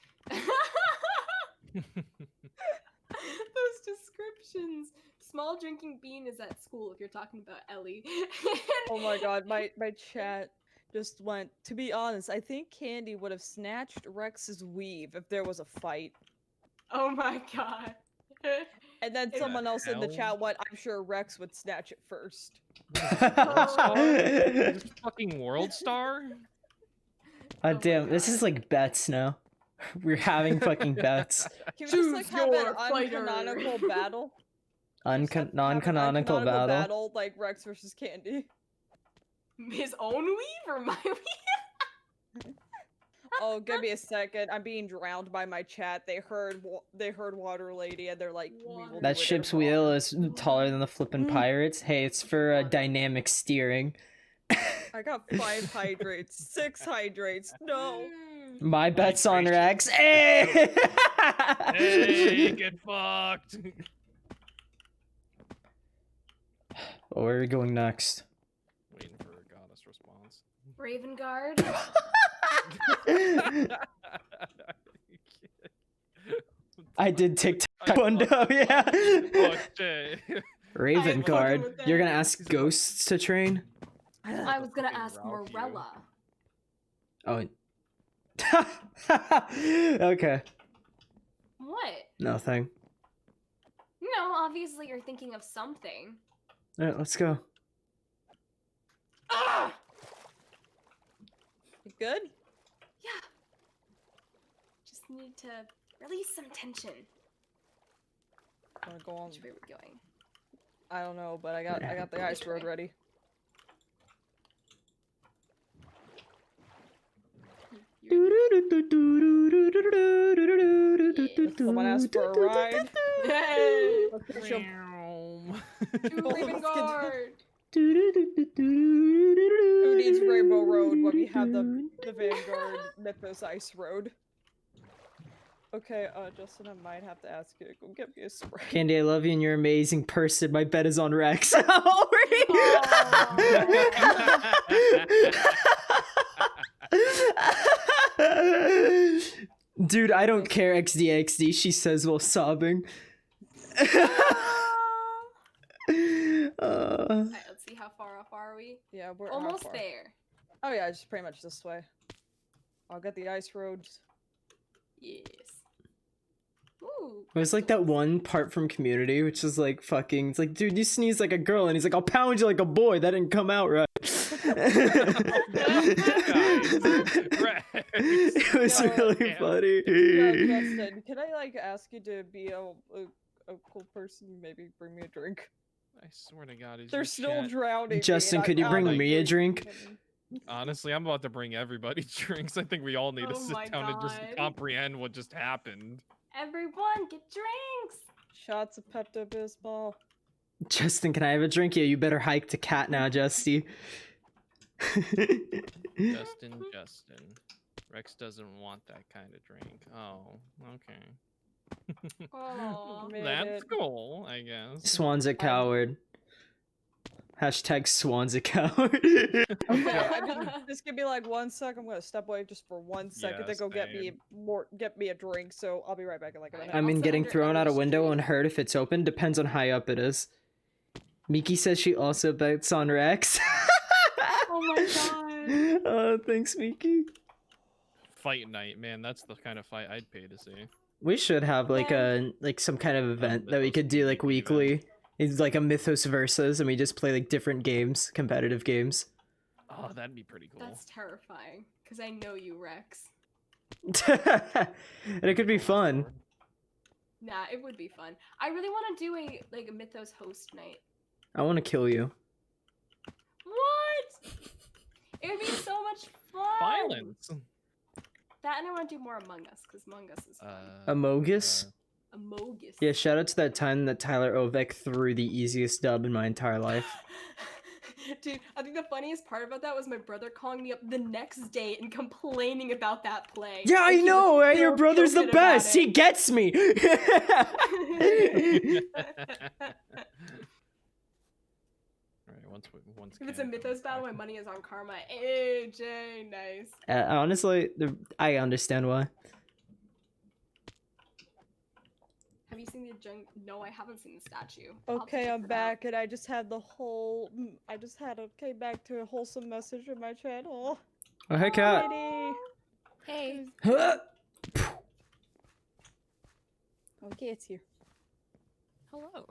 Those descriptions. Small drinking bean is at school if you're talking about Ellie. Oh my god, my chat just went, to be honest, I think Candy would have snatched Rex's weave if there was a fight. Oh my god. And then Yeah. someone else in the Hell? chat went, I'm sure Rex would snatch it first. This fucking World Star? Oh damn, this is like bets now. We're having fucking bets. Can we just like Choose have an your fighter. uncanonical battle? Just have an Non-canonical uncanonical battle. like Rex versus Candy. His own weave or my weave? Oh, give me a second. I'm being drowned by my chat. They heard Water Lady and they're like, we will do That it in ship's water. wheel is taller than the flippin' pirates. Hey, it's for dynamic steering. I got 5 hydrates, 6 hydrates. No. My bet's on Rex. Hey! Hey, get fucked! Where are we going next? Waiting for a goddess response. Raven Guard. I did TikTok one though, yeah. Okay. Raven I'm Guard. fucking with You're that. gonna ask ghosts to train? I was gonna fucking ask Ralph you. Morella. Oh. Okay. What? Nothing. No, obviously you're thinking of something. Alright, let's go. Ah! You good? Yeah. Just need to release some tension. Wanna go on? Which way we're going? I don't know, but I got the ice road ready. Someone asked for a ride. Hey! Let's push 'em. To Raven Guard! Who needs Rainbow Road when we have the Vanguard Mythos Ice Road? Okay, Justin, I might have to ask you to go get me a spray. Candy, I love you and you're an amazing person. My bet is on Rex. Dude, I don't care, XD, she says while sobbing. Alright, let's see how far off are we? Yeah, we're how Almost far? there. Oh yeah, it's pretty much this way. I'll get the ice roads. Yes. Ooh. It was like that one part from Community, which is like fucking, it's like, dude, you sneeze like a girl, and he's like, I'll pound you like a boy. That didn't come out right. It was No, really yeah. funny. Yeah, Justin, can I like ask you to be a cool person? Maybe bring me a drink. I swear to God, is They're your still chat- drowning. me, Justin, and could I'm you bring out of me a drink? Honestly, I'm about to bring everybody drinks. I think we all need to Oh sit my down and just God. comprehend what just happened. Everyone, get drinks! Shots of Pepto-Bismol. Justin, can I have a drink? Yeah, you better hike to Cat now, Justy. Justin. Rex doesn't want that kind of drink. Oh, okay. Aw. Made That's it. cool, I guess. Swan's a coward. Hashtag Swan's a coward. Okay, just give me like 1 sec. I'm gonna step away just for 1 second to Yeah, go get same. me a drink. So I'll be right back in like a minute. I mean, Also getting under thrown out a Ellis window Street. and hurt if it's open depends on how high up it is. Miki says she also bets on Rex. Oh my god. Oh, thanks, Miki. Fight night, man. That's the kind of fight I'd pay to see. We should have like some kind of event that we Mythos could do like event. weekly. It's like a Mythos versus, and we just play like different games, competitive games. Oh, that'd be pretty cool. That's terrifying, because I know you, Rex. And it could be fun. Nah, it would be fun. I really want to do a Mythos host night. I want to kill you. What? It would be so much fun. Violence. That, and I want to do more Among Us, because Among Us is fun. Amogus? Amogus. Yeah, shout out to that time that Tyler Ovek threw the easiest dub in my entire life. Dude, I think the funniest part about that was my brother calling me up the next day and complaining about that play. Yeah, I Like, he know, was right? Your so brother's the tilted about best. He it. gets me. Alright, once If it's a Cannon Mythos comes battle, back. my money is on Karma. AJ, nice. Honestly, I understand why. Have you seen the No, I haven't seen the statue. I'll have to Okay, check I'm it out. back, and I just had came back to a wholesome message in my channel. Oh, hey, cat. Lady. Hey. Okay, it's here. Hello.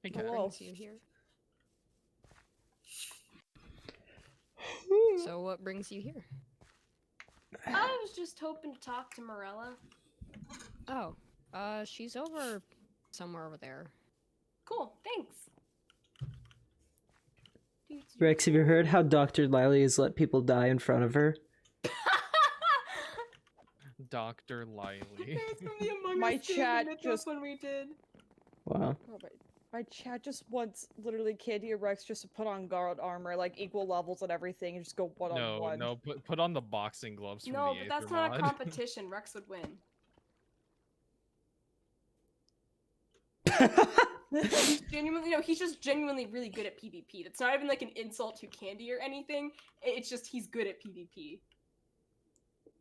Hey, Kat. Hello. Brings you here. So what brings you here? I was just hoping to talk to Morella. Oh, she's over somewhere over there. Cool, thanks. Rex, have you heard how Dr. Lily has let people die in front of her? Dr. Lily. It's from the Among My Us game chat Mythos just- when we did. Wow. Oh, my chat just wants literally Candy and Rex just to put on guard armor, like equal levels and everything, and just go one on one. No, put on the boxing gloves from No, the but that's Aether not a mod. competition. Rex would win. He's genuinely, he's just genuinely really good at PvP. That's not even like an insult to Candy or anything. It's just he's good at PvP.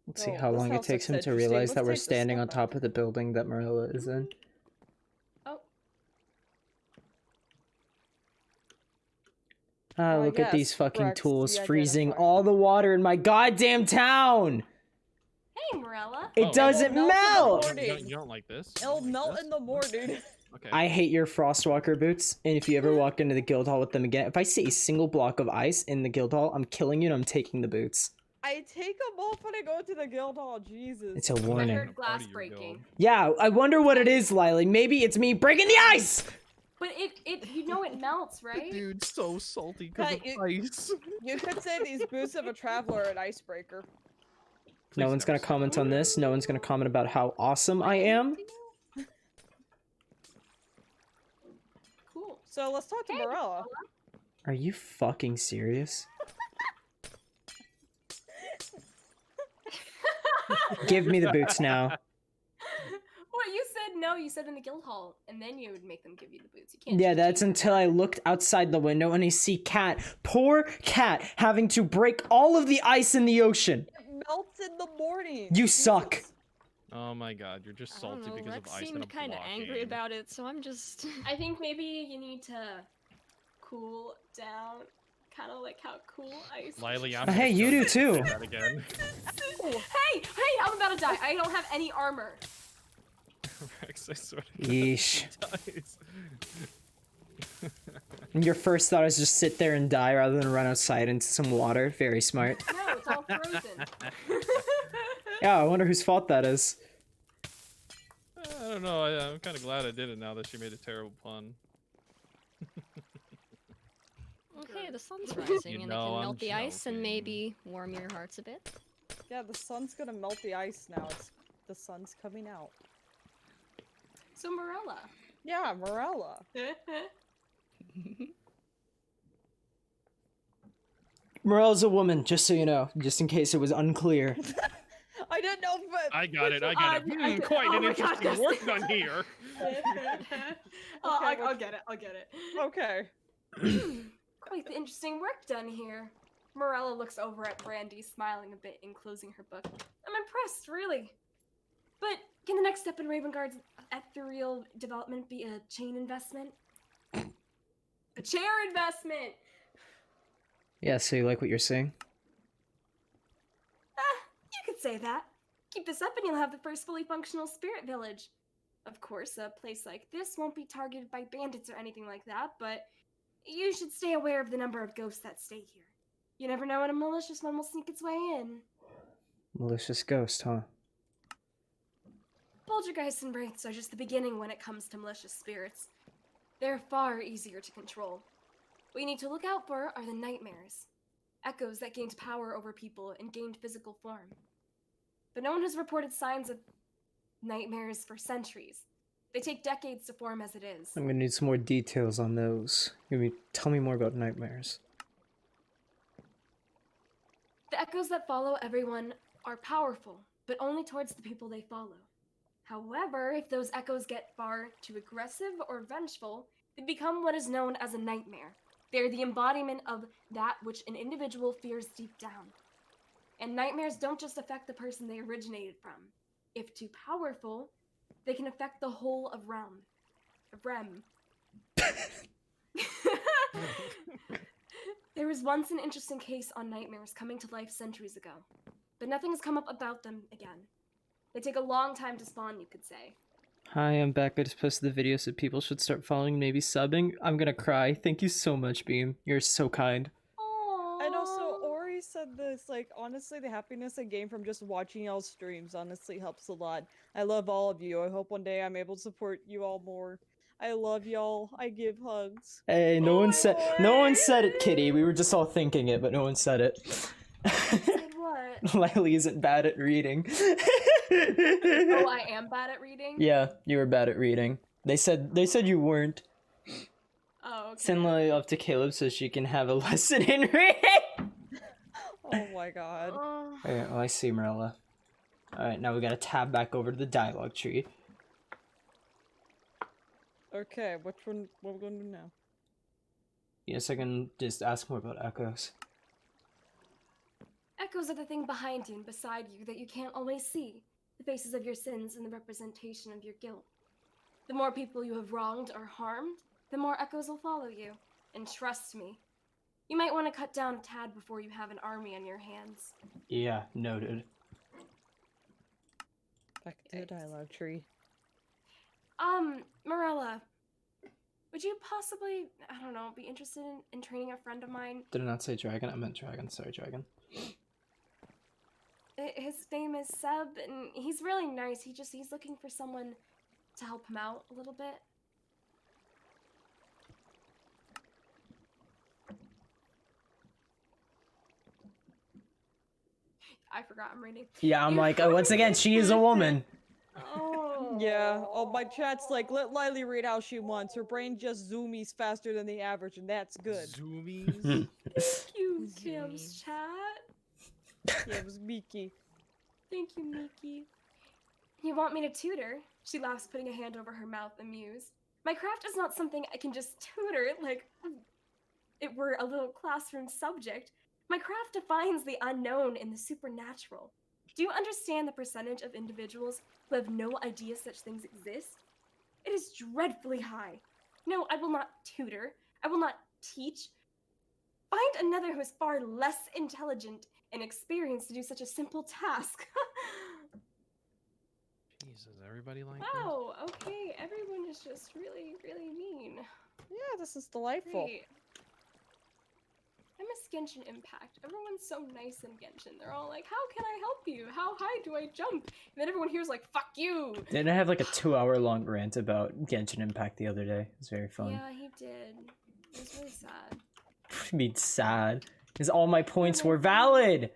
Let's see Oh, how this long it house takes him looks to interesting. realize Let's that we're take the standing on step top out. of the building that Marilla is in. Oh, Ah, look at yes, these fucking Rex, tools we freezing identified. all the water in my goddamn town! hey, Morella. It Oh. doesn't It will melt in the melt! morning. You don't like this? You It'll don't like melt this? in the morning. Okay. I hate your Frostwalker boots, and if you ever walk into the guild hall with them again, if I see a single block of ice in the guild hall, I'm killing you and I'm taking the boots. I take them off when I go to the guild hall. Jesus. It's a I warning. heard glass Part of your breaking. build. Yeah, I wonder what it is, Lily. Maybe it's me breaking the ice! But it melts, right? Dude's so salty because Hey, of it- ice. You could say these boots of a traveler are an icebreaker. No Please one's don't. gonna comment on this. No one's gonna comment about how awesome I am. Cool. So let's talk to Hey, Morella. Are you fucking serious? Give me the boots now. What, you said no, you said in the guild hall, and then you would make them give you the boots. You can't Yeah, just that's cheat. until I looked outside the window and I see Cat, poor Cat, having to break all of the ice in the ocean. It melts in the morning. You Jesus. suck. Oh my god, you're just I don't salty know, because Rex of ice seemed and a kind of block angry game. about it, so I'm just... I think maybe you need to cool down, kind of like how cool ice. Lily, I'm Hey, gonna you kill do too. for that again. Hey, I'm about to die. I don't have any armor. Rex, I swear to God, Yeesh. he dies. Your first thought is just sit there and die rather than run outside into some water. Very smart. No, it's all frozen. Yeah, I wonder whose fault that is. I don't know. I'm kind of glad I did it now that she made a terrible pun. Okay, the sun's rising, and it know can I'm melt the ice and joking. maybe warm your hearts a bit. Yeah, the sun's gonna melt the ice now. The sun's coming out. So Morella. Yeah, Morella. Morella's a woman, just so you know, just in case it was unclear. I didn't know, but I got it. I got it. I did- Quite oh an my God, interesting yes. work done here. I'll get it. I'll get it. okay. Quite the interesting work done here. Morella looks over at Brandy, smiling a bit and closing her book. I'm impressed, really. But can the next step in Ravenguard's ethereal development be a chain investment? A chair investment! Yeah, so you like what you're saying? You could say that. Keep this up and you'll have the first fully functional spirit village. Of course, a place like this won't be targeted by bandits or anything like that, but you should stay aware of the number of ghosts that stay here. You never know when a malicious one will sneak its way in. Malicious ghost, huh? Poltergeists and wraiths are just the beginning when it comes to malicious spirits. They're far easier to control. What you need to look out for are the nightmares. Echoes that gained power over people and gained physical form. But no one has reported signs of nightmares for centuries. They take decades to form as it is. I'm gonna need some more details on those. Tell me more about nightmares. The echoes that follow everyone are powerful, but only towards the people they follow. However, if those echoes get far too aggressive or vengeful, they become what is known as a nightmare. They are the embodiment of that which an individual fears deep down. And nightmares don't just affect the person they originated from. If too powerful, they can affect the whole of REM. There was once an interesting case on nightmares coming to life centuries ago, but nothing has come up about them again. They take a long time to spawn, you could say. Hi, I'm back. I just posted the video so people should start following, maybe subbing. I'm gonna cry. Thank you so much, Beam. You're so kind. Aww. And also, Ori said this, like, honestly, the happiness I gain from just watching y'all's streams honestly helps a lot. I love all of you. I hope one day I'm able to support you all more. I love y'all. I give hugs. Hey, no one said it, Kitty. We were just all thinking it, but no one said it. Said what? Lily isn't bad at reading. Oh, I am bad at reading? Yeah, you were bad at reading. They said you weren't. Oh, okay. Send Lily off to Caleb so she can have a lesson in reading. Oh my god. Alright, well, I see Marilla. Alright, now we gotta tab back over to the dialogue tree. Okay, which one? What are we gonna do now? Yes, I can just ask more about echoes. Echoes are the thing behind you and beside you that you can't always see. The faces of your sins and the representation of your guilt. The more people you have wronged or harmed, the more echoes will follow you. And trust me, you might want to cut down a tad before you have an army on your hands. Yeah, noted. Back to the dialogue tree. Morella, would you possibly, I don't know, be interested in training a friend of mine? Did I not say dragon? I meant dragon. Sorry, dragon. His name is Seb, and he's really nice. He's looking for someone to help him out a little bit. I forgot I'm reading. Yeah, I'm like, once again, she is a woman. Oh. Yeah. Oh, my chat's like, let Lily read how she wants. Her brain just zoomies faster than the average, and that's good. Zoomies. Thank you, Kim's chat. Yeah, it was Miki. Thank you, Miki. You want me to tutor? She laughs, putting a hand over her mouth, amused. My craft is not something I can just tutor like it were a little classroom subject. My craft defines the unknown and the supernatural. Do you understand the percentage of individuals who have no idea such things exist? It is dreadfully high. No, I will not tutor. I will not teach. Find another who is far less intelligent and experienced to do such a simple task. Jesus, everybody like Wow, okay, everyone is just really, really mean. Yeah, this is delightful. Great. I miss Genshin Impact. Everyone's so nice in Genshin. They're all like, how can I help you? How high do I jump? And then everyone here's like, fuck you! Didn't I have like a 2-hour-long rant about Genshin Impact the other day? It was very fun. Yeah, he did. It was really sad. I mean, sad. Because all my points were valid!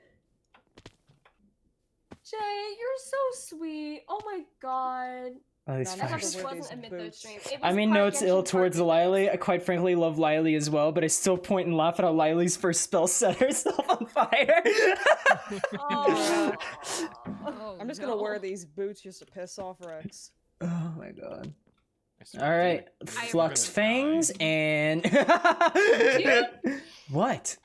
Jay, you're so sweet. Oh my god. Oh, these No, I thought fires. this Wear wasn't a these Mythos boots. stream. It I was mean, part no, it's Genshin, ill part towards Mythos. Lily. I quite frankly love Lily as well, but I still point and laugh at how Lily's first spell set herself on fire. Oh. Oh, I'm just gonna wear these boots just to piss off Rex. Oh my god. I swear to Alright, God, Flux we're gonna Fangs die. and... What?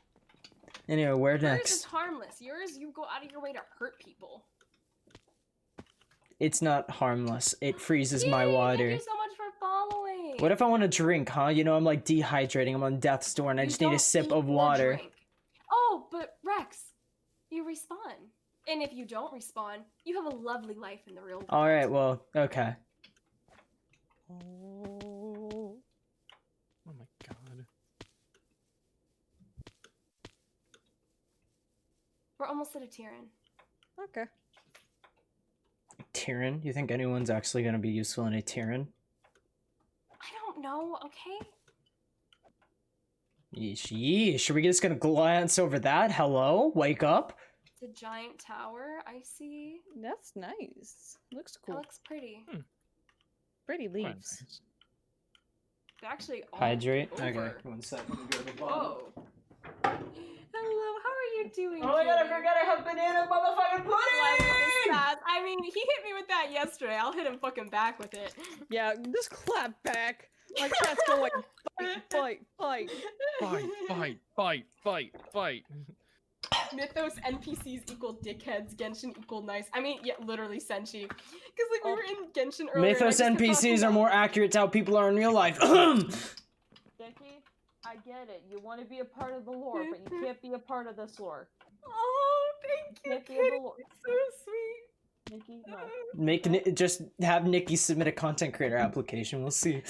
Anyway, where Yours next? is harmless. Yours, you go out of your way to hurt people. It's not harmless. It freezes my Yay, water. Thank you so much for following. What if I want to drink, huh? You know, I'm like dehydrating. I'm on death's door and I You just need a don't sip eat of or water. drink. Oh, but Rex, you respawn. And if you don't respawn, you have a lovely life in the real world. Alright, well, okay. Oh. Oh my god. We're almost at a Tyran. Okay. Tyran? You think anyone's actually gonna be useful in a Tyran? I don't know, okay? Yeesh, yeesh. Are we just gonna glance over that? Hello? Wake up? It's a giant tower, I see. That's nice. Looks It cool. looks pretty. Pretty Quite leaves. nice. They're actually all Hydrate? over. Okay, 1 second. Go to the bottom. Whoa. Hello, how are you doing? Oh my god, I cutie? forgot I have banana motherfucking Like this pudding! fast. I mean, he hit me with that yesterday. I'll hit him fucking back with it. Yeah, just clap back. Like that's going fight. Fight. Mythos NPCs equal dickheads, Genshin equal nice. I mean, yeah, literally Senshi. Because like we were in Genshin earlier. and I Mythos just kept talking NPCs are about- more accurate to how people are in real life. Dickie, I get it. You want to be a part of the lore, but you can't be a part of this lore. Oh, thank you, Can't be kitty. a lore. It's so sweet. Nikki, no. Just have Nikki submit a content creator application. We'll see.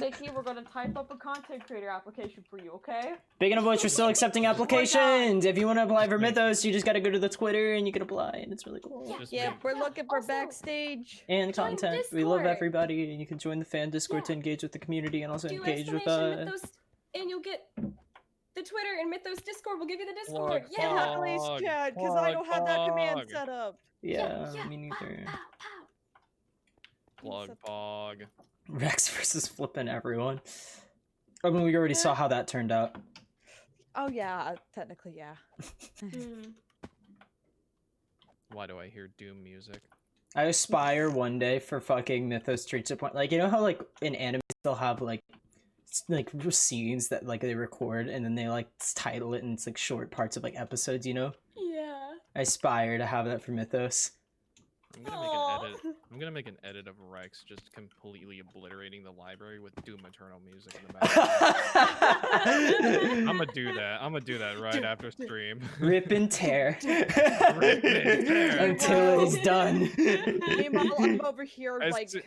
Nikki, we're gonna type up a content creator application for you, okay? Speaking of which, we're still accepting applications. If you want to apply for Mythos, you just gotta go to the Twitter and you can apply, and it's really cool. Just Yeah, make- we're looking for Also, backstage. And join content. We love Discord. everybody, and you can join the fan Discord to Yeah. engage with the community and also Do engage with exclamation Mythos, and you'll get the Twitter and Mythos Discord. We'll give you the Discord. Plug, Yeah. Please, Plug, Chad, because I don't have that command plug. set up. Yeah, yeah. me neither. Pow, pow, Plug pog. Rex versus flipping everyone. I mean, we already saw how that turned out. Oh yeah, technically yeah. pow. Mm. Why do I hear Doom music? I aspire one day for fucking Mythos Streets of Point. Like, you know how like in anime they'll have like scenes that like they record and then they like title it and it's like short parts of like episodes, you know? Yeah. I aspire to have that for Mythos. I'm gonna make Aw. an edit. I'm gonna make an edit of Rex just completely obliterating the library with Doom Eternal music in the background. I'm gonna do that right after stream. Rip and tear. and tear. Until it is done. Meanwhile, I'm over here As, like soo-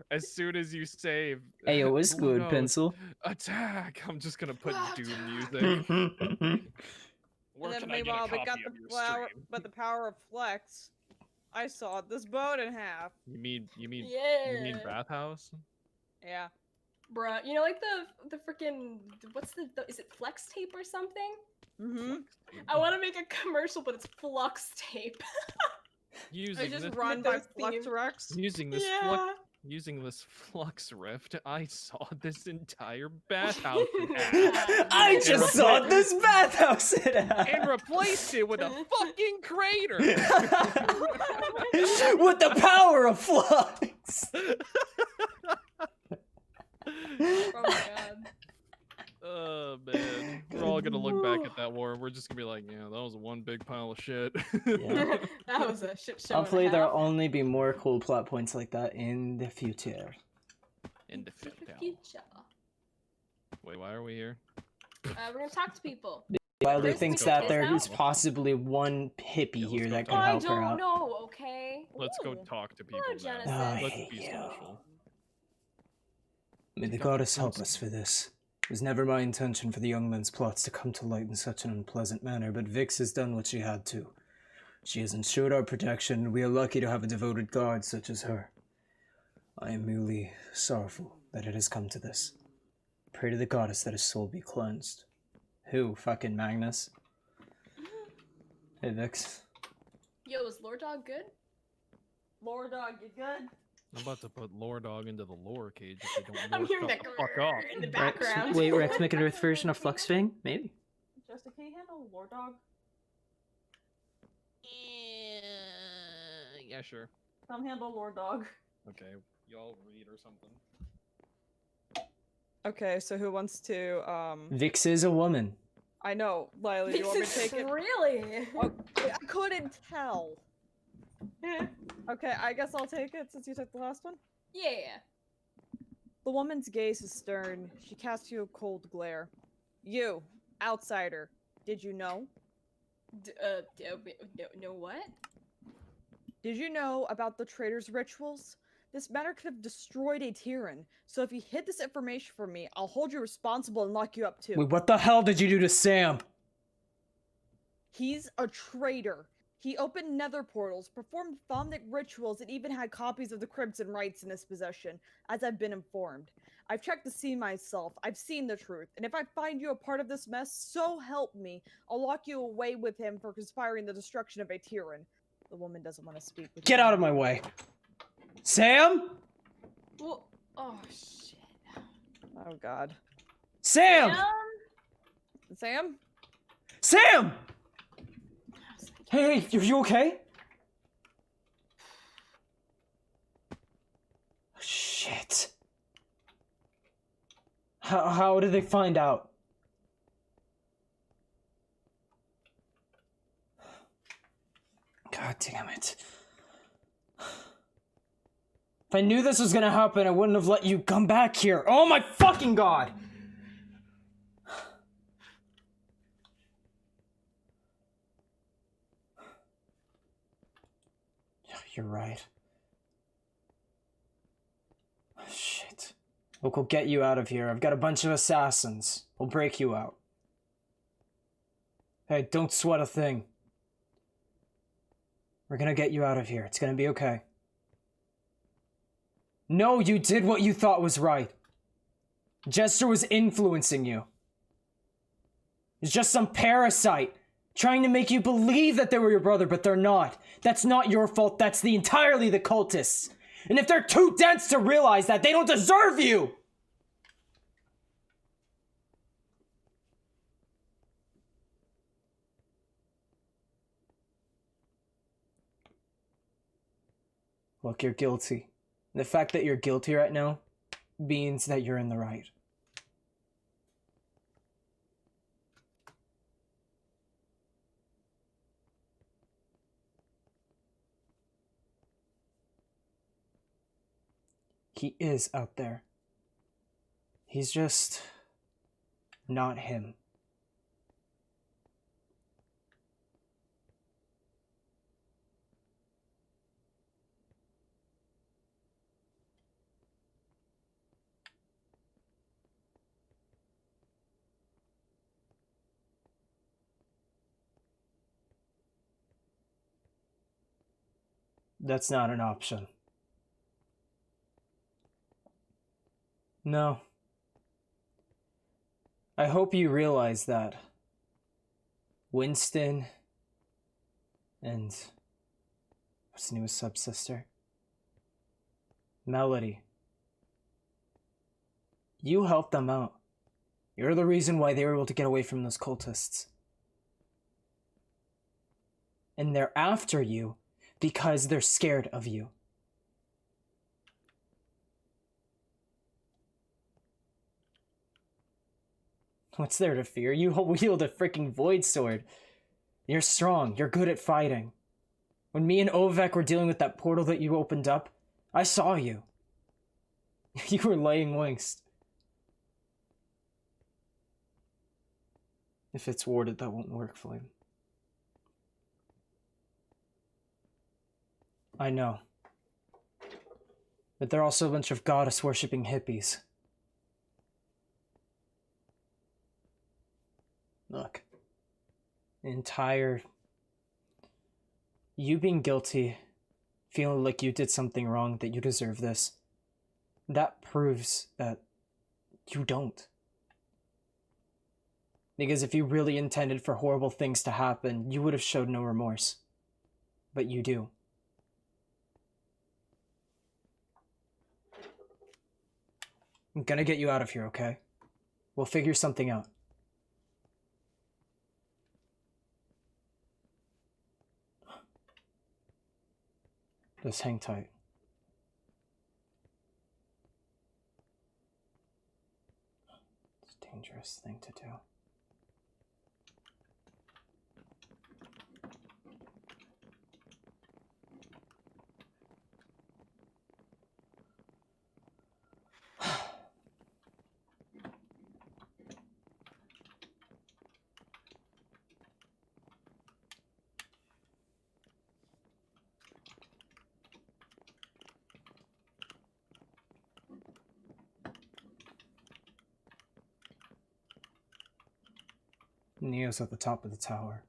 as soon as you save, Hey, it was oh good, no, Pencil. attack! I'm just gonna put Doom music. and Where then can I get a meanwhile we copy got of your the power stream? but the power of flex. I sawed this boat in half. You mean Yeah. bathhouse? Yeah. Bruh, you know, like the freaking what's the is it flex tape or something? Mm-hmm. I want to make a commercial, but it's flux tape. I Using just this, run by Mythos theme. Fluxrex. using this flux rift, I saw this entire bathhouse in half I just saw this bathhouse in and replaced it with a fucking crater. with the power of flux. Oh my god. Oh man, we're all gonna look back at that war and we're just gonna be like, yeah, that was one big pile of shit. Yeah. That was a shit show. Hopefully and a there'll half. only be more cool plot points like that in the future. In the future. future. Wait, why are we here? We're gonna talk to people. Wiley Where's thinks the that kid there now? is possibly one hippie Yeah, let's here go that talk. can I help her don't out. know, okay? Let's go Ooh. talk to people. Hello, now. Oh, I Genesis. Let's hate be you. social. May the goddess help us for this. It was never my intention for the young man's plots to come to light in such an unpleasant manner, but Vix has done what she had to. She has ensured our protection, and we are lucky to have a devoted guard such as her. I am merely sorrowful that it has come to this. Pray to the goddess that his soul be cleansed. Who? Fucking Magnus? Hey, Vix. Yo, is Lord Dog good? Lord Dog, you good? I'm about to put Lore Dog into the lore cage if they don't I'm know hearing shut that the fuck up. in the background. Wait, Rex make an Earth version of Fluxfang? Maybe. Justin, can you handle Lord Dog? Yeah, sure. Come handle Lord Dog. Okay, y'all read or something. Okay, so who wants to, Vix is a woman. I know, Lila, you want me to take it? Really? Oh, I couldn't tell. Okay, I guess I'll take it since you took the last one. Yeah. The woman's gaze is stern. She casts you a cold glare. You, outsider, did you know? No what? Did you know about the traitor's rituals? This matter could have destroyed a Tyran, so if you hid this information from me, I'll hold you responsible and lock you up too. Wait, what the hell did you do to Sam? He's a traitor. He opened nether portals, performed thomnic rituals, and even had copies of the Crimson Rites in his possession, as I've been informed. I've checked the scene myself. I've seen the truth. And if I find you a part of this mess, so help me, I'll lock you away with him for conspiring the destruction of a Tyran. The woman doesn't want to speak with Get you. out of my way. Sam? Well, oh, shit. Oh, God. Sam! Sam? Sam! Hey, you okay? Shit. How did they find out? God damn it. If I knew this was gonna happen, I wouldn't have let you come back here. Oh my fucking god! You're right. Shit. Look, we'll get you out of here. I've got a bunch of assassins. We'll break you out. Hey, don't sweat a thing. We're gonna get you out of here. It's gonna be okay. No, you did what you thought was right. Jester was influencing you. He's just some parasite trying to make you believe that they were your brother, but they're not. That's not your fault. That's entirely the cultists. And if they're too dense to realize that, they don't deserve you! Look, you're guilty. The fact that you're guilty right now means that you're in the right. He is out there. He's just not him. That's not an option. No. I hope you realize that Winston and what's the newest sub-sister? Melody. You helped them out. You're the reason why they were able to get away from those cultists. And they're after you because they're scared of you. What's there to fear? You wield a freaking void sword. You're strong. You're good at fighting. When me and Ovek were dealing with that portal that you opened up, I saw you. You were laying waste. If it's warded, that won't work for him. I know. But they're also a bunch of goddess-worshipping hippies. Look. You being guilty, feeling like you did something wrong, that you deserve this, that proves that you don't. Because if you really intended for horrible things to happen, you would have showed no remorse. But you do. I'm gonna get you out of here, okay? We'll figure something out. Just hang tight. It's a dangerous thing to do. Neo's at the top of the tower.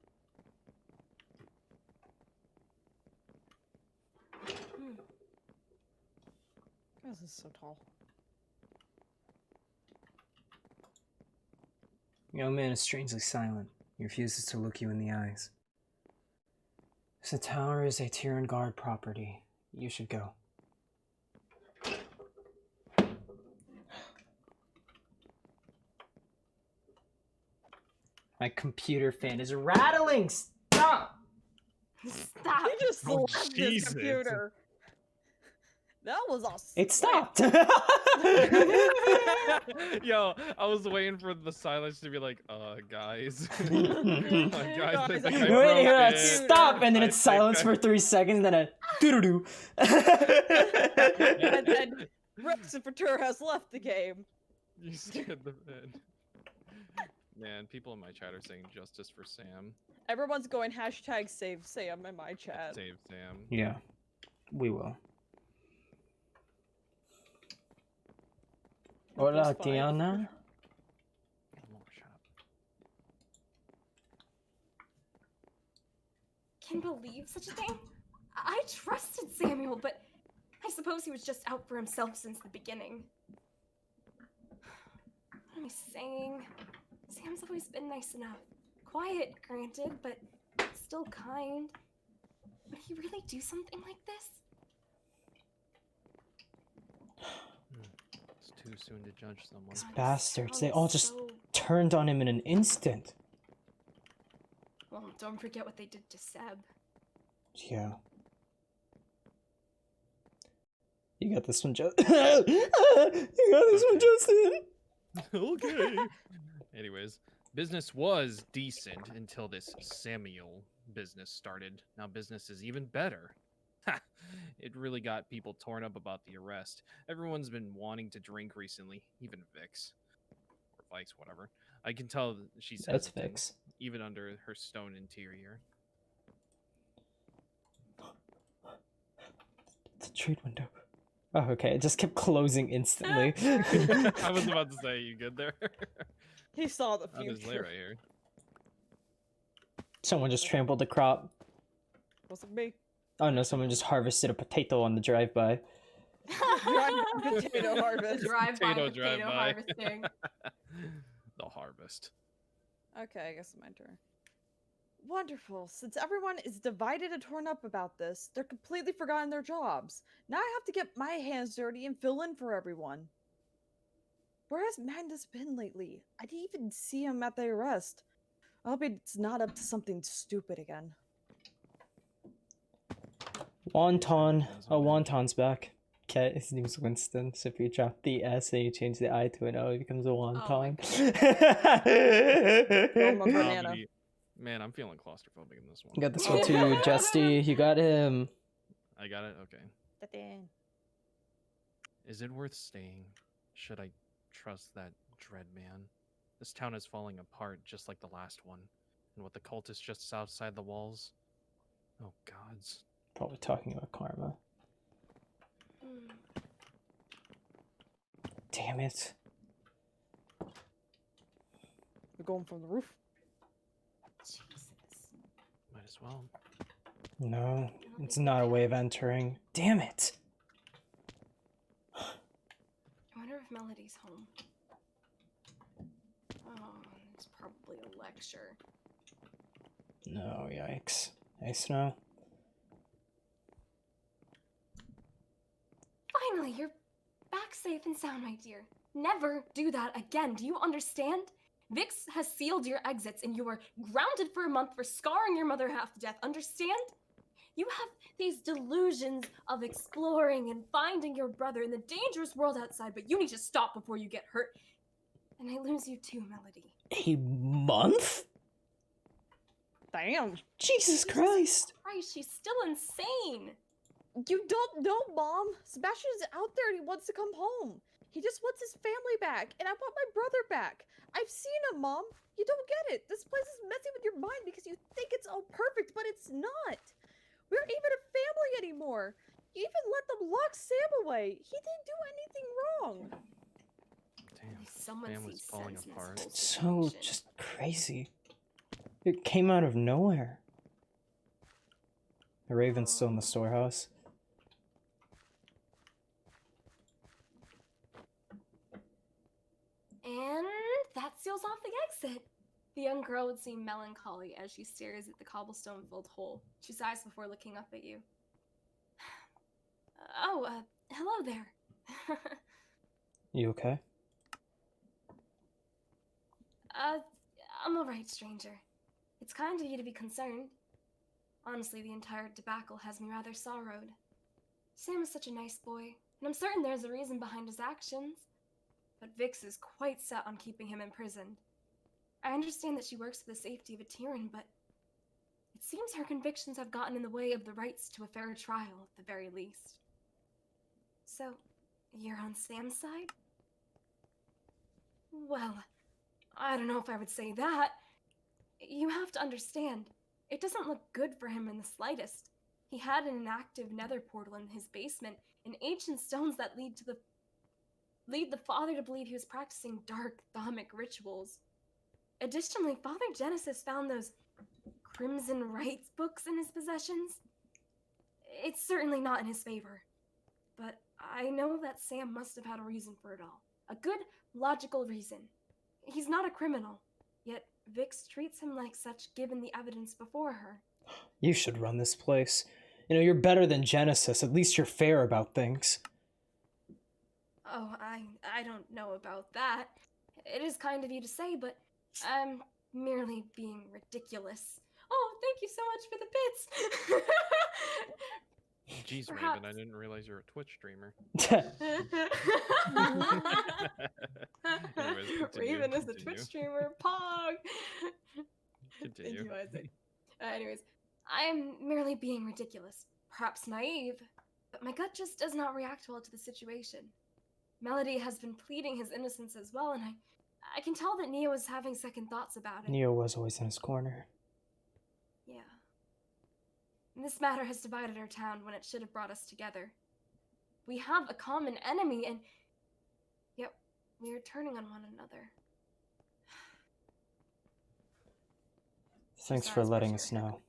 This is so tall. The young man is strangely silent. He refuses to look you in the eyes. The tower is a Tyran Guard property. You should go. My computer fan is rattling! Stop! Stop! He just Oh, slapped his Jesus. computer. That was awesome. It stopped! Yo, I was waiting for the silence to be like, guys. guys, I Guys, think I I Wait, broke hear that it. stop, and then I it's think silence I- for 3 seconds, and then a doo-doo-doo. And Rex and Futur has left the game. You scared the bed. Man, people in my chat are saying justice for Sam. Everyone's going hashtag save Sam in my chat. Save Sam. Yeah, we will. Hola, Plus 5. Tiana. Oh, shut up. Can believe such a thing? I trusted Samuel, but I suppose he was just out for himself since the beginning. What am I saying? Sam's always been nice enough. Quiet, granted, but still kind. Would he really do something like this? It's too soon to judge someone. These God, bastards, they sounds all just so- turned on him in an instant. Well, don't forget what they did to Seb. Yeah. You got this one, Justin. You got this one, Justin. Okay. Anyways, business was decent until this Samuel business started. Now business is even better. Ha! It really got people torn up about the arrest. Everyone's been wanting to drink recently, even Vix. Or Vikes, whatever. I can tell that she's That's hesitant, Vix. even under her stone interior. It's a trade window. Oh, okay. It just kept closing instantly. I was about to say, you good there? He saw the On his lay future. right here. Someone just trampled the crop. Wasn't me. Oh no, someone just harvested a potato on the drive-by. Drive potato harvest. Drive-by Potato potato drive-by. harvesting. The harvest. Okay, I guess it's my turn. Wonderful. Since everyone is divided and torn up about this, they're completely forgotten their jobs. Now I have to get my hands dirty and fill in for everyone. Where has Magnus been lately? I didn't even see him at the arrest. I hope it's not up to something stupid again. Wonton. Oh, Wonton's back. Okay, his name's Winston. So if you drop the S and you change the I to an O, it becomes a wonton. I'm a banana. Comedy. Man, I'm feeling claustrophobic in this one. You got this one too, Justy. You got him. I got it? Okay. Is it worth staying? Should I trust that dread man? This town is falling apart just like the last one. And with the cultists just outside the walls? Oh gods. Probably talking about karma. Hmm. Damn it. We're going from the roof. Jesus. Might as well. No, it's not a way of entering. Damn it. I wonder if Melody's home. Oh, it's probably a lecture. No, yikes. Nice to know. Finally, you're back safe and sound, my dear. Never do that again. Do you understand? Vix has sealed your exits and you are grounded for a month for scarring your mother half to death. Understand? You have these delusions of exploring and finding your brother in the dangerous world outside, but you need to stop before you get hurt. And I lose you too, Melody. A month? Damn. Jesus Christ. Christ, she's still insane. You don't know, Mom. Sebastian's out there and he wants to come home. He just wants his family back, and I want my brother back. I've seen him, Mom. You don't get it. This place is messing with your mind because you think it's all perfect, but it's not. We aren't even a family anymore. You even let them lock Sam away. He didn't do anything wrong. Damn. Someone Family's sees falling sense in this apart. whole So situation. just crazy. It came out of nowhere. The Raven's still in the storehouse. seals off the exit. The young girl would seem melancholy as she stares at the cobblestone-filled hole. She sighs before looking up at you. Oh, hello there. You okay? I'm alright, stranger. It's kind of you to be concerned. Honestly, the entire debacle has me rather sorrowed. Sam is such a nice boy, and I'm certain there's a reason behind his actions. But Vix is quite set on keeping him imprisoned. I understand that she works for the safety of a Tyran, but it seems her convictions have gotten in the way of the rights to a fair trial, at the very least. So, you're on Sam's side? Well, I don't know if I would say that. You have to understand, it doesn't look good for him in the slightest. He had an inactive nether portal in his basement, and ancient stones that lead the father to believe he was practicing dark, thaumic rituals. Additionally, Father Genesis found those Crimson Rites books in his possessions. It's certainly not in his favor. But I know that Sam must have had a reason for it all. A good, logical reason. He's not a criminal, yet Vix treats him like such given the evidence before her. You should run this place. You know, you're better than Genesis. At least you're fair about things. Oh, I don't know about that. It is kind of you to say, but I'm merely being ridiculous. Oh, thank you so much for the bits! Jeez, Perhaps. Raven, I didn't realize you're a Twitch streamer. Anyways, continue, Raven is a continue. Twitch streamer. Pog! Continue. Thank you, Isaac. Anyways, I am merely being ridiculous. Perhaps naive, but my gut just does not react well to the situation. Melody has been pleading his innocence as well, and I can tell that Neo is having second thoughts about it. Neo was always in his corner. Yeah. This matter has divided our town when it should have brought us together. We have a common enemy, and yet we are turning on one another. Thanks for letting us know.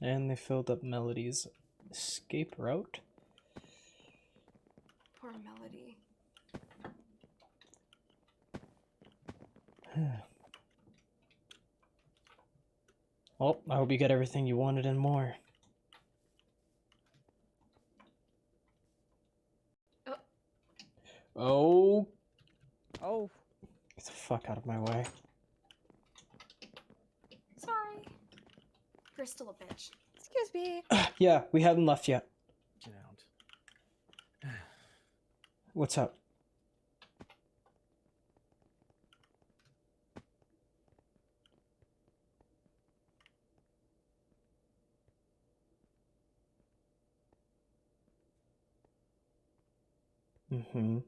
And they filled up Melody's escape route. Poor Melody. Well, I hope you get everything you wanted and more. Oh. Oh. Get the fuck out of my way. Sorry. You're still a bitch. Excuse me. Yeah, we haven't left yet. Get out. What's up? Mm-hmm.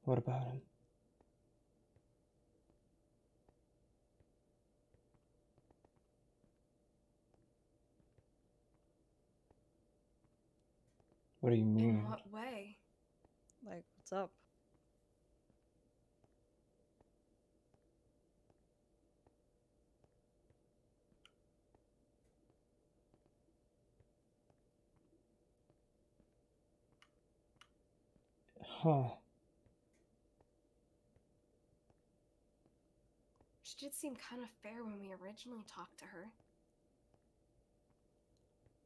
What about him? What do you mean? In what way? Like, what's up? Huh. She did seem kind of fair when we originally talked to her.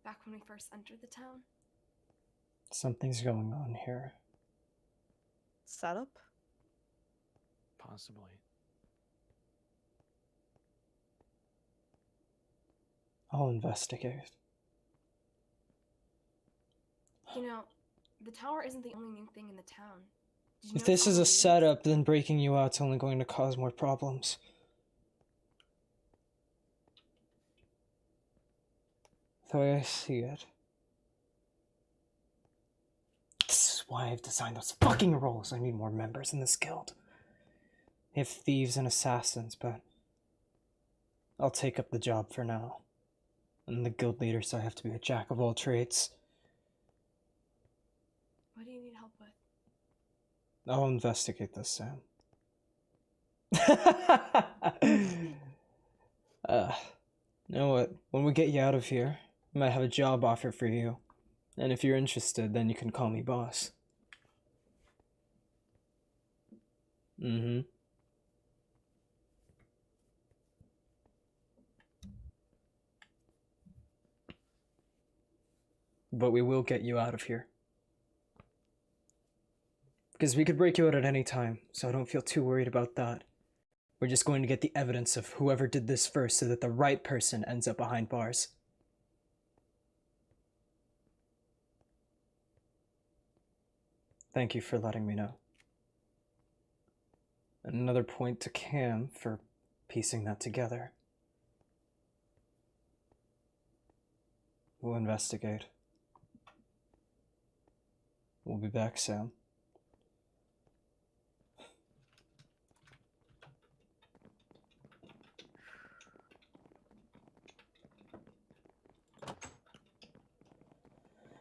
Back when we first entered the town. Something's going on here. Setup? Possibly. I'll investigate. You know, the tower isn't the only new thing in the town. Did you If notice this all is the a leaves? setup, then breaking you out's only going to cause more problems. The way I see it. This is why I've designed those fucking roles. I need more members in this guild. They have thieves and assassins, but I'll take up the job for now. I'm the guild leader, so I have to be a jack of all trades. What do you need help with? I'll investigate this, Sam. You know what? When we get you out of here, I might have a job offer for you. And if you're interested, then you can call me boss. Mm-hmm. But we will get you out of here. Because we could break you out at any time, so I don't feel too worried about that. We're just going to get the evidence of whoever did this first so that the right person ends up behind bars. Thank you for letting me know. Another point to Cam for piecing that together. We'll investigate. We'll be back, Sam.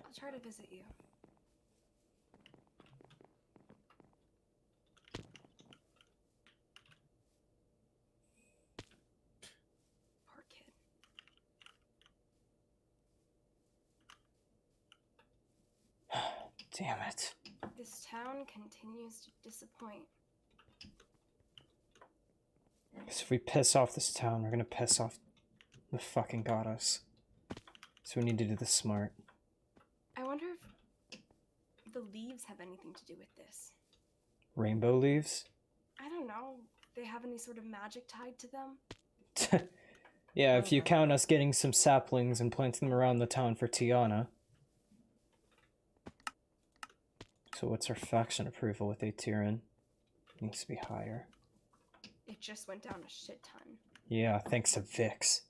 I'll try to visit you. Poor kid. Damn it. This town continues to disappoint. Because if we piss off this town, we're gonna piss off the fucking goddess. So we need to do this smart. I wonder if the leaves have anything to do with this. Rainbow leaves? I don't know. They have any sort of magic tied to them? Yeah, if you count us getting some saplings and planting them around the town for Tiana. So what's our faction approval with Atiran? Needs to be higher. It just went down a shit ton. Yeah, thanks to Vix.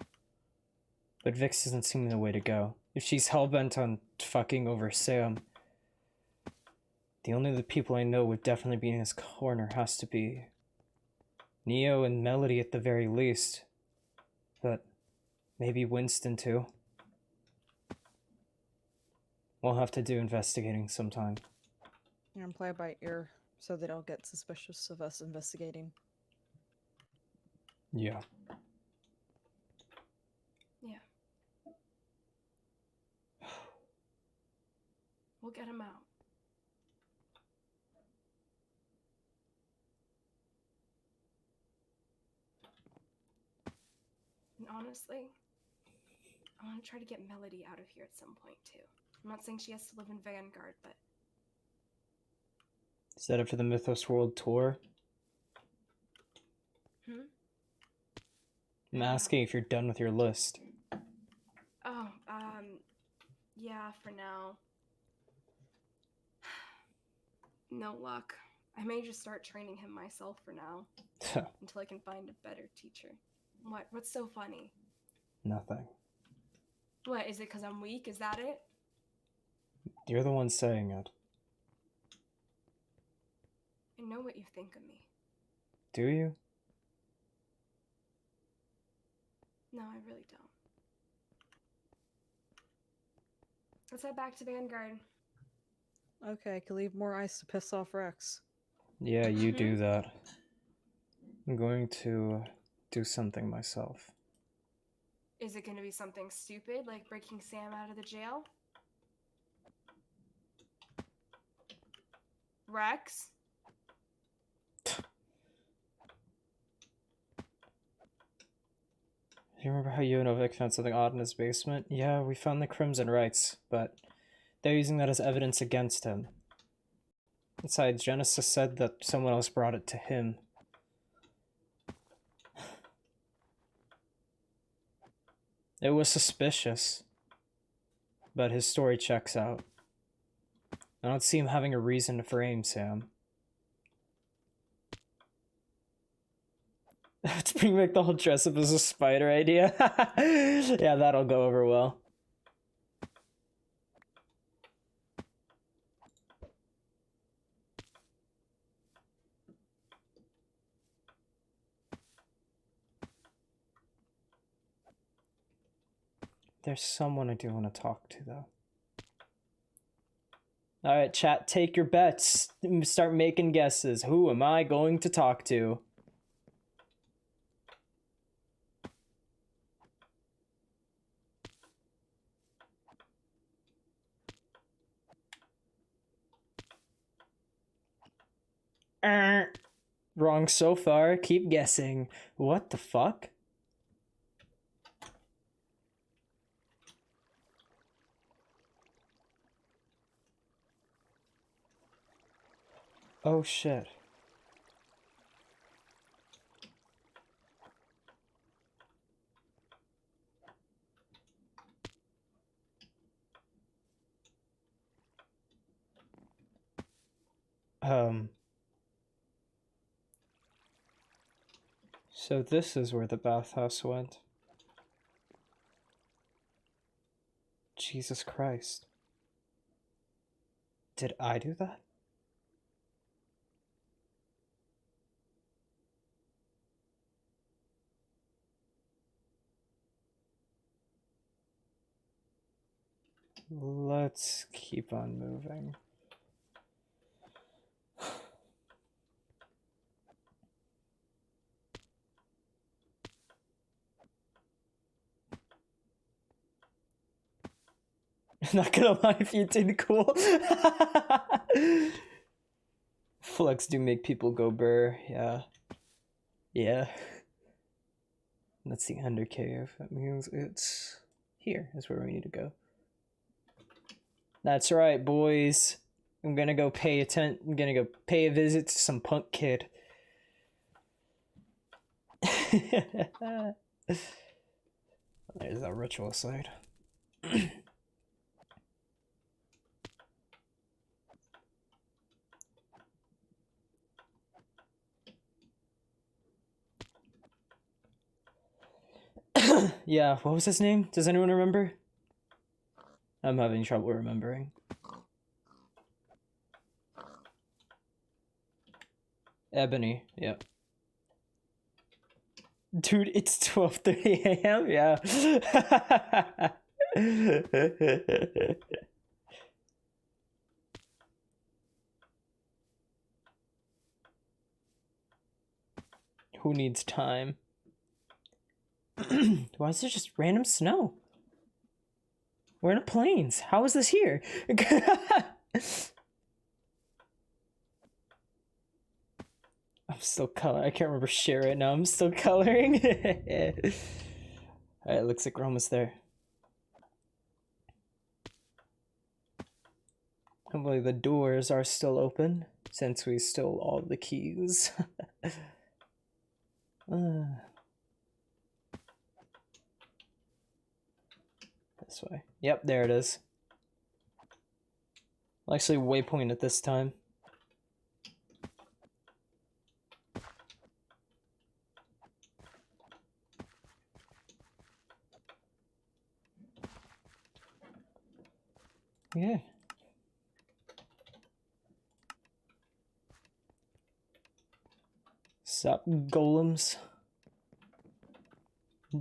But Vix doesn't seem the way to go. If she's hellbent on fucking over Sam, the only other people I know would definitely be in his corner has to be Neo and Melody at the very least. But maybe Winston too. We'll have to do investigating sometime. And play it by ear so they don't get suspicious of us investigating. Yeah. Yeah. We'll get him out. And honestly, I want to try to get Melody out of here at some point too. I'm not saying she has to live in Vanguard, but Is that it for the Mythos World Tour? I'm asking if you're done with your list. Oh, yeah, for now. No luck. I may just start training him myself for now. Until I can find a better teacher. What? What's so funny? Nothing. What, is it because I'm weak? Is that it? You're the one saying it. I know what you think of me. Do you? No, I really don't. Let's head back to Vanguard. Okay, I can leave more ice to piss off Rex. Yeah, you do that. I'm going to do something myself. Is it going to be something stupid, like breaking Sam out of the jail? Rex? Do you remember how you and Ovik found something odd in his basement? Yeah, we found the Crimson Rights, but they're using that as evidence against him. Besides, Genesis said that someone else brought it to him. It was suspicious, but his story checks out. I don't see him having a reason to frame Sam. Let's bring back the whole dress up as a spider idea. Yeah, that'll go over well. There's someone I do want to talk to, though. Alright, chat, take your bets. Start making guesses. Who am I going to talk to? Wrong so far. Keep guessing. What the fuck? Oh shit. So this is where the bathhouse went. Jesus Christ. Did I do that? Let's keep on moving. Not gonna lie, if you did cool. Flex do make people go burr, yeah. Yeah. That's the undercave. That means it's here is where we need to go. That's right, boys. I'm gonna go pay a visit to some punk kid. There's that ritual site. Yeah, what was his name? Does anyone remember? I'm having trouble remembering. Ebony, yeah. Dude, it's 12:30 a.m. Yeah. Who needs time? Why is there just random snow? We're in the plains. How is this here? I'm still coloring. I can't remember shit right now. I'm still coloring. Alright, looks like we're almost there. Hopefully the doors are still open, since we stole all the keys. This way. Yep, there it is. I'll actually waypoint it this time. Yeah. Sup, golems?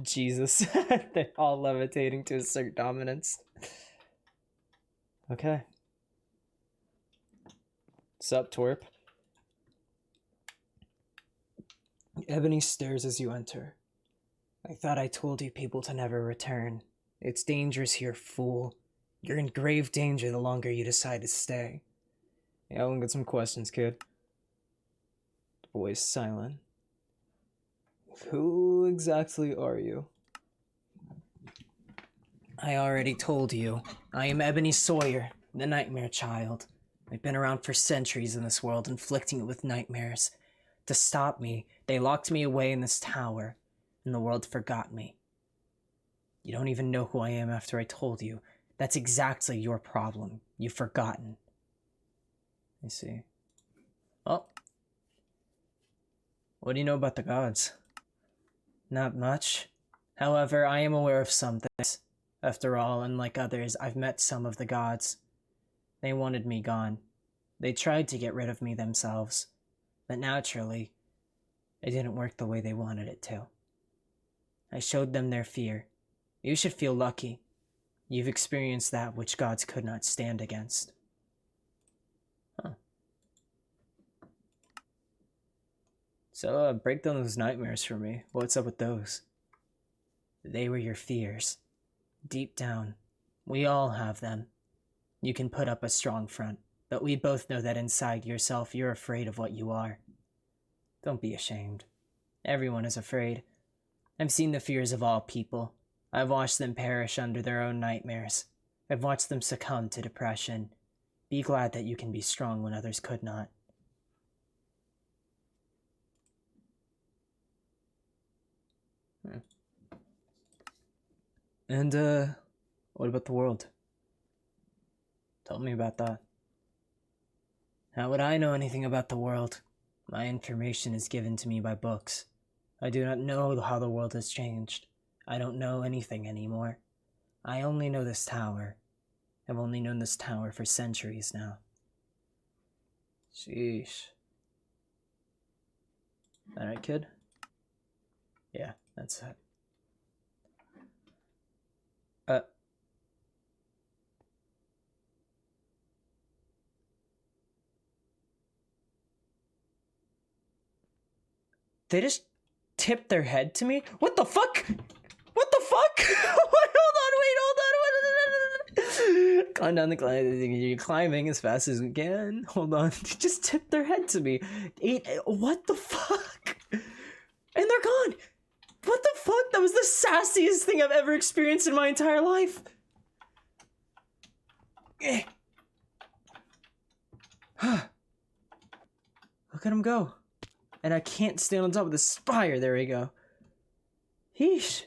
Jesus. They're all levitating to assert dominance. Okay. Sup, twerp? Ebony stares as you enter. I thought I told you people to never return. It's dangerous here, fool. You're in grave danger the longer you decide to stay. Yeah, I'll get some questions, kid. The boy's silent. Who exactly are you? I already told you. I am Ebony Sawyer, the Nightmare Child. I've been around for centuries in this world, inflicting it with nightmares. To stop me, they locked me away in this tower, and the world forgot me. You don't even know who I am after I told you. That's exactly your problem. You've forgotten. I see. Oh. What do you know about the gods? Not much. However, I am aware of some things. After all, unlike others, I've met some of the gods. They wanted me gone. They tried to get rid of me themselves. But naturally, it didn't work the way they wanted it to. I showed them their fear. You should feel lucky. You've experienced that which gods could not stand against. Huh. So, break down those nightmares for me. What's up with those? They were your fears. Deep down, we all have them. You can put up a strong front, but we both know that inside yourself you're afraid of what you are. Don't be ashamed. Everyone is afraid. I've seen the fears of all people. I've watched them perish under their own nightmares. I've watched them succumb to depression. Be glad that you can be strong when others could not. And, what about the world? Tell me about that. How would I know anything about the world? My information is given to me by books. I do not know how the world has changed. I don't know anything anymore. I only know this tower. I've only known this tower for centuries now. Sheesh. Alright, kid? Yeah, that's it. They just tipped their head to me? What the fuck? What the fuck? Hold on, wait. Climb down the climb. You're climbing as fast as we can. Hold on. They just tipped their head to me. What the fuck? And they're gone. What the fuck? That was the sassiest thing I've ever experienced in my entire life. Look at him go. And I can't stand on top of the spire. There we go. Heesh.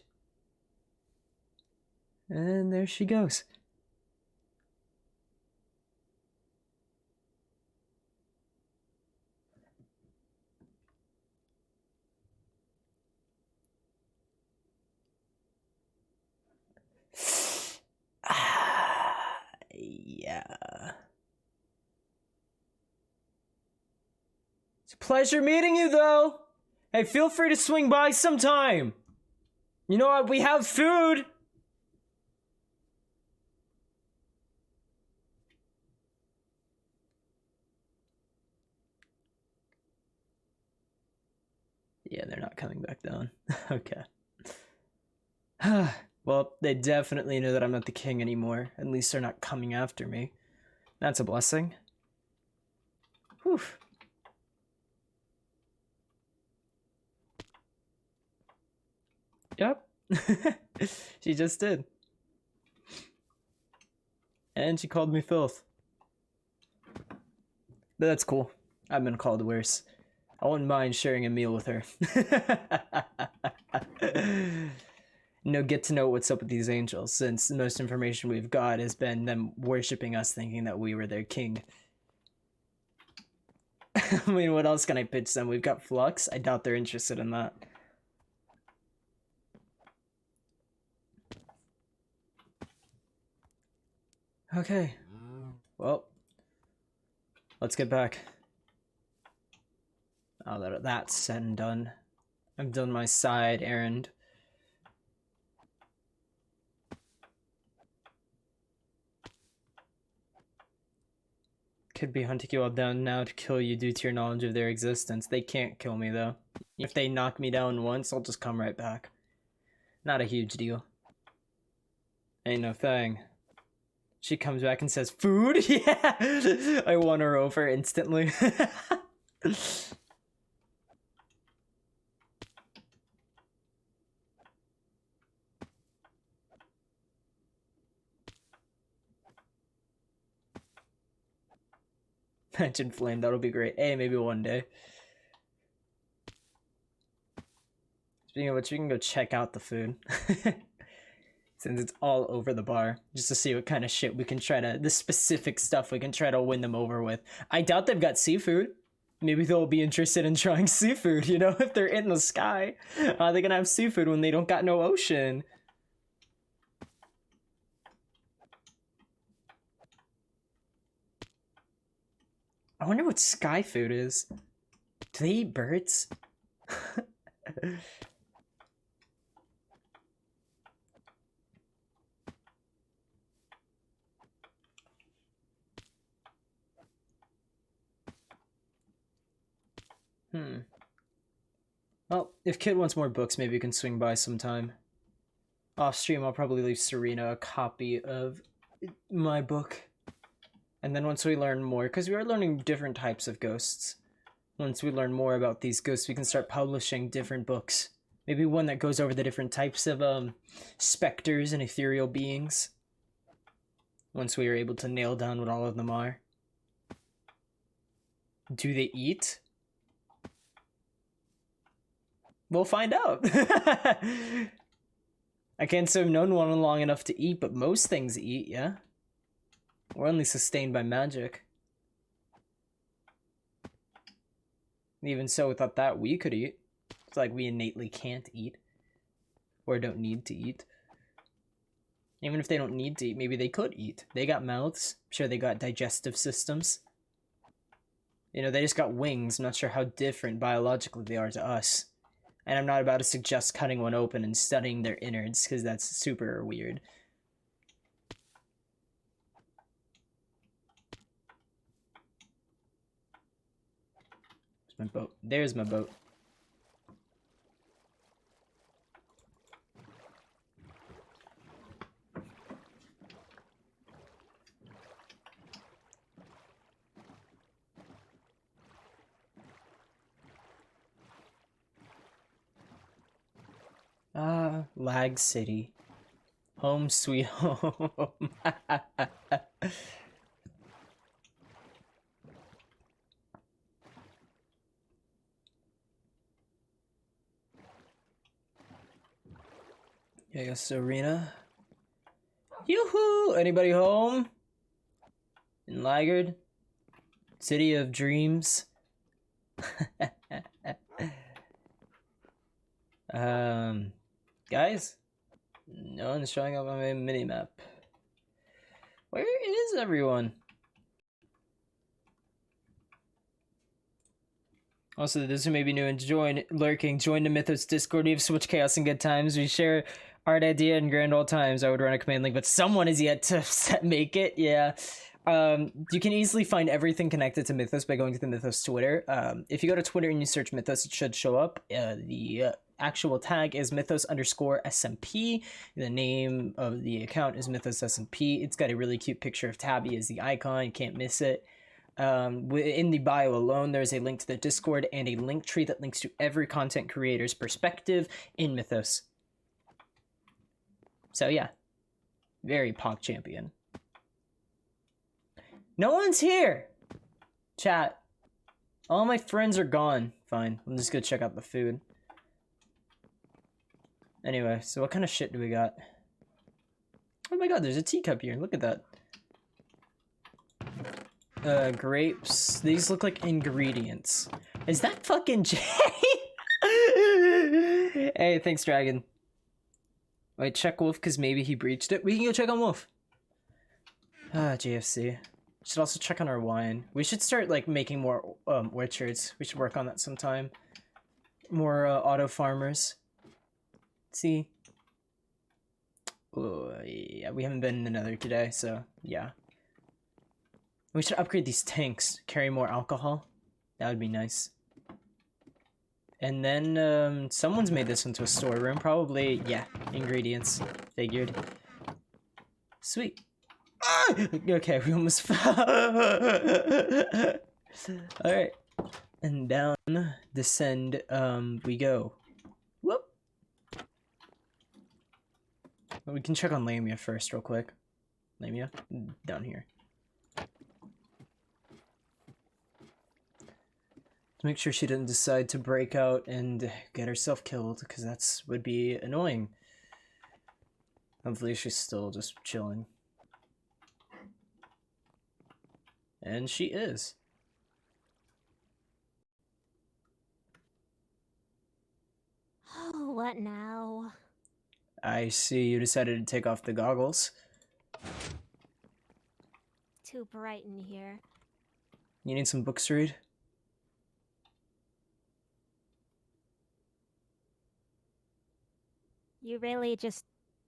And there she goes. Yeah. It's a pleasure meeting you, though. Hey, feel free to swing by sometime. You know what? We have food. Yeah, they're not coming back down. Okay. Well, they definitely know that I'm not the king anymore. At least they're not coming after me. That's a blessing. Whew. Yep. She just did. And she called me filth. But that's cool. I've been called worse. I wouldn't mind sharing a meal with her. Get to know what's up with these angels, since the most information we've got has been them worshipping us, thinking that we were their king. I mean, what else can I pitch them? We've got Flux. I doubt they're interested in that. Okay. Well, let's get back. Now that that's said and done, I've done my side errand. Could be hunting you all down now to kill you due to your knowledge of their existence. They can't kill me, though. If they knock me down once, I'll just come right back. Not a huge deal. Ain't no thing. She comes back and says, "Food?" Yeah! I won her over instantly. Mention flame, that'll be great. Hey, maybe one day. Speaking of which, we can go check out the food. Since it's all over the bar. Just to see what kind of shit we can try to... The specific stuff we can try to win them over with. I doubt they've got seafood. Maybe they'll be interested in trying seafood, you know? If they're in the sky. How are they gonna have seafood when they don't got no ocean? I wonder what sky food is. Do they eat birds? Well, if Kid wants more books, maybe you can swing by sometime. Off stream, I'll probably leave Serena a copy of my book. And then once we learn more, because we are learning different types of ghosts. Once we learn more about these ghosts, we can start publishing different books. Maybe one that goes over the different types of specters and ethereal beings. Once we are able to nail down what all of them are. Do they eat? We'll find out. I can't say I've known one long enough to eat, but most things eat, yeah? We're only sustained by magic. Even so, without that, we could eat. It's like we innately can't eat. Or don't need to eat. Even if they don't need to eat, maybe they could eat. They got mouths. I'm sure they got digestive systems. You know, they just got wings. I'm not sure how different biologically they are to us. And I'm not about to suggest cutting one open and studying their innards, because that's super weird. There's my boat. There's my boat. Lag City. Home sweet home. Yeah, I guess Arena. Yoo-hoo! Anybody home? In Laggard? City of Dreams? Guys? No one's showing up on my minimap. Where is everyone? Also, those who may be new and lurking, join the Mythos Discord. We have so much chaos and good times. We share art idea and grand old times. I would run a command link, but someone is yet to make it. Yeah. You can easily find everything connected to Mythos by going to the Mythos Twitter. If you go to Twitter and you search Mythos, it should show up. The actual tag is Mythos_SMP. The name of the account is Mythos SMP. It's got a really cute picture of Tabby as the icon. You can't miss it. In the bio alone, there's a link to the Discord and a link tree that links to every content creator's perspective in Mythos. So yeah, very Pog champion. No one's here! Chat. All my friends are gone. Fine, I'm just gonna check out the food. Anyway, so what kind of shit do we got? Oh my god, there's a teacup here. Look at that. Grapes. These look like ingredients. Is that fucking Jay? Hey, thanks, Dragon. Wait, check Wolf, because maybe he breached it. We can go check on Wolf. JFC. Should also check on our wine. We should start, like, making more orchards. We should work on that sometime. More auto farmers. See? Oh, yeah, we haven't been in the Nether today, so yeah. We should upgrade these tanks, carry more alcohol. That would be nice. And then, someone's made this into a storeroom, probably, yeah, ingredients, figured. Sweet. Ah! Okay, we almost fell. Alright. And down, descend, we go. Whoop! We can check on Lamia first, real quick. Lamia? Down here. Make sure she didn't decide to break out and get herself killed, because that's would be annoying. Hopefully she's still just chilling. And she is. Oh, what now? I see you decided to take off the goggles. Too bright in here. You need some books to read? You really just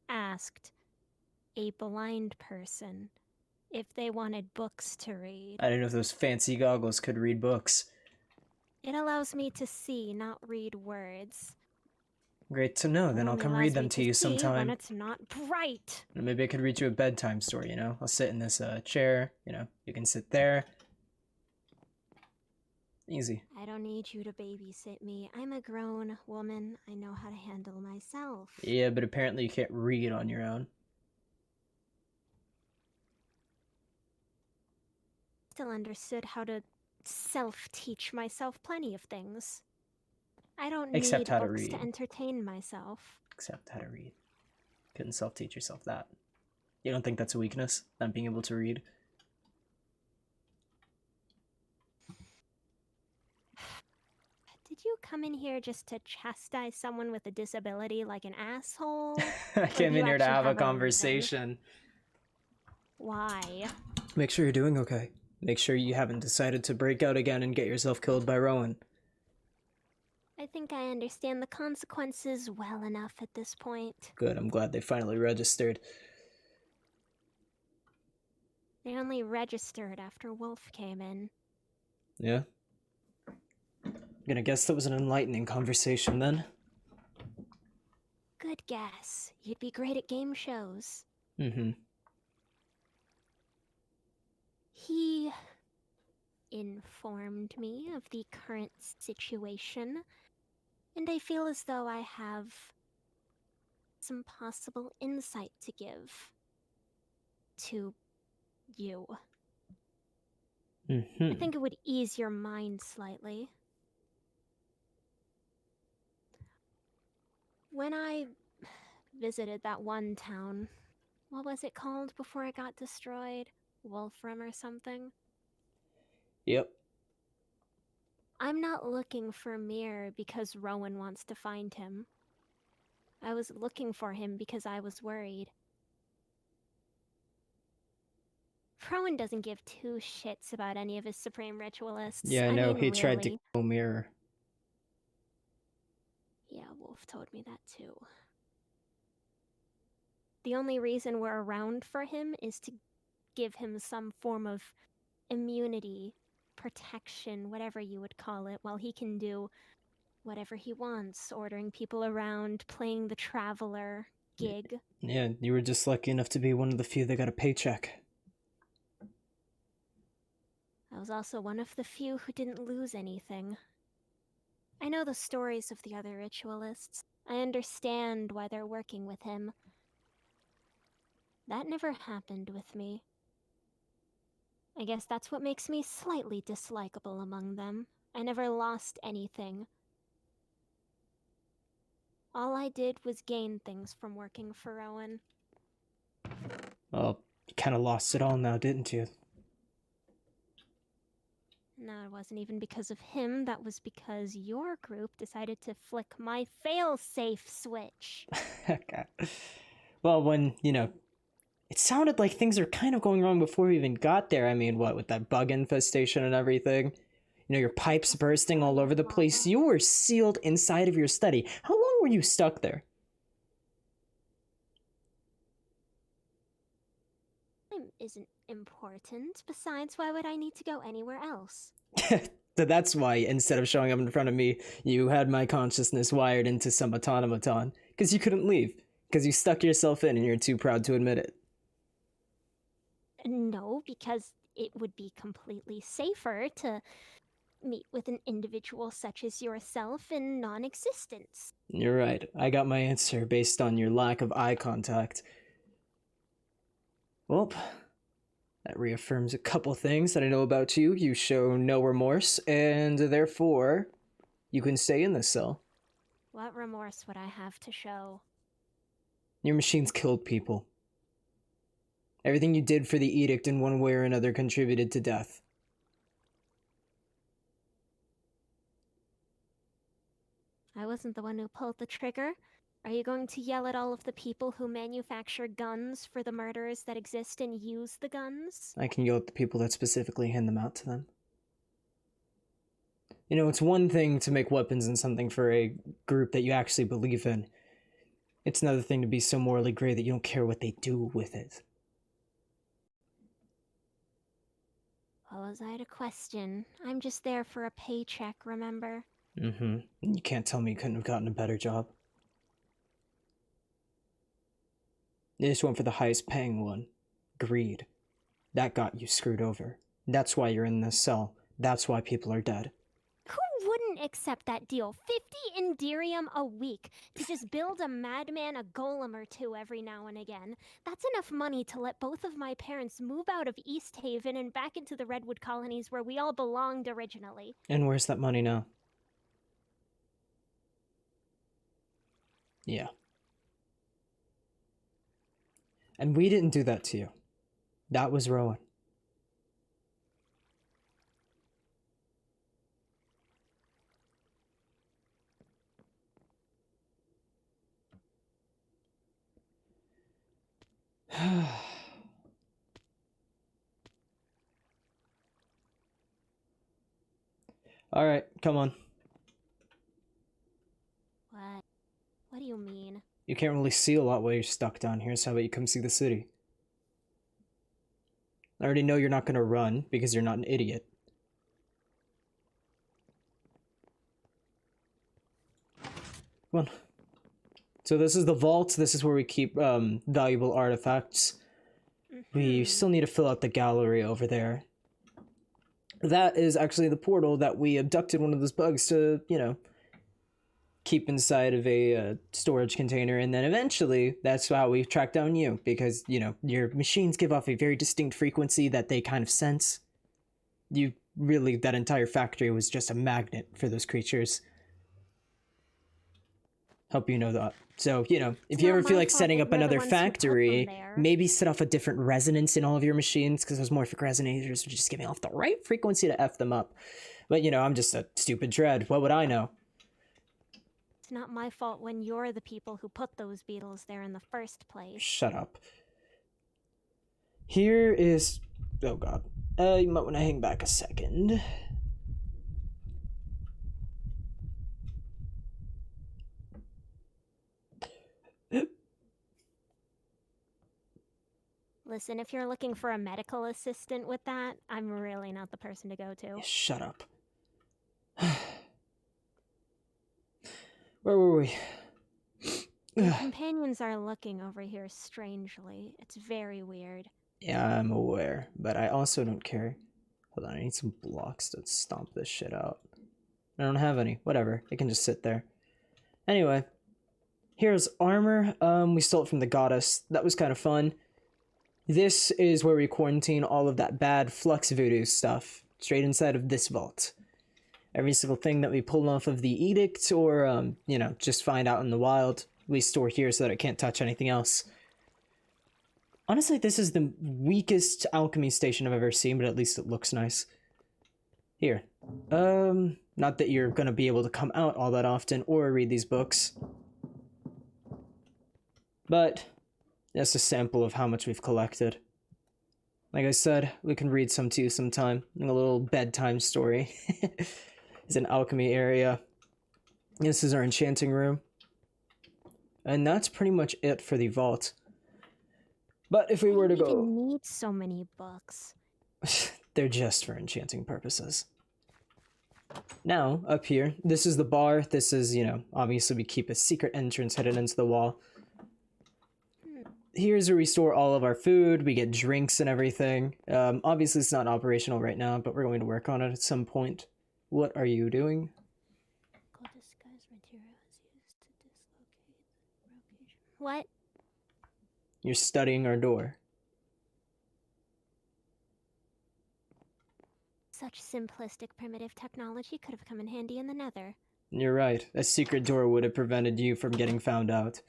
asked a blind person if they wanted books to read. I didn't know if those fancy goggles could read books. It allows me to see, not read words. Great to know, then I'll come read them to you sometime. When it's not bright. Maybe I could read you a bedtime story, you know? I'll sit in this chair, you know, you can sit there. Easy. I don't need you to babysit me. I'm a grown woman. I know how to handle myself. Yeah, but apparently you can't read on your own. Still understood how to self-teach myself plenty of things. I don't Except need how to books read. to entertain myself. Except how to read. Couldn't self-teach yourself that. You don't think that's a weakness? Not being able to read? Did you come in here just to chastise someone with a disability like an asshole? I came do in you here to actually have a have a reason? conversation. Why? Make sure you're doing okay. Make sure you haven't decided to break out again and get yourself killed by Rowan. I think I understand the consequences well enough at this point. Good, I'm glad they finally registered. They only registered after Wolf came in. Yeah? I'm gonna guess that was an enlightening conversation then. Good guess. You'd be great at game shows. Mm-hmm. He informed me of the current situation, and I feel as though I have some possible insight to give to you. Mm-hmm. I think it would ease your mind slightly. When I visited that one town, what was it called before it got destroyed? Wolfram or something? Yep. I'm not looking for Mir because Rowan wants to find him. I was looking for him because I was worried. Rowan doesn't give two shits about any of his Supreme Ritualists. Yeah, I know. mean, He tried to really. kill Mirror. Yeah, Wolf told me that too. The only reason we're around for him is to give him some form of immunity, protection, whatever you would call it, while he can do whatever he wants, ordering people around, playing the traveler gig. Yeah, you were just lucky enough to be one of the few that got a paycheck. I was also one of the few who didn't lose anything. I know the stories of the other ritualists. I understand why they're working with him. That never happened with me. I guess that's what makes me slightly dislikable among them. I never lost anything. All I did was gain things from working for Rowan. Well, you kind of lost it all now, didn't you? No, it wasn't even because of him. That was because your group decided to flick my fail-safe switch. Okay. Well, when, it sounded like things were kind of going wrong before we even got there. I mean, what, with that bug infestation and everything? Your pipes bursting all over the place. You were sealed inside of your study. How long were you stuck there? Time isn't important. Besides, why would I need to go anywhere else? So that's why, instead of showing up in front of me, you had my consciousness wired into some automaton. Because you couldn't leave. Because you stuck yourself in and you're too proud to admit it. No, because it would be completely safer to meet with an individual such as yourself in non-existence. You're right. I got my answer based on your lack of eye contact. Well, that reaffirms a couple things that I know about you. You show no remorse, and therefore, you can stay in this cell. What remorse would I have to show? Your machines killed people. Everything you did for the edict in one way or another contributed to death. I wasn't the one who pulled the trigger. Are you going to yell at all of the people who manufacture guns for the murderers that exist and use the guns? I can yell at the people that specifically hand them out to them. It's one thing to make weapons and something for a group that you actually believe in. It's another thing to be so morally gray that you don't care what they do with it. What was I to question? I'm just there for a paycheck, remember? Mm-hmm. You can't tell me you couldn't have gotten a better job. You just went for the highest paying one. Greed. That got you screwed over. That's why you're in this cell. That's why people are dead. accept that deal. 50 Indirium a week to just build a madman a golem or two every now and again. That's enough money to let both of my parents move out of East Haven and back into the Redwood colonies where we all belonged originally. And where's that money now? Yeah. And we didn't do that to you. That was Rowan. All right, come on. What? What do you mean? You can't really see a lot while you're stuck down here, so how about you come see the city? I already know you're not going to run because you're not an idiot. Come on. So this is the vault. This is where we keep valuable artifacts. We still need to fill out the gallery over there. That is actually the portal that we abducted one of those bugs to, you know, keep inside of a storage container, and then eventually that's how we track down you, because, you know, your machines give off a very distinct frequency that they kind of sense. You really, that entire factory was just a magnet for those creatures. Hope you know that. So, you know, if you ever feel like setting up another factory, maybe set off a different resonance in all of your machines, because those morphic resonators are just giving off the right frequency to F them up. But, you know, I'm just a stupid dread. What would I know? It's not my fault when you're the people who put those beetles there in the first place. Shut up. Here is... Oh, God. You might want to hang back a second. Listen, if you're looking for a medical assistant with that, I'm really not the person to go to. Shut up. Where were we? Your companions are looking over here strangely. It's very weird. Yeah, I'm aware, but I also don't care. Hold on, I need some blocks to stomp this shit out. I don't have any. Whatever, it can just sit there. Anyway, here's armor. We stole it from the goddess. That was kind of fun. This is where we quarantine all of that bad flux voodoo stuff, straight inside of this vault. Every single thing that we pull off of the edict or, you know, just find out in the wild, we store here so that it can't touch anything else. Honestly, this is the weakest alchemy station I've ever seen, but at least it looks nice. Here. Not that you're gonna be able to come out all that often or read these books. But that's a sample of how much we've collected. Like I said, we can read some to you sometime. A little bedtime story. It's an alchemy area. This is our enchanting room. And that's pretty much it for the vault. But if we were to You go... need so many books. They're just for enchanting purposes. Now, up here, this is the bar. This is, you know, obviously we keep a secret entrance hidden into the wall. Here's where we store all of our food. We get drinks and everything. Obviously it's not operational right now, but we're going to work on it at some point. What are you doing? What? You're studying our door. Such simplistic primitive technology could have come in handy in the Nether. You're right. A secret door would have prevented you from getting found out.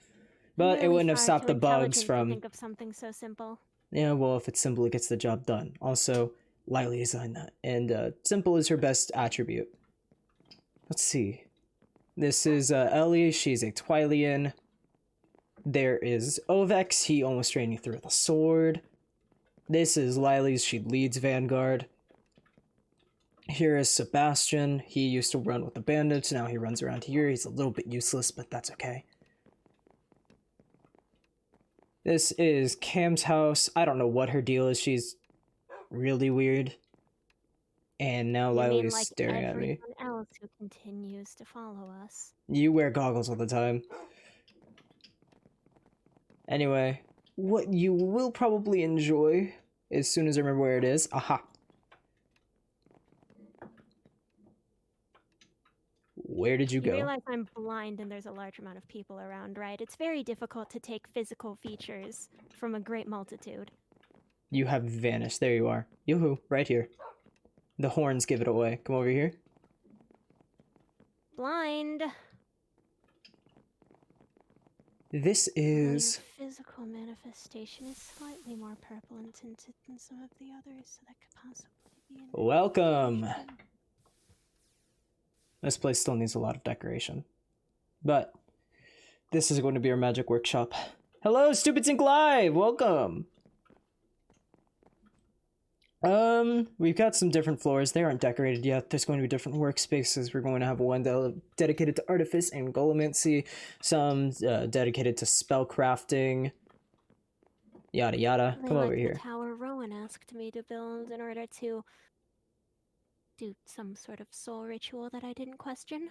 But Really it wouldn't have far stopped too the bugs intelligent to from... think of something so simple. Yeah, well, if it's simple, it gets the job done. Also, Lily designed that. And simple is her best attribute. Let's see. This is Ellie. She's a Twylian. There is Ovex. He almost ran you through with a sword. This is Lily's. She leads Vanguard. Here is Sebastian. He used to run with the bandits. Now he runs around here. He's a little bit useless, but that's okay. This is Cam's house. I don't know what her deal is. She's really weird. And now Lily's staring at me. Everyone else who continues to follow us. You wear goggles all the time. Anyway, what you will probably enjoy as soon as I remember where it is. Aha. Where did you You go? realize I'm blind and there's a large amount of people around, right? It's very difficult to take physical features from a great multitude. You have vanished. There you are. Yoo-hoo, right here. The horns give it away. Come over here. Blind. This is... Your physical manifestation is slightly more purple and tinted than some of the others, so that could possibly be an Welcome! indication. This place still needs a lot of decoration. But this is going to be our magic workshop. Hello, Stupid Sync Live! Welcome! We've got some different floors. They aren't decorated yet. There's going to be different workspaces. We're going to have one dedicated to artifice and gollemancy, some dedicated to spellcrafting, yada yada. Come over here. The tower Rowan asked me to build in order to do some sort of soul ritual that I didn't question.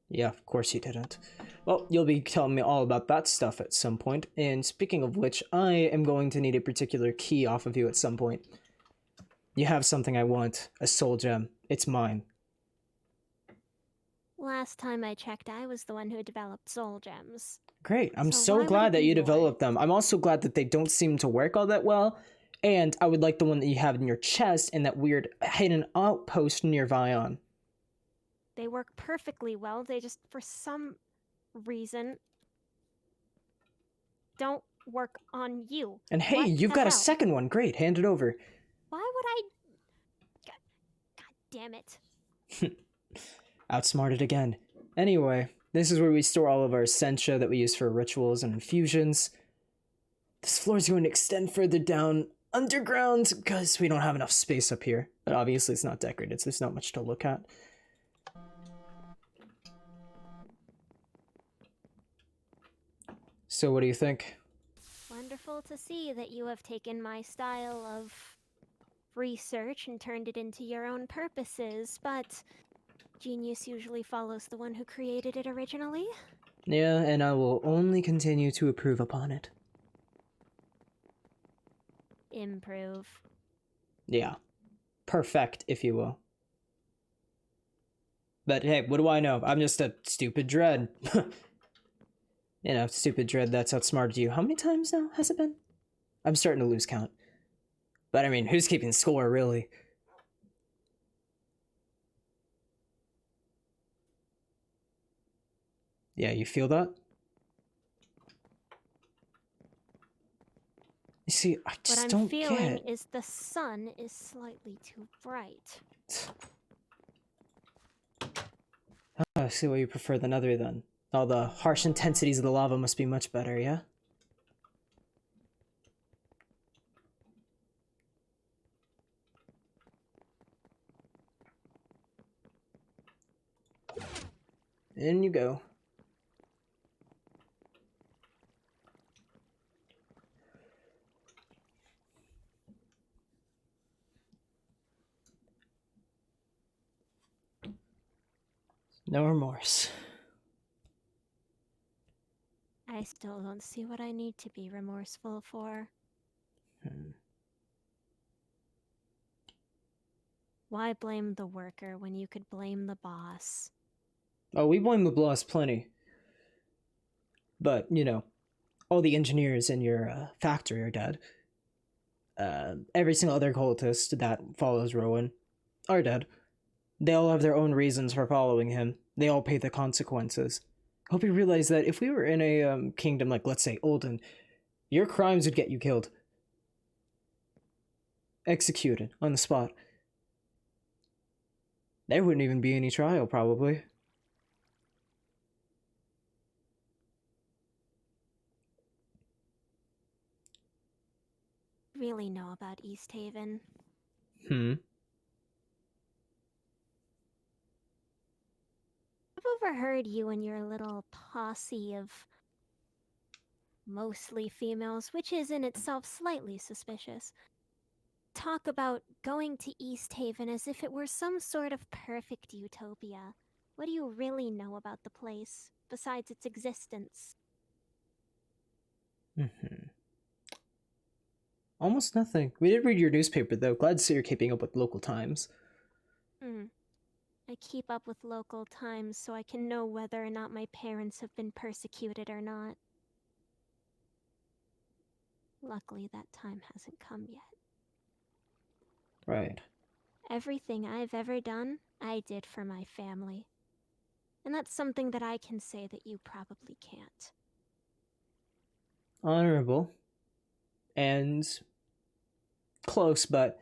Yeah, of course you didn't. Well, you'll be telling me all about that stuff at some point. And speaking of which, I am going to need a particular key off of you at some point. You have something I want, a soul gem. It's mine. Last time I checked, I was the one who developed soul gems. Great. I'm So so why would glad it that be you yours? developed them. I'm also glad that they don't seem to work all that well. And I would like the one that you have in your chest and that weird hidden outpost near Vion. They work perfectly well. They just, for some reason, don't work on you. And hey, What you've the got a hell? second one. Great. Hand it over. Why would I? God damn it. Outsmarted again. Anyway, this is where we store all of our essentia that we use for rituals and infusions. This floor is going to extend further down underground because we don't have enough space up here. But obviously it's not decorated, so there's not much to look at. So what do you think? Wonderful to see that you have taken my style of research and turned it into your own purposes, but genius usually follows the one who created it originally. Yeah, and I will only continue to approve upon it. Improve. Yeah. Perfect, if you will. But hey, what do I know? I'm just a stupid dread. You know, stupid dread that's outsmarted you. How many times now has it been? I'm starting to lose count. But I mean, who's keeping score, really? Yeah, you feel that? You see, I just What I'm don't feeling get. is the sun is slightly too bright. I see why you prefer the nether then. All the harsh intensities of the lava must be much better, yeah? In you go. No remorse. I still don't see what I need to be remorseful for. Why blame the worker when you could blame the boss? Oh, we blame the boss plenty. But, you know, all the engineers in your factory are dead. Every single other cultist that follows Rowan are dead. They all have their own reasons for following him. They all pay the consequences. I hope you realize that if we were in a kingdom like, let's say, Olden, your crimes would get you killed. Executed on the spot. There wouldn't even be any trial, probably. Really know about East Haven. I've overheard you and your little posse of mostly females, which is in itself slightly suspicious, talk about going to East Haven as if it were some sort of perfect utopia. What do you really know about the place, besides its existence? Almost nothing. We did read your newspaper, though. Glad to see you're keeping up with local times. I keep up with local times so I can know whether or not my parents have been persecuted or not. Luckily, that time hasn't come yet. Right. Everything I've ever done, I did for my family. And that's something that I can say that you probably can't. Honorable. And close, but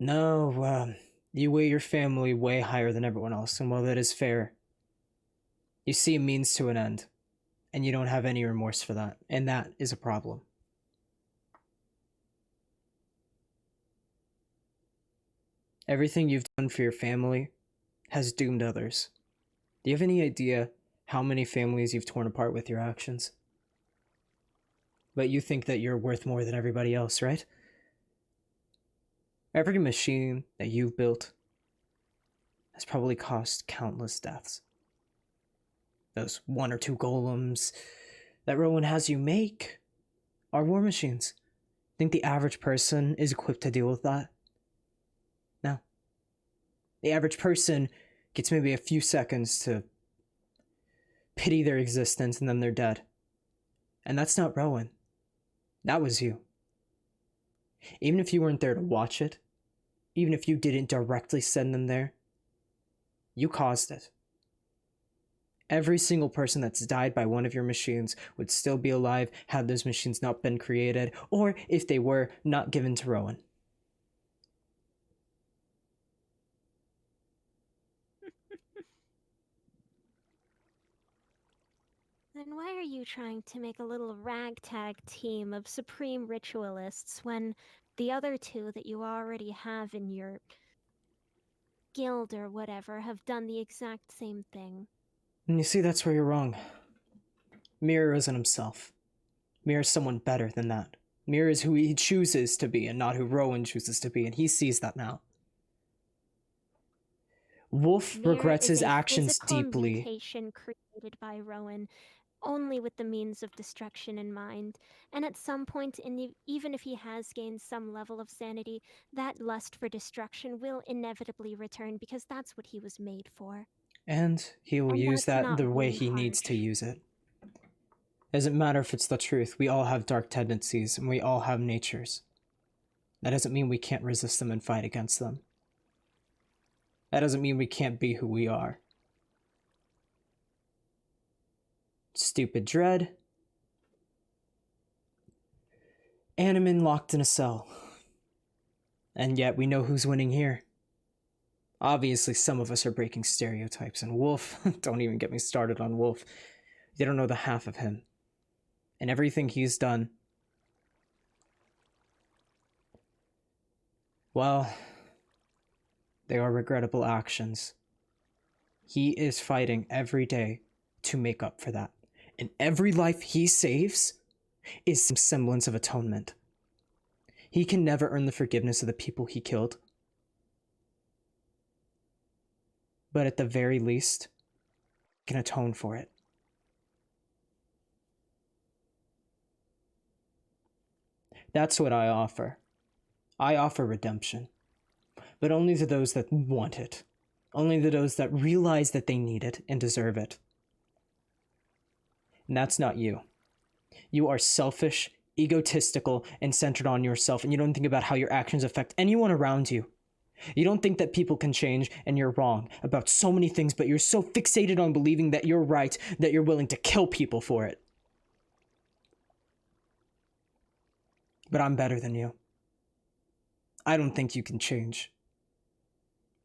no, you weigh your family way higher than everyone else, and while that is fair, you see a means to an end, and you don't have any remorse for that, and that is a problem. Everything you've done for your family has doomed others. Do you have any idea how many families you've torn apart with your actions? But you think that you're worth more than everybody else, right? Every machine that you've built has probably cost countless deaths. Those 1 or 2 golems that Rowan has you make are war machines. Think the average person is equipped to deal with that? No. The average person gets maybe a few seconds to pity their existence and then they're dead. And that's not Rowan. That was you. Even if you weren't there to watch it, even if you didn't directly send them there, you caused it. Every single person that's died by one of your machines would still be alive had those machines not been created, or if they were, not given to Rowan. Then why are you trying to make a little ragtag team of supreme ritualists when the other 2 that you already have in your guild or whatever have done the exact same thing? And you see, that's where you're wrong. Mirror isn't himself. Mirror is someone better than that. Mirror is who he chooses to be and not who Rowan chooses to be, and he sees that now. Wolf Mirror regrets is his a actions physical deeply. mutation created by Rowan, only with the means of destruction in mind. And at some point, even if he has gained some level of sanity, that lust for destruction will inevitably return because that's what he was made for. And he will And use that's that not the way being he needs to harsh. use it. Doesn't matter if it's the truth. We all have dark tendencies, and we all have natures. That doesn't mean we can't resist them and fight against them. That doesn't mean we can't be who we are. Stupid dread. Animan locked in a cell. And yet we know who's winning here. Obviously, some of us are breaking stereotypes, and Wolf, don't even get me started on Wolf. You don't know the half of him. And everything he's done. Well, they are regrettable actions. He is fighting every day to make up for that. And every life he saves is some semblance of atonement. He can never earn the forgiveness of the people he killed. But at the very least, he can atone for it. That's what I offer. I offer redemption. But only to those that want it. Only to those that realize that they need it and deserve it. And that's not you. You are selfish, egotistical, and centered on yourself, and you don't think about how your actions affect anyone around you. You don't think that people can change, and you're wrong about so many things, but you're so fixated on believing that you're right that you're willing to kill people for it. But I'm better than you. I don't think you can change.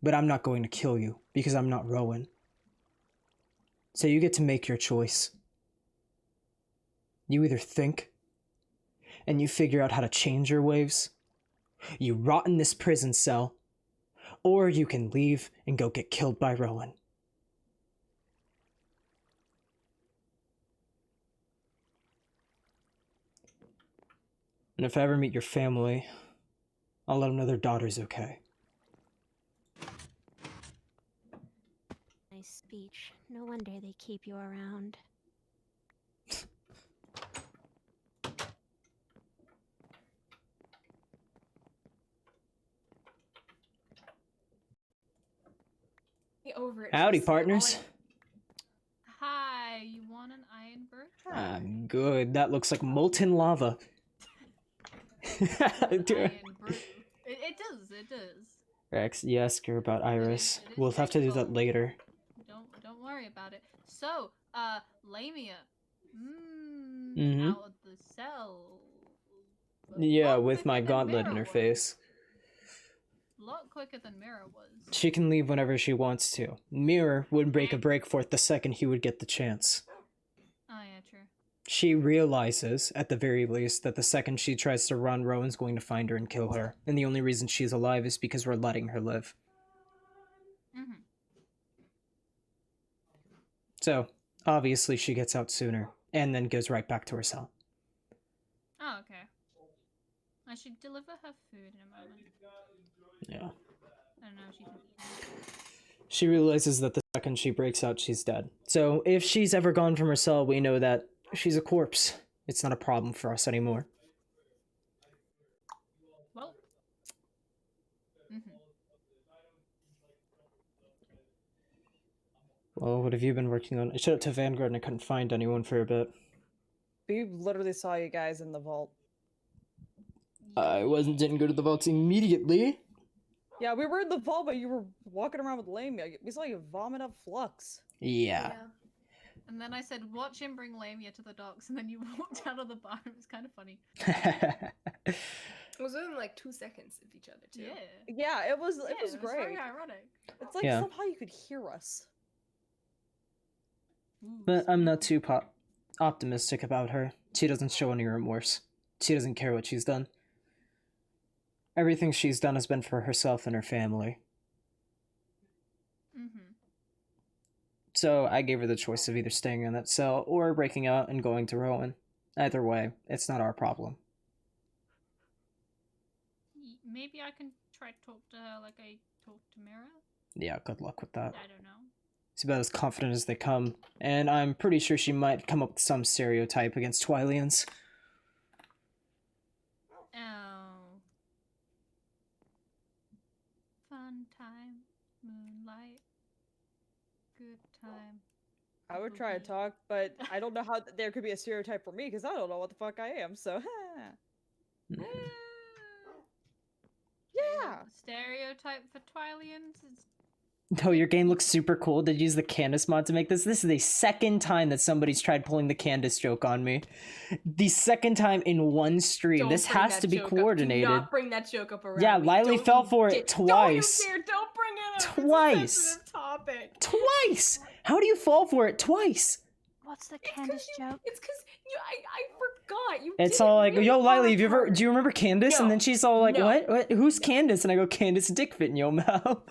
But I'm not going to kill you, because I'm not Rowan. So you get to make your choice. You either think, and you figure out how to change your ways, you rot in this prison cell, or you can leave and go get killed by Rowan. And if I ever meet your family, I'll let them know their daughter's okay. Nice speech. No wonder they keep you around. over it. Howdy, trust me, all partners. Hi, you want an iron bird? I'm good. That looks like molten lava. Iron brew. It does. Rex, you ask her about Iris. it is We'll have to do that straightforward. later. Don't worry about it. So, Lamia. Mhm. Out of the cell. A Yeah, lot with my quicker than gauntlet in Mira her was. face. A lot quicker than Mira was. She can leave whenever she wants to. Mirror would break a break for it the second he would get the chance. Oh yeah, true. She realizes, at the very least, that the second she tries to run, Rowan's going to find her and kill her. And the only reason she's alive is because we're letting her live. Mhm. So, obviously she gets out sooner, and then goes right back to her cell. Oh, okay. I should deliver her food in a moment. Yeah. I don't know if she can eat. She realizes that the second she breaks out, she's dead. So, if she's ever gone from her cell, we know that she's a corpse. It's not a problem for us anymore. Well. Well, what have you been working on? I showed up to Vanguard and I couldn't find anyone for a bit. We literally saw you guys in the vault. Didn't go to the vaults immediately. Yeah, we were in the vault, but you were walking around with Lamia. We saw you vomit up flux. Yeah. And then I said, watch him bring Lamia to the docks, and then you walked out of the bar. It was kind of funny. It was within like 2 seconds of each other too. Yeah. Yeah, it was It was great. very ironic. It's like Yeah. somehow you could hear us. Ooh, But I'm not spooky. too optimistic about her. She doesn't show any remorse. She doesn't care what she's done. Everything she's done has been for herself and her family. So I gave her the choice of either staying in that cell or breaking out and going to Rowan. Either way, it's not our problem. Maybe I can try to talk to her like I talked to Mira? Yeah, good luck with that. I don't know. She's about as confident as they come, and I'm pretty sure she might come up with some stereotype against Twylians. Oh. Fun time, moonlight, good time. I would try to talk, but I don't know how there could be a stereotype for me because I don't know what the fuck I am. So, yeah. Stereotype for Twylians is Oh, your game looks super cool. Did you use the Candace mod to make this? This is the second time that somebody's tried pulling the Candace joke on me. The second time in one stream. Don't This bring has that to be joke up. coordinated. Do not bring that joke up around Yeah, me. Lily Don't fell you for it dare- twice. Don't you dare! Don't bring it up. Twice. It's a sensitive topic. Twice! How do you fall for it twice? What's the It's 'cause Candace you- joke? It's because I forgot. You. It's did all it like, really yo, Lily, hard. do you remember Candace? And No. then she's all like, No. what? Who's Candace? And I go, Candace dick fit in your mouth. oh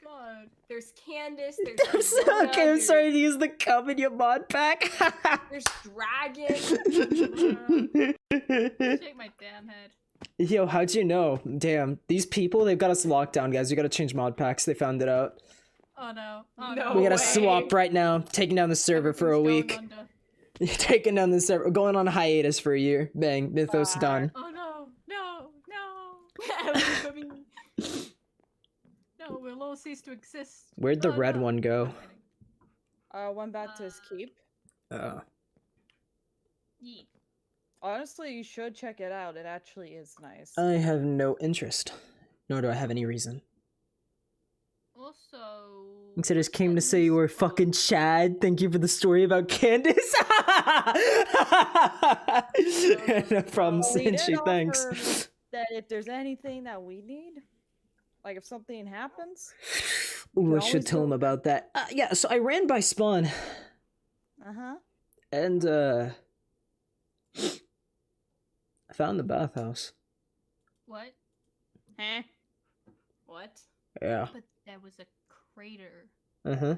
god. There's Candace. There's Okay, I'm Rhoda, sorry to use the cum in your mod pack. There's Dragon. Shake my damn head. Yo, how'd you know? Damn, these people, they've got us locked down, guys. We gotta change mod packs. They found it out. Oh no. Oh No. no. We gotta way. swap right now. Taking down the server for a Everything's week. going under. You're taking down the server. Going on a hiatus for a year. Bang. Mythos done. Oh no. No. No, we'll all cease to exist. Where'd the Oh, red no. one go? Went back to his keep. Oh. Yeet. Honestly, you should check it out. It actually is nice. I have no interest. Nor do I have any reason. Also. I just came to say you were fucking Chad. Thank you for the story about Candace. No problem, Well, he did Cinchi. Thanks. offer that if there's anything that we need, like if something happens. Ooh, I can should always tell go- him about that. Yeah, so I ran by Spawn. And, I found the bathhouse. What? Huh? What? Yeah. But there was a crater. Uh-huh.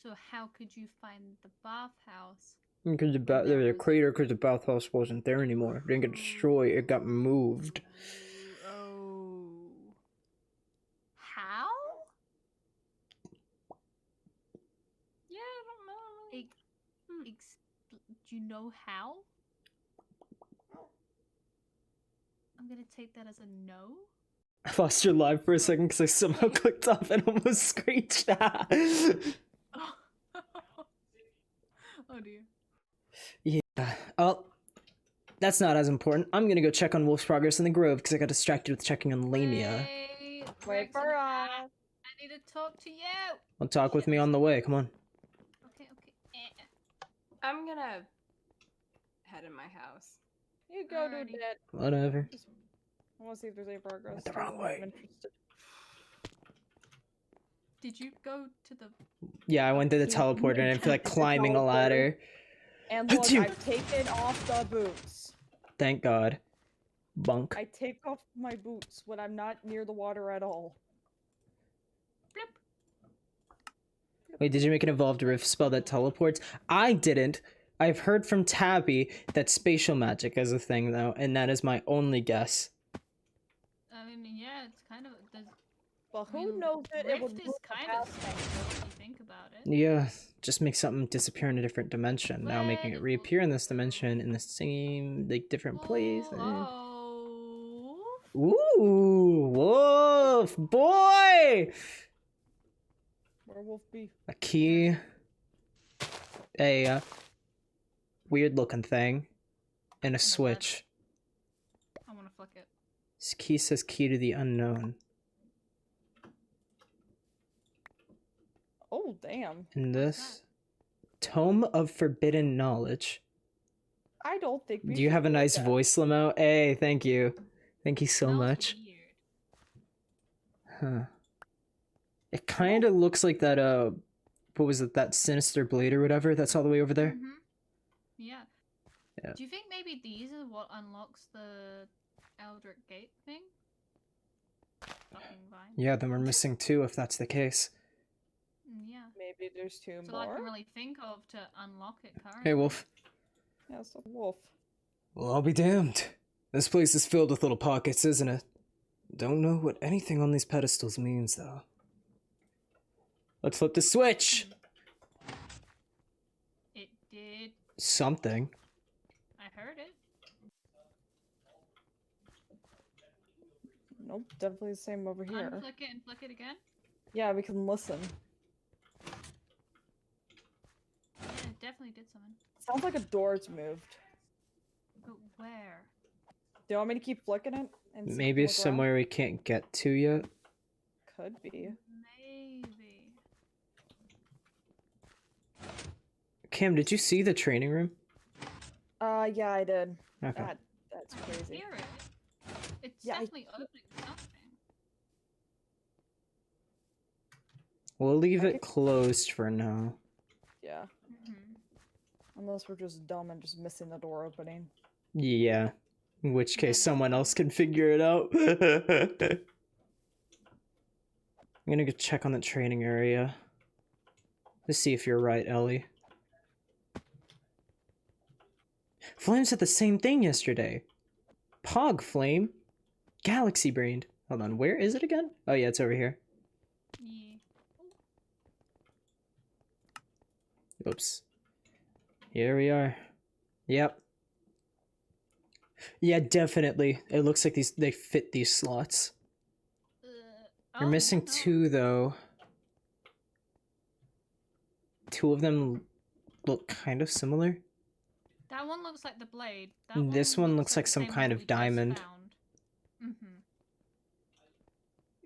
So how could you find the bathhouse? Because there was a crater because the bathhouse wasn't there anymore. It didn't get destroyed. It got moved. Oh. How? Yeah, I don't know. Do you know how? I'm gonna take that as a no. I lost your live for a second because I somehow clicked off and almost screeched. Oh. Oh dear. Yeah. Oh, that's not as important. I'm gonna go check on Wolf's progress in the Grove because I got distracted with checking on Lamia. Wait, Wait Rex for and us. Hat, I need to talk to you. Well, talk with me on the way. Come on. Okay. I'm gonna head in my house. You go do Alrighty. that. Whatever. I want to see if there's any progress. Went the wrong way. I'm interested. Did you go to the? Yeah, I went to the Yeah, teleporter and I feel like the climbing a teleporter. ladder. And look, Achoo. I've taken off the boots. Thank God. Bunk. I take off my boots when I'm not near the water at all. Bloop. Wait, did you make an evolved rift spell that teleports? I didn't. I've heard from Tabby that spatial magic is a thing though, and that is my only guess. I mean, yeah, it's kind of. But I who mean, knows that it would Rift is move kind past of me. special if you think about it. Yeah, just make something disappear in a different dimension. Now making it Well, reappear in this dimension in the same, like, different place. Oh. Ooh, wolf boy! Werewolf beef. A key. A weird looking thing. And a switch. I want to flick it. This key says key to the unknown. Oh, damn. And this Tome of Forbidden Knowledge. I don't think we Do you should have a do nice that. voice, Limo? Hey, thank you. Thank you so Smells much. weird. Huh. It kind of looks like that, what was it, that Sinister Blade or whatever? That's all the way over there? Mhm. Yeah. Yeah. Do you think maybe these are what unlocks the Eldritch Gate thing? Fucking vine. Yeah, then we're missing two if that's the case. Yeah. Maybe there's two So I more? can really think of to unlock it currently. Hey, Wolf. Yeah, it's a wolf. Well, I'll be damned. This place is filled with little pockets, isn't it? Don't know what anything on these pedestals means, though. Let's flip the switch! It did. Something. I heard it. Nope, definitely the same over here. Unflick it and flick it again. Yeah, we can listen. Yeah, it definitely did something. Sounds like a door's moved. But where? Do you want me to keep flicking it? And see if Maybe we it's look around? somewhere we can't get to yet. Could be. Maybe. Cam, did you see the training room? Yeah, I did. Okay. That's I can crazy. hear it. It's Yeah, I- definitely opening something. We'll leave I it could- closed for now. Yeah. Mm-hmm. Unless we're just dumb and just missing the door opening. Yeah. In which case Yeah. someone else can figure it out. I'm gonna go check on the training area. To see if you're right, Ellie. Flame said the same thing yesterday. Pog Flame. Galaxy brained. Hold on, where is it again? Oh yeah, it's over here. Yeah. Oops. Here we are. Yep. Yeah, definitely. It looks like they fit these slots. You're Oh, missing no. two though. Two of them look kind of similar. That one looks like the blade. This one looks like the some same kind one of we just diamond. found. Mhm.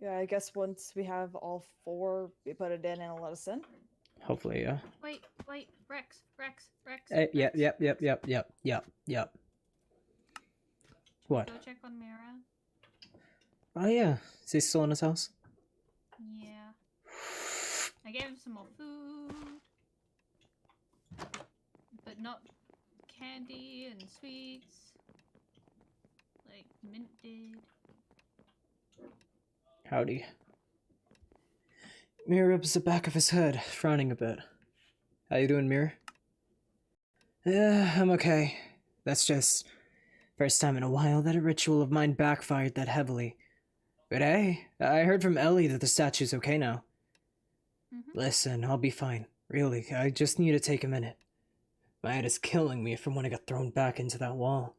Yeah, I guess once we have all four, we put it in and it'll let us in. Hopefully, yeah. Wait, Rex. Yep. Rex. What? Go check on Mira. Oh yeah. Is he still in his house? Yeah. I gave him some more food. But not candy and sweets. Like Mint did. Howdy. Mirror rubs the back of his head, frowning a bit. How you doing, Mirror? Yeah, I'm okay. That's just first time in a while that a ritual of mine backfired that heavily. But hey, I heard from Ellie that the statue's okay now. Mm-hmm. Listen, I'll be fine. Really, I just need to take a minute. My head is killing me from when I got thrown back into that wall.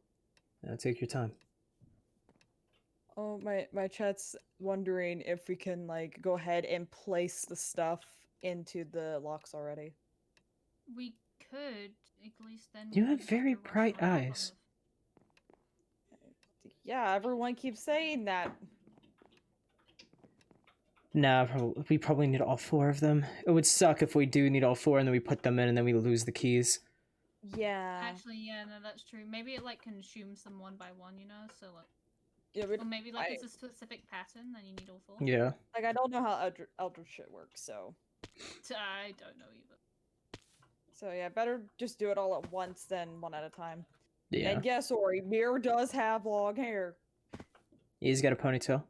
Now take your time. Oh, my chat's wondering if we can like go ahead and place the stuff into the locks already. We could, at least then. You we have wouldn't very to rush bright around on eyes. Yeah, everyone keeps saying that. Nah, we probably need all 4 of them. It would suck if we do need all 4 and then we put them in and then we lose the keys. Yeah. Actually, yeah, no, that's true. Maybe it like consumes them one by one, you know. So like, Yeah, or maybe like it's a specific pattern, and you need all 4. Yeah. Like I don't know how Eldritch shit works, so. I don't know either. So yeah, better just do it all at once than one at a time. Yeah. And yes, Ori, Mir does have long hair. He's got a ponytail.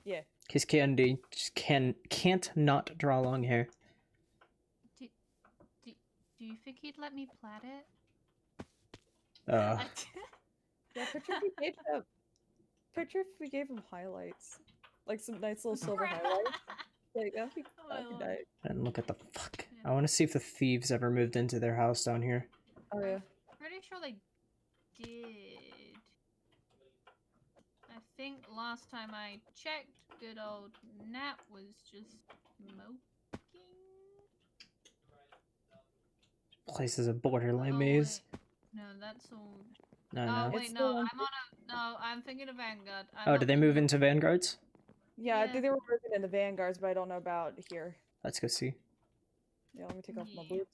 Yeah. His candy just can't not draw long hair. Do you think he'd let me plait it? Yeah, picture if we gave him highlights. Like some nice little silver highlights. Like, that'd be nice. And look at the fuck. I want to see if the thieves ever moved into their house down here. Oh yeah. Pretty sure they did. I think last time I checked, good old Nat was just smoking. Place is a borderline Oh, maze. wait. No, that's all. No. Wait, no, I'm thinking of Vanguard. Oh, did they move into Vanguards? Yeah, I think they were moving in the Vanguards, but I don't know about here. Let's go see. Yeah, let me take off my boots.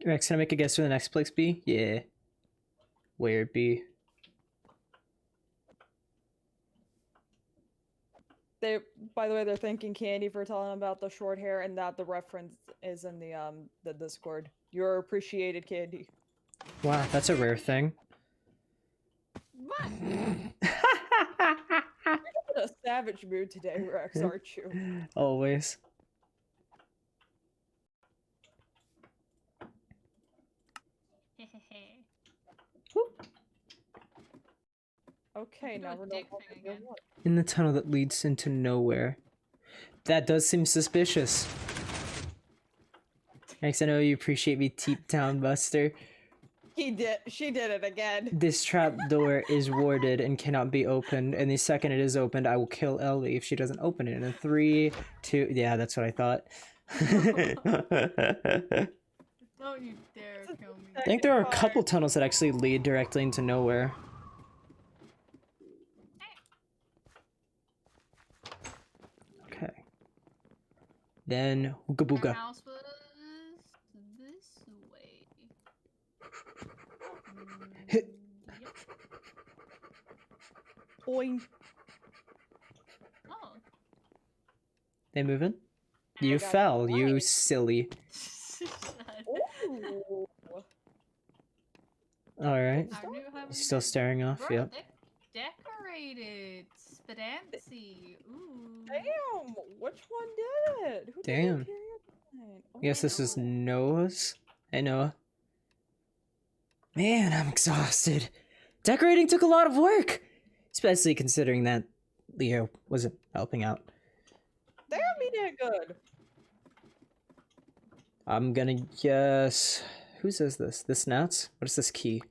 Rex, can I make a guess where the next place be? Yeah. Where it be? By the way, they're thanking Candy for telling them about the short hair and that the reference is in the Discord. You're appreciated, Candy. Wow, that's a rare thing. What? You're in a savage mood today, Rex, aren't you? Always. Okay, now we're not in the tunnel that leads into nowhere. That does seem suspicious. Rex, I know you appreciate me, Teep Town Buster. She did it again. This trap door is warded and cannot be opened, and the second it is opened, I will kill Ellie if she doesn't open it. In 3, 2... Yeah, that's what I thought. Don't you dare kill me. I think there are a couple tunnels that actually lead directly into nowhere. Okay. Then, ooga Our booga. house was this way. Hit. Yep. Boing. Oh. They moving? You got fell, you blind. silly. Ooh. Alright. Our new home is Still staring off, Bro, yep. decorated. Spadancy. Ooh. Damn, which one did it? Who did Damn. the interior design? Oh I guess my this is God. Noah's. Hey, Noah. Man, I'm exhausted. Decorating took a lot of work, especially considering that Leo wasn't helping out. Damn, he did good. I'm gonna guess... Who says this? The Snouts? What is this key?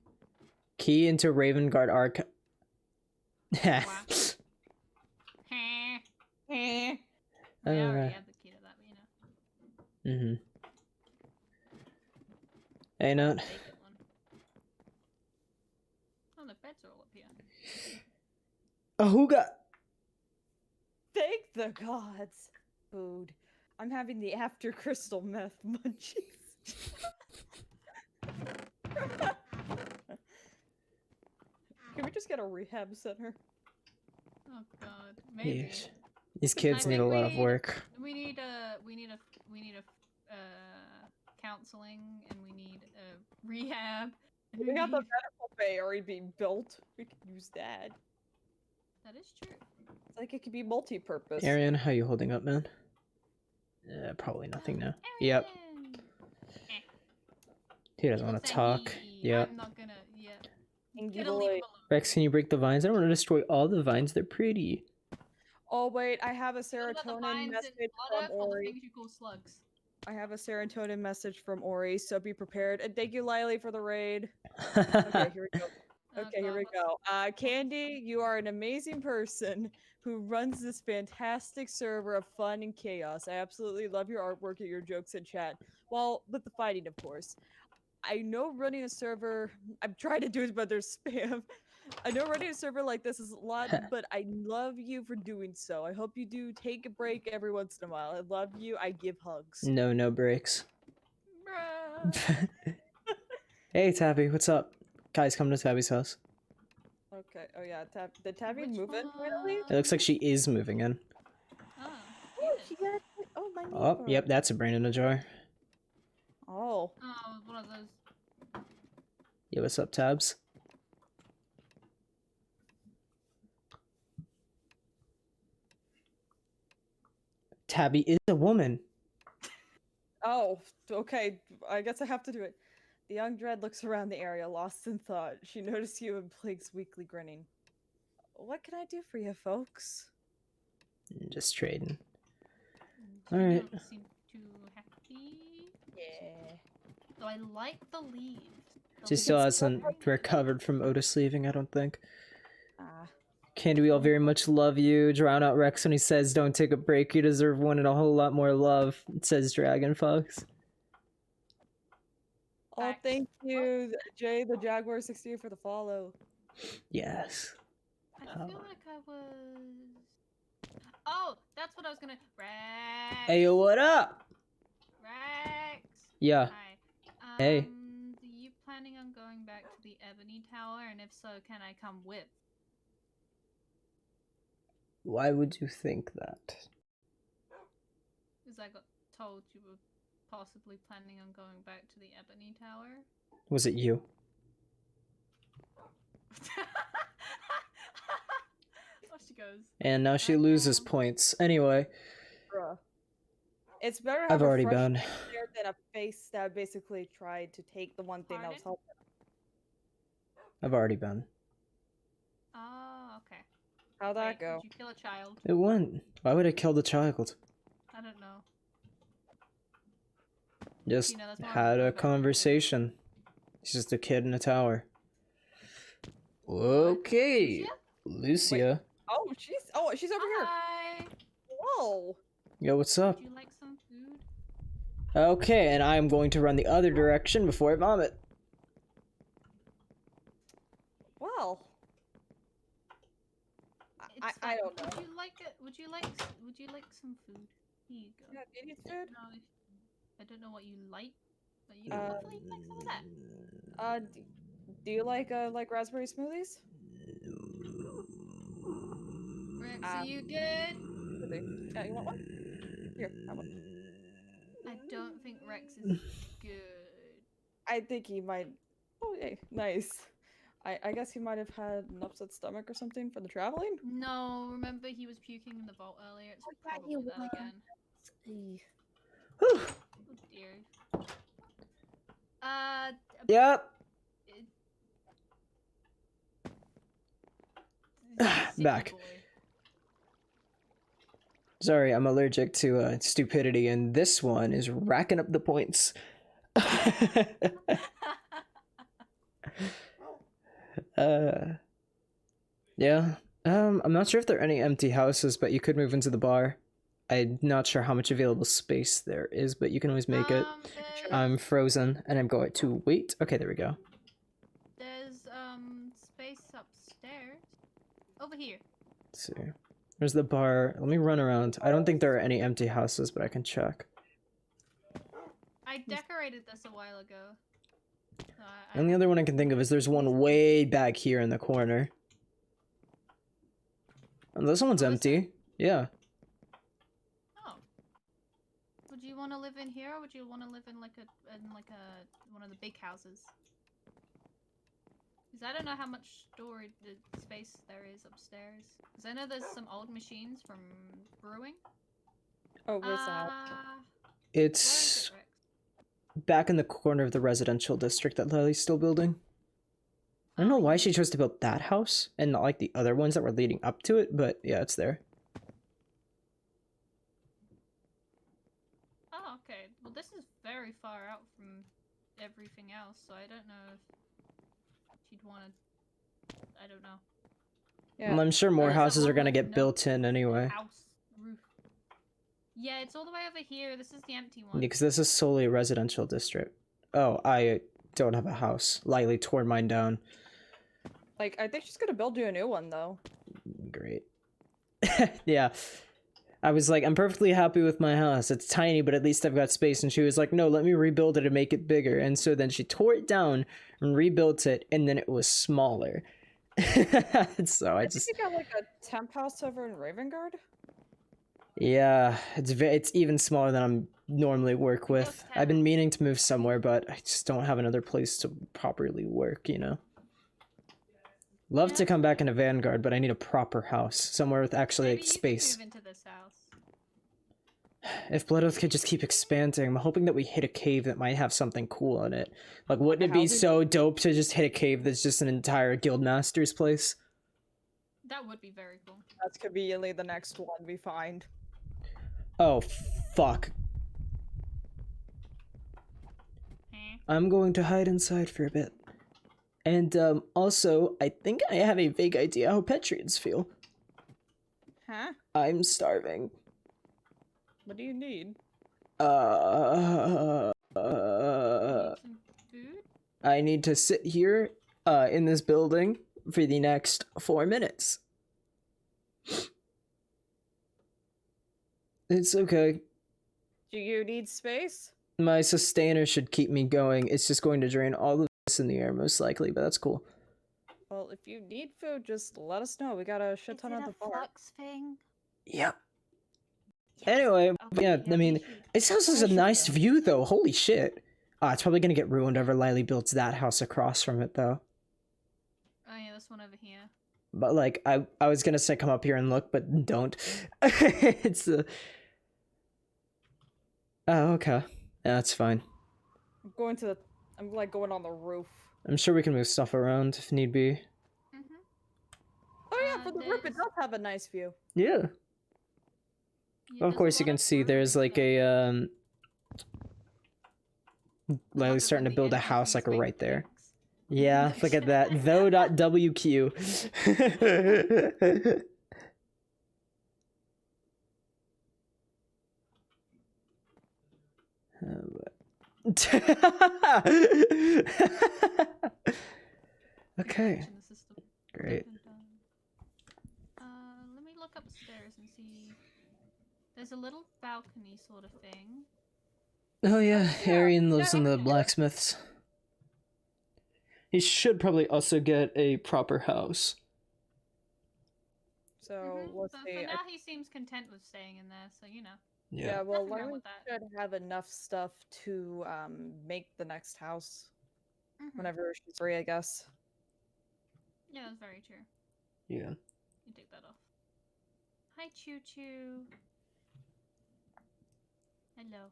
Key into Ravengard Arc... Wow. Eh. We already had the key to that, but you know. Mm-hmm. Hey, Nut. Take it one. Oh, the beds are all up here. Ahooga! Thank the gods. Food. I'm having the after crystal meth munchies. Can we just get a rehab center? Oh god, maybe. Yes. These kids I need a think lot of work. We need counseling, and we need a rehab. And We got the need- medical bay already being built. We could use that. That is true. It's like it could be multi-purpose. Arian, how you holding up, man? Probably nothing now. Yep. Aaron! He doesn't want to talk. Thanky. Yep. I'm not gonna. Yeah. And Gonna give leave away- him alone. Rex, can you break the vines? I don't want to destroy all the vines. They're pretty. Oh wait, I have a What about the serotonin vines message and from Blood Earth or the Ori. things you call slugs? I have a serotonin message from Ori, so be prepared. And thank you, Lily, for the raid. Okay, here we go. Okay, here we go. Candy, you are an amazing person who runs this fantastic server of fun and chaos. I absolutely love your artwork and your jokes in chat. Well, with the fighting, of course. I know running a server, I'm trying to do it, but there's spam. I know running a server like this is a lot, but I love you for doing so. I hope you do take a break every once in a while. I love you. I give hugs. No breaks. Bruh. Hey, Tabby, what's up? Guys, come to Tabby's house. Okay. Oh yeah. Did Tabby Which move in finally? It looks like she is moving in. Oh, Oh, cute. she got. Oh, my neighbor. Oh, yep, that's a brain in a jar. Oh. Oh, one of those. Yo, what's up, Tabs? Tabby is a woman. Oh, okay. I guess I have to do it. The young dread looks around the area, lost in thought. She noticed you and Plague's weakly grinning. What can I do for you, folks? Just trading. You Alright. don't seem too happy. Yeah. So I like the leaves. She still hasn't recovered from Otis leaving, I don't think. Ah. Candy, we all very much love you. Drown out Rex when he says don't take a break. You deserve one and a whole lot more love, says Dragon Fox. Oh, Facts. thank you, Jay the Jaguar 68 for the follow. Yes. I feel like I was. Oh, that's what I was gonna. Rex. Hey, yo, what up? Rex. Yeah. Hi. Hey. Are you planning on going back to the Ebony Tower? And if so, can I come with? Why would you think that? Because I got told you were possibly planning on going back to the Ebony Tower. Was it you? Oh, she goes. And now she loses points. Anyway, Bruh. It's better to I've have a already fresh been. player than a face that basically tried to take the one thing that was Pardon? helping. I've already been. Oh, okay. How'd that Wait, go? Did you kill a child? It went. Why would I kill the child? I don't know. Just You know, that's more had a of a- conversation. He's just a kid in a tower. Okay. Lucia. Oh, she's over here. Hi. Whoa. Yo, what's up? Would you like some food? Okay, and I'm going to run the other direction before I vomit. Well. It's I fine. don't know. Would you like some food? Here you go. Yeah, do you need food? No, I don't know what you like, but you Uh, hopefully you like some of that. Do you like raspberry smoothies? Rex, are you good? Yeah, you want one? Here, have one. I don't think Rex is good. I think he might. Oh, yay, nice. I guess he might have had an upset stomach or something from the traveling. No, remember he was puking in the vault earlier. It's probably that again. Whew. Oh dear. Yep. Sicky Back. boy. Sorry, I'm allergic to stupidity, and this one is racking up the points. Yeah. I'm not sure if there are any empty houses, but you could move into the bar. I'm not sure how much available space there is, but you can always make it. I'm frozen, and I'm going to wait. Okay, there we go. There's space upstairs. Over here. Let's see. There's the bar. Let me run around. I don't think there are any empty houses, but I can check. I decorated this a while ago. So And the other one I can think of is there's one way back here in the corner. And this one's Oh, is empty. Yeah. Oh. Would you want to live in here, or would you want to live in like a one of the big houses? Because I don't know how much storage space there is upstairs. Because I know there's some old machines from brewing. Oh, where's that? Where It's is it, Rex? back in the corner of the residential district that Lily's still building. I don't know why she chose to build that house and not like the other ones that were leading up to it, but yeah, it's there. Oh, okay. Well, this is very far out from everything else, so I don't know if she'd want to I don't know. Yeah. Well, I'm sure more There's a houses are whole, gonna like, get note built in anyway. House roof. Yeah, it's all the way over here. This is the empty one. Because this is solely a residential district. Oh, I don't have a house. Lightly tore mine down. Like, I think she's gonna build you a new one, though. Great. Yeah. I was like, I'm perfectly happy with my house. It's tiny, but at least I've got space. And she was like, no, let me rebuild it and make it bigger. And so then she tore it down and rebuilt it, and then it was smaller. So I think just... you got, like, a temp house over in Ravengard? Yeah, it's even smaller than I'm normally work with. I've been meaning to move somewhere, but I just don't have another place to properly work, you know? Love to come back into Vanguard, but I need a proper house. Somewhere with actually, Maybe like, you could space. move into this house. If Blood Oath could just keep expanding, I'm hoping that we hit a cave that might have something cool in it. Like, wouldn't it be so dope to just hit a cave that's just an entire guildmaster's place? That would be very cool. That's conveniently the next one we find. Oh, fuck. I'm going to hide inside for a bit. And, also, I think I have a vague idea how Petrians feel. Huh? I'm starving. What do you need? Need some food? I need to sit here, in this building for the next 4 minutes. It's okay. Do you need space? My sustainer should keep me going. It's just going to drain all of this in the air, most likely, but that's cool. Well, if you need food, just let us know. We got a shit ton at the bar. flux thing? Yep. Anyway, yeah, I mean, this house has a nice view, though. Holy shit. It's probably gonna get ruined whenever Lily builds that house across from it, though. Oh yeah, this one over here. But, like, I was gonna say come up here and look, but don't. It's Oh, okay. Yeah, that's fine. I'm like going on the roof. I'm sure we can move stuff around if need be. Oh yeah, for the roof, it does have a nice view. Yeah. Of course, you can see there's like a, Lily's starting to build a house, like, right there. Yeah, look at that. Though.wq. Okay. Great. Let me look upstairs and see. There's a little balcony sort of thing. Oh yeah, Arian lives in the blacksmiths. He should probably also get a proper house. So let's But see. for now, he seems content with staying in there, so you know. Yeah. Well, Nothing wrong Lily with that. should have enough stuff to make the next house whenever she's free, I guess. Yeah, that's very true. Yeah. You take that off. Hi, Choo Choo. Hello.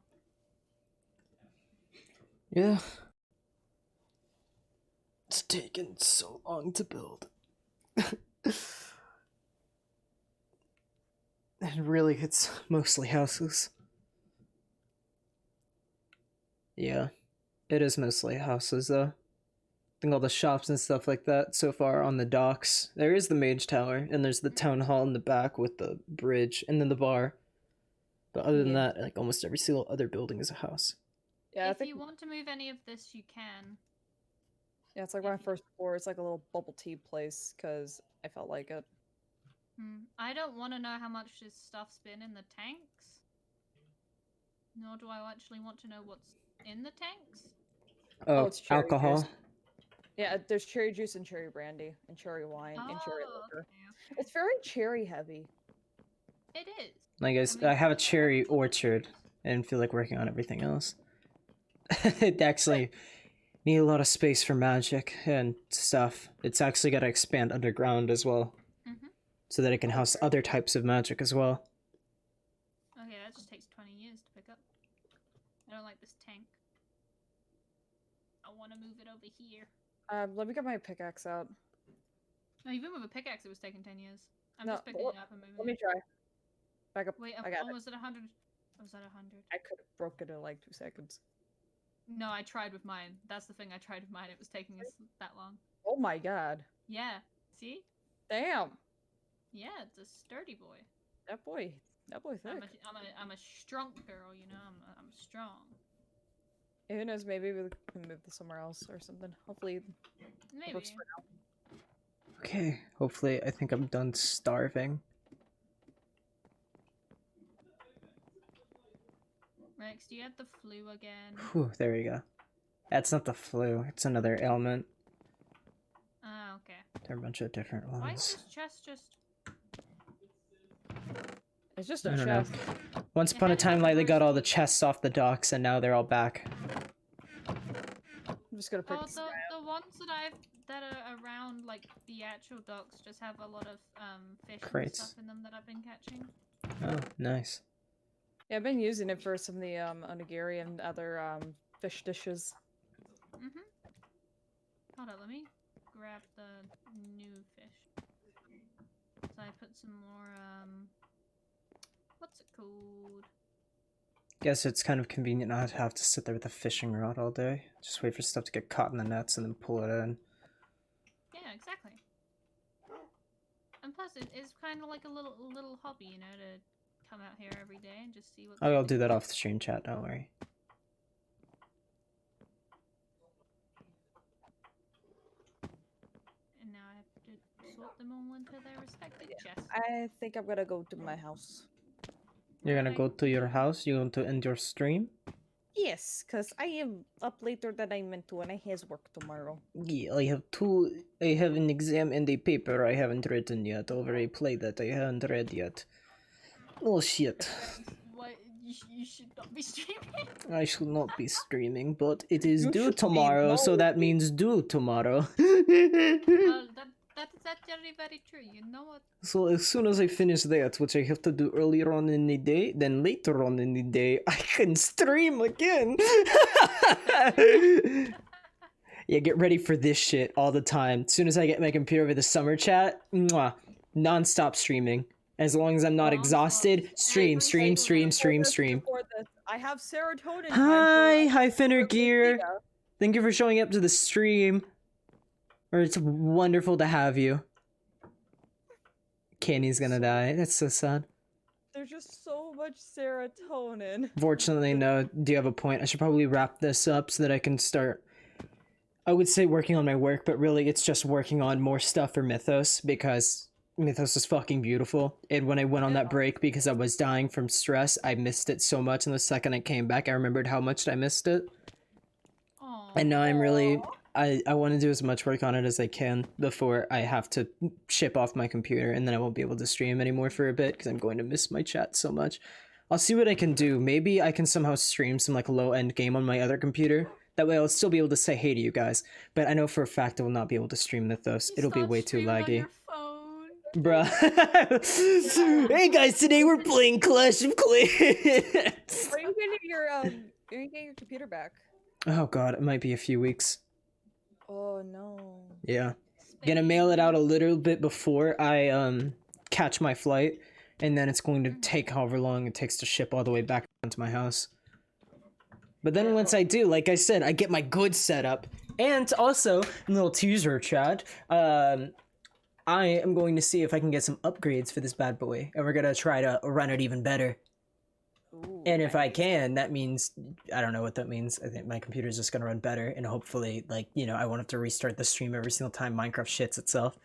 Yeah. It's taken so long to build. And really, it's mostly houses. Yeah. It is mostly houses, though. I think all the shops and stuff like that so far are on the docks. There is the mage tower, and there's the town hall in the back with the bridge, and then the bar. But other than that, like, almost every single other building is a house. Yeah, If you want to move any of this, you can. Yeah, it's like my first floor. It's like a little bubble tea place because I felt like it. I don't want to know how much this stuff's been in the tanks. Nor do I actually want to know what's in the tanks. Oh, it's cherry alcohol. juice. Yeah, there's cherry juice and cherry brandy and cherry wine and cherry liquor. Okay. It's very cherry heavy. It is. Like, I have a cherry orchard and feel like working on everything else. It actually need a lot of space for magic and stuff. It's actually got to expand underground as well. So that it can house other types of magic as well. Okay, that just takes 20 years to pick up. I don't like this tank. I want to move it over here. Let me get my pickaxe out. No, even with a pickaxe, it was taking 10 years. I'm No, just picking it up and moving Let me it. try. Back up. Wait, I I'm got it. almost at 100. I was at 100. I could have broken it in like 2 seconds. No, I tried with mine. That's the thing. I tried with mine. It was taking us that long. Oh my god. Yeah. See? Damn. Yeah, it's a sturdy boy. That boy thick. I'm a strong girl, you know. I'm strong. Who knows, maybe we can move this somewhere else or something. Hopefully it Maybe. works for now. Okay, hopefully I think I'm done starving. Rex, do you have the flu again? Whew, there we go. That's not the flu, it's another ailment. Ah, okay. They're a bunch of different Why is ones. this chest just... It's just I a don't know. chest. Once upon a time, Lightly got all the chests off the docks, and now they're all back. I'm just gonna pick Oh, this the ones that are around, like, the actual docks just have a lot of, fish Crates. and stuff in them that I've been catching. Oh, nice. Yeah, I've been using it for some of the onigiri and other fish dishes. Mm-hmm. Hold on, let me grab the new fish. So I put some more, what's it called? Guess it's kind of convenient not to have to sit there with a fishing rod all day. Just wait for stuff to get caught in the nets and then pull it in. Yeah, exactly. And plus, it's kind of like a little hobby, you know, to come out here every day and just see what's... Oh, I'll do that off the stream chat, don't worry. And now I have to sort them all into their respective chests. I think I'm gonna go to my house. You're gonna go to your house? You're going to end your stream? Yes, because I am up later than I meant to and I has work tomorrow. Yeah, I have an exam and a paper I haven't written yet over a play that I haven't read yet. Oh shit. What? You should not be streaming? I should not be streaming, but it is You due should be tomorrow, so no. that means due tomorrow. Well, that's very, very true. You know what? So as soon as I finish that, which I have to do earlier on in the day, then later on in the day, I can stream again. Yeah, get ready for this shit all the time. As soon as I get my computer over the summer chat, mwah, non-stop streaming. As long as I'm not exhausted, stream. I have serotonin. Hi Finner Gear. Thank you for showing up to the stream. Or it's wonderful to have you. Kenny's gonna die. That's so sad. There's just so much serotonin. Fortunately, no. Do you have a point? I should probably wrap this up so that I can start, I would say, working on my work, but really it's just working on more stuff for Mythos, because Mythos is fucking beautiful. And when I went on that break because I was dying from stress, I missed it so much, and the second I came back, I remembered how much I missed it. Aww. And now I'm really... I want to do as much work on it as I can before I have to ship off my computer, and then I won't be able to stream anymore for a bit because I'm going to miss my chat so much. I'll see what I can do. Maybe I can somehow stream some like low-end game on my other computer. That way I'll still be able to say hey to you guys. But I know for a fact I will not be able to stream Mythos. It'll be way too laggy. Bruh. Hey guys, today we're playing Clash of Clans. Are you getting your computer back? Oh god, it might be a few weeks. Oh no. Yeah. Gonna mail it out a little bit before I catch my flight, and then it's going to take however long it takes to ship all the way back to my house. But then once I do, like I said, I get my goods set up. And also, a little teaser chat, I am going to see if I can get some upgrades for this bad boy, and we're gonna try to run it even better. Ooh, And if I can, that means, I don't know what that means. I think my computer's just gonna run better, and hopefully, like, you know, I won't have to restart the stream every single time Minecraft shits itself.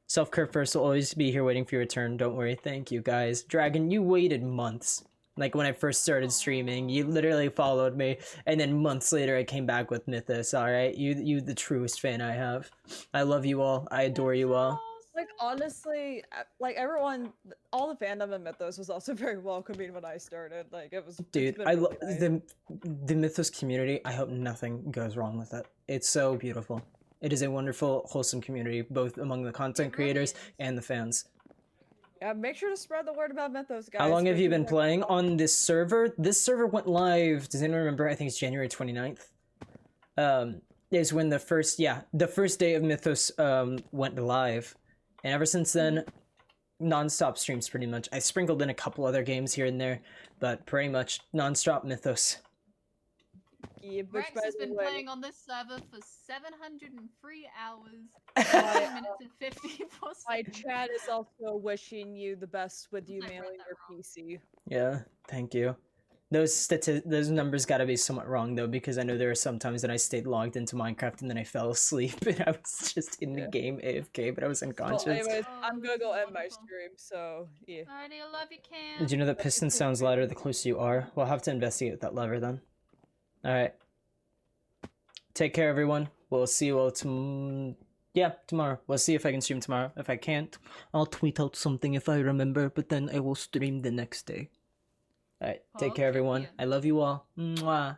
Self-care first will always be here waiting for your turn, don't worry. Thank you, guys. Dragon, you waited months. Like, when I first started streaming, you literally followed me, and then months later I came back with Mythos, alright? You the truest fan I have. I love you all. I adore you all. Like, honestly, like, everyone, all the fandom in Mythos was also very welcoming when I started. Like, it was... Dude, I love the Mythos community. I hope nothing goes wrong with it. It's so beautiful. It is a wonderful, wholesome community, both among the content creators and the fans. Yeah, make sure to spread the word about Mythos, guys. How long have you been playing on this server? This server went live, does anyone remember? I think it's January 29th. Is when the first day of Mythos went live. And ever since then, non-stop streams pretty much. I sprinkled in a couple other games here and there, but pretty much non-stop Mythos. Yeah, which Rex by has the been way, playing on this server for 703 hours, my, 2 minutes and 54 my seconds. chat is also wishing you the best with you I read mailing that your wrong. PC. Yeah, thank you. Those numbers gotta be somewhat wrong though, because I know there are some times that I stayed logged into Minecraft and then I fell asleep and I was just in the Yeah. game AFK, but I was Well, unconscious. anyways, Oh, I'm gonna this go is end my wonderful. stream, so yeah. Alrighty, I love you, Cam. Did you know that But piston it's sounds okay. louder the closer you are? We'll have to investigate that lever then. Alright. Take care, everyone. We'll see you all tomorrow. We'll see if I can stream tomorrow. If I can't, I'll tweet out something if I remember, but then I will stream the next day. Alright, take care, everyone. Okay. I love you all. Mwah.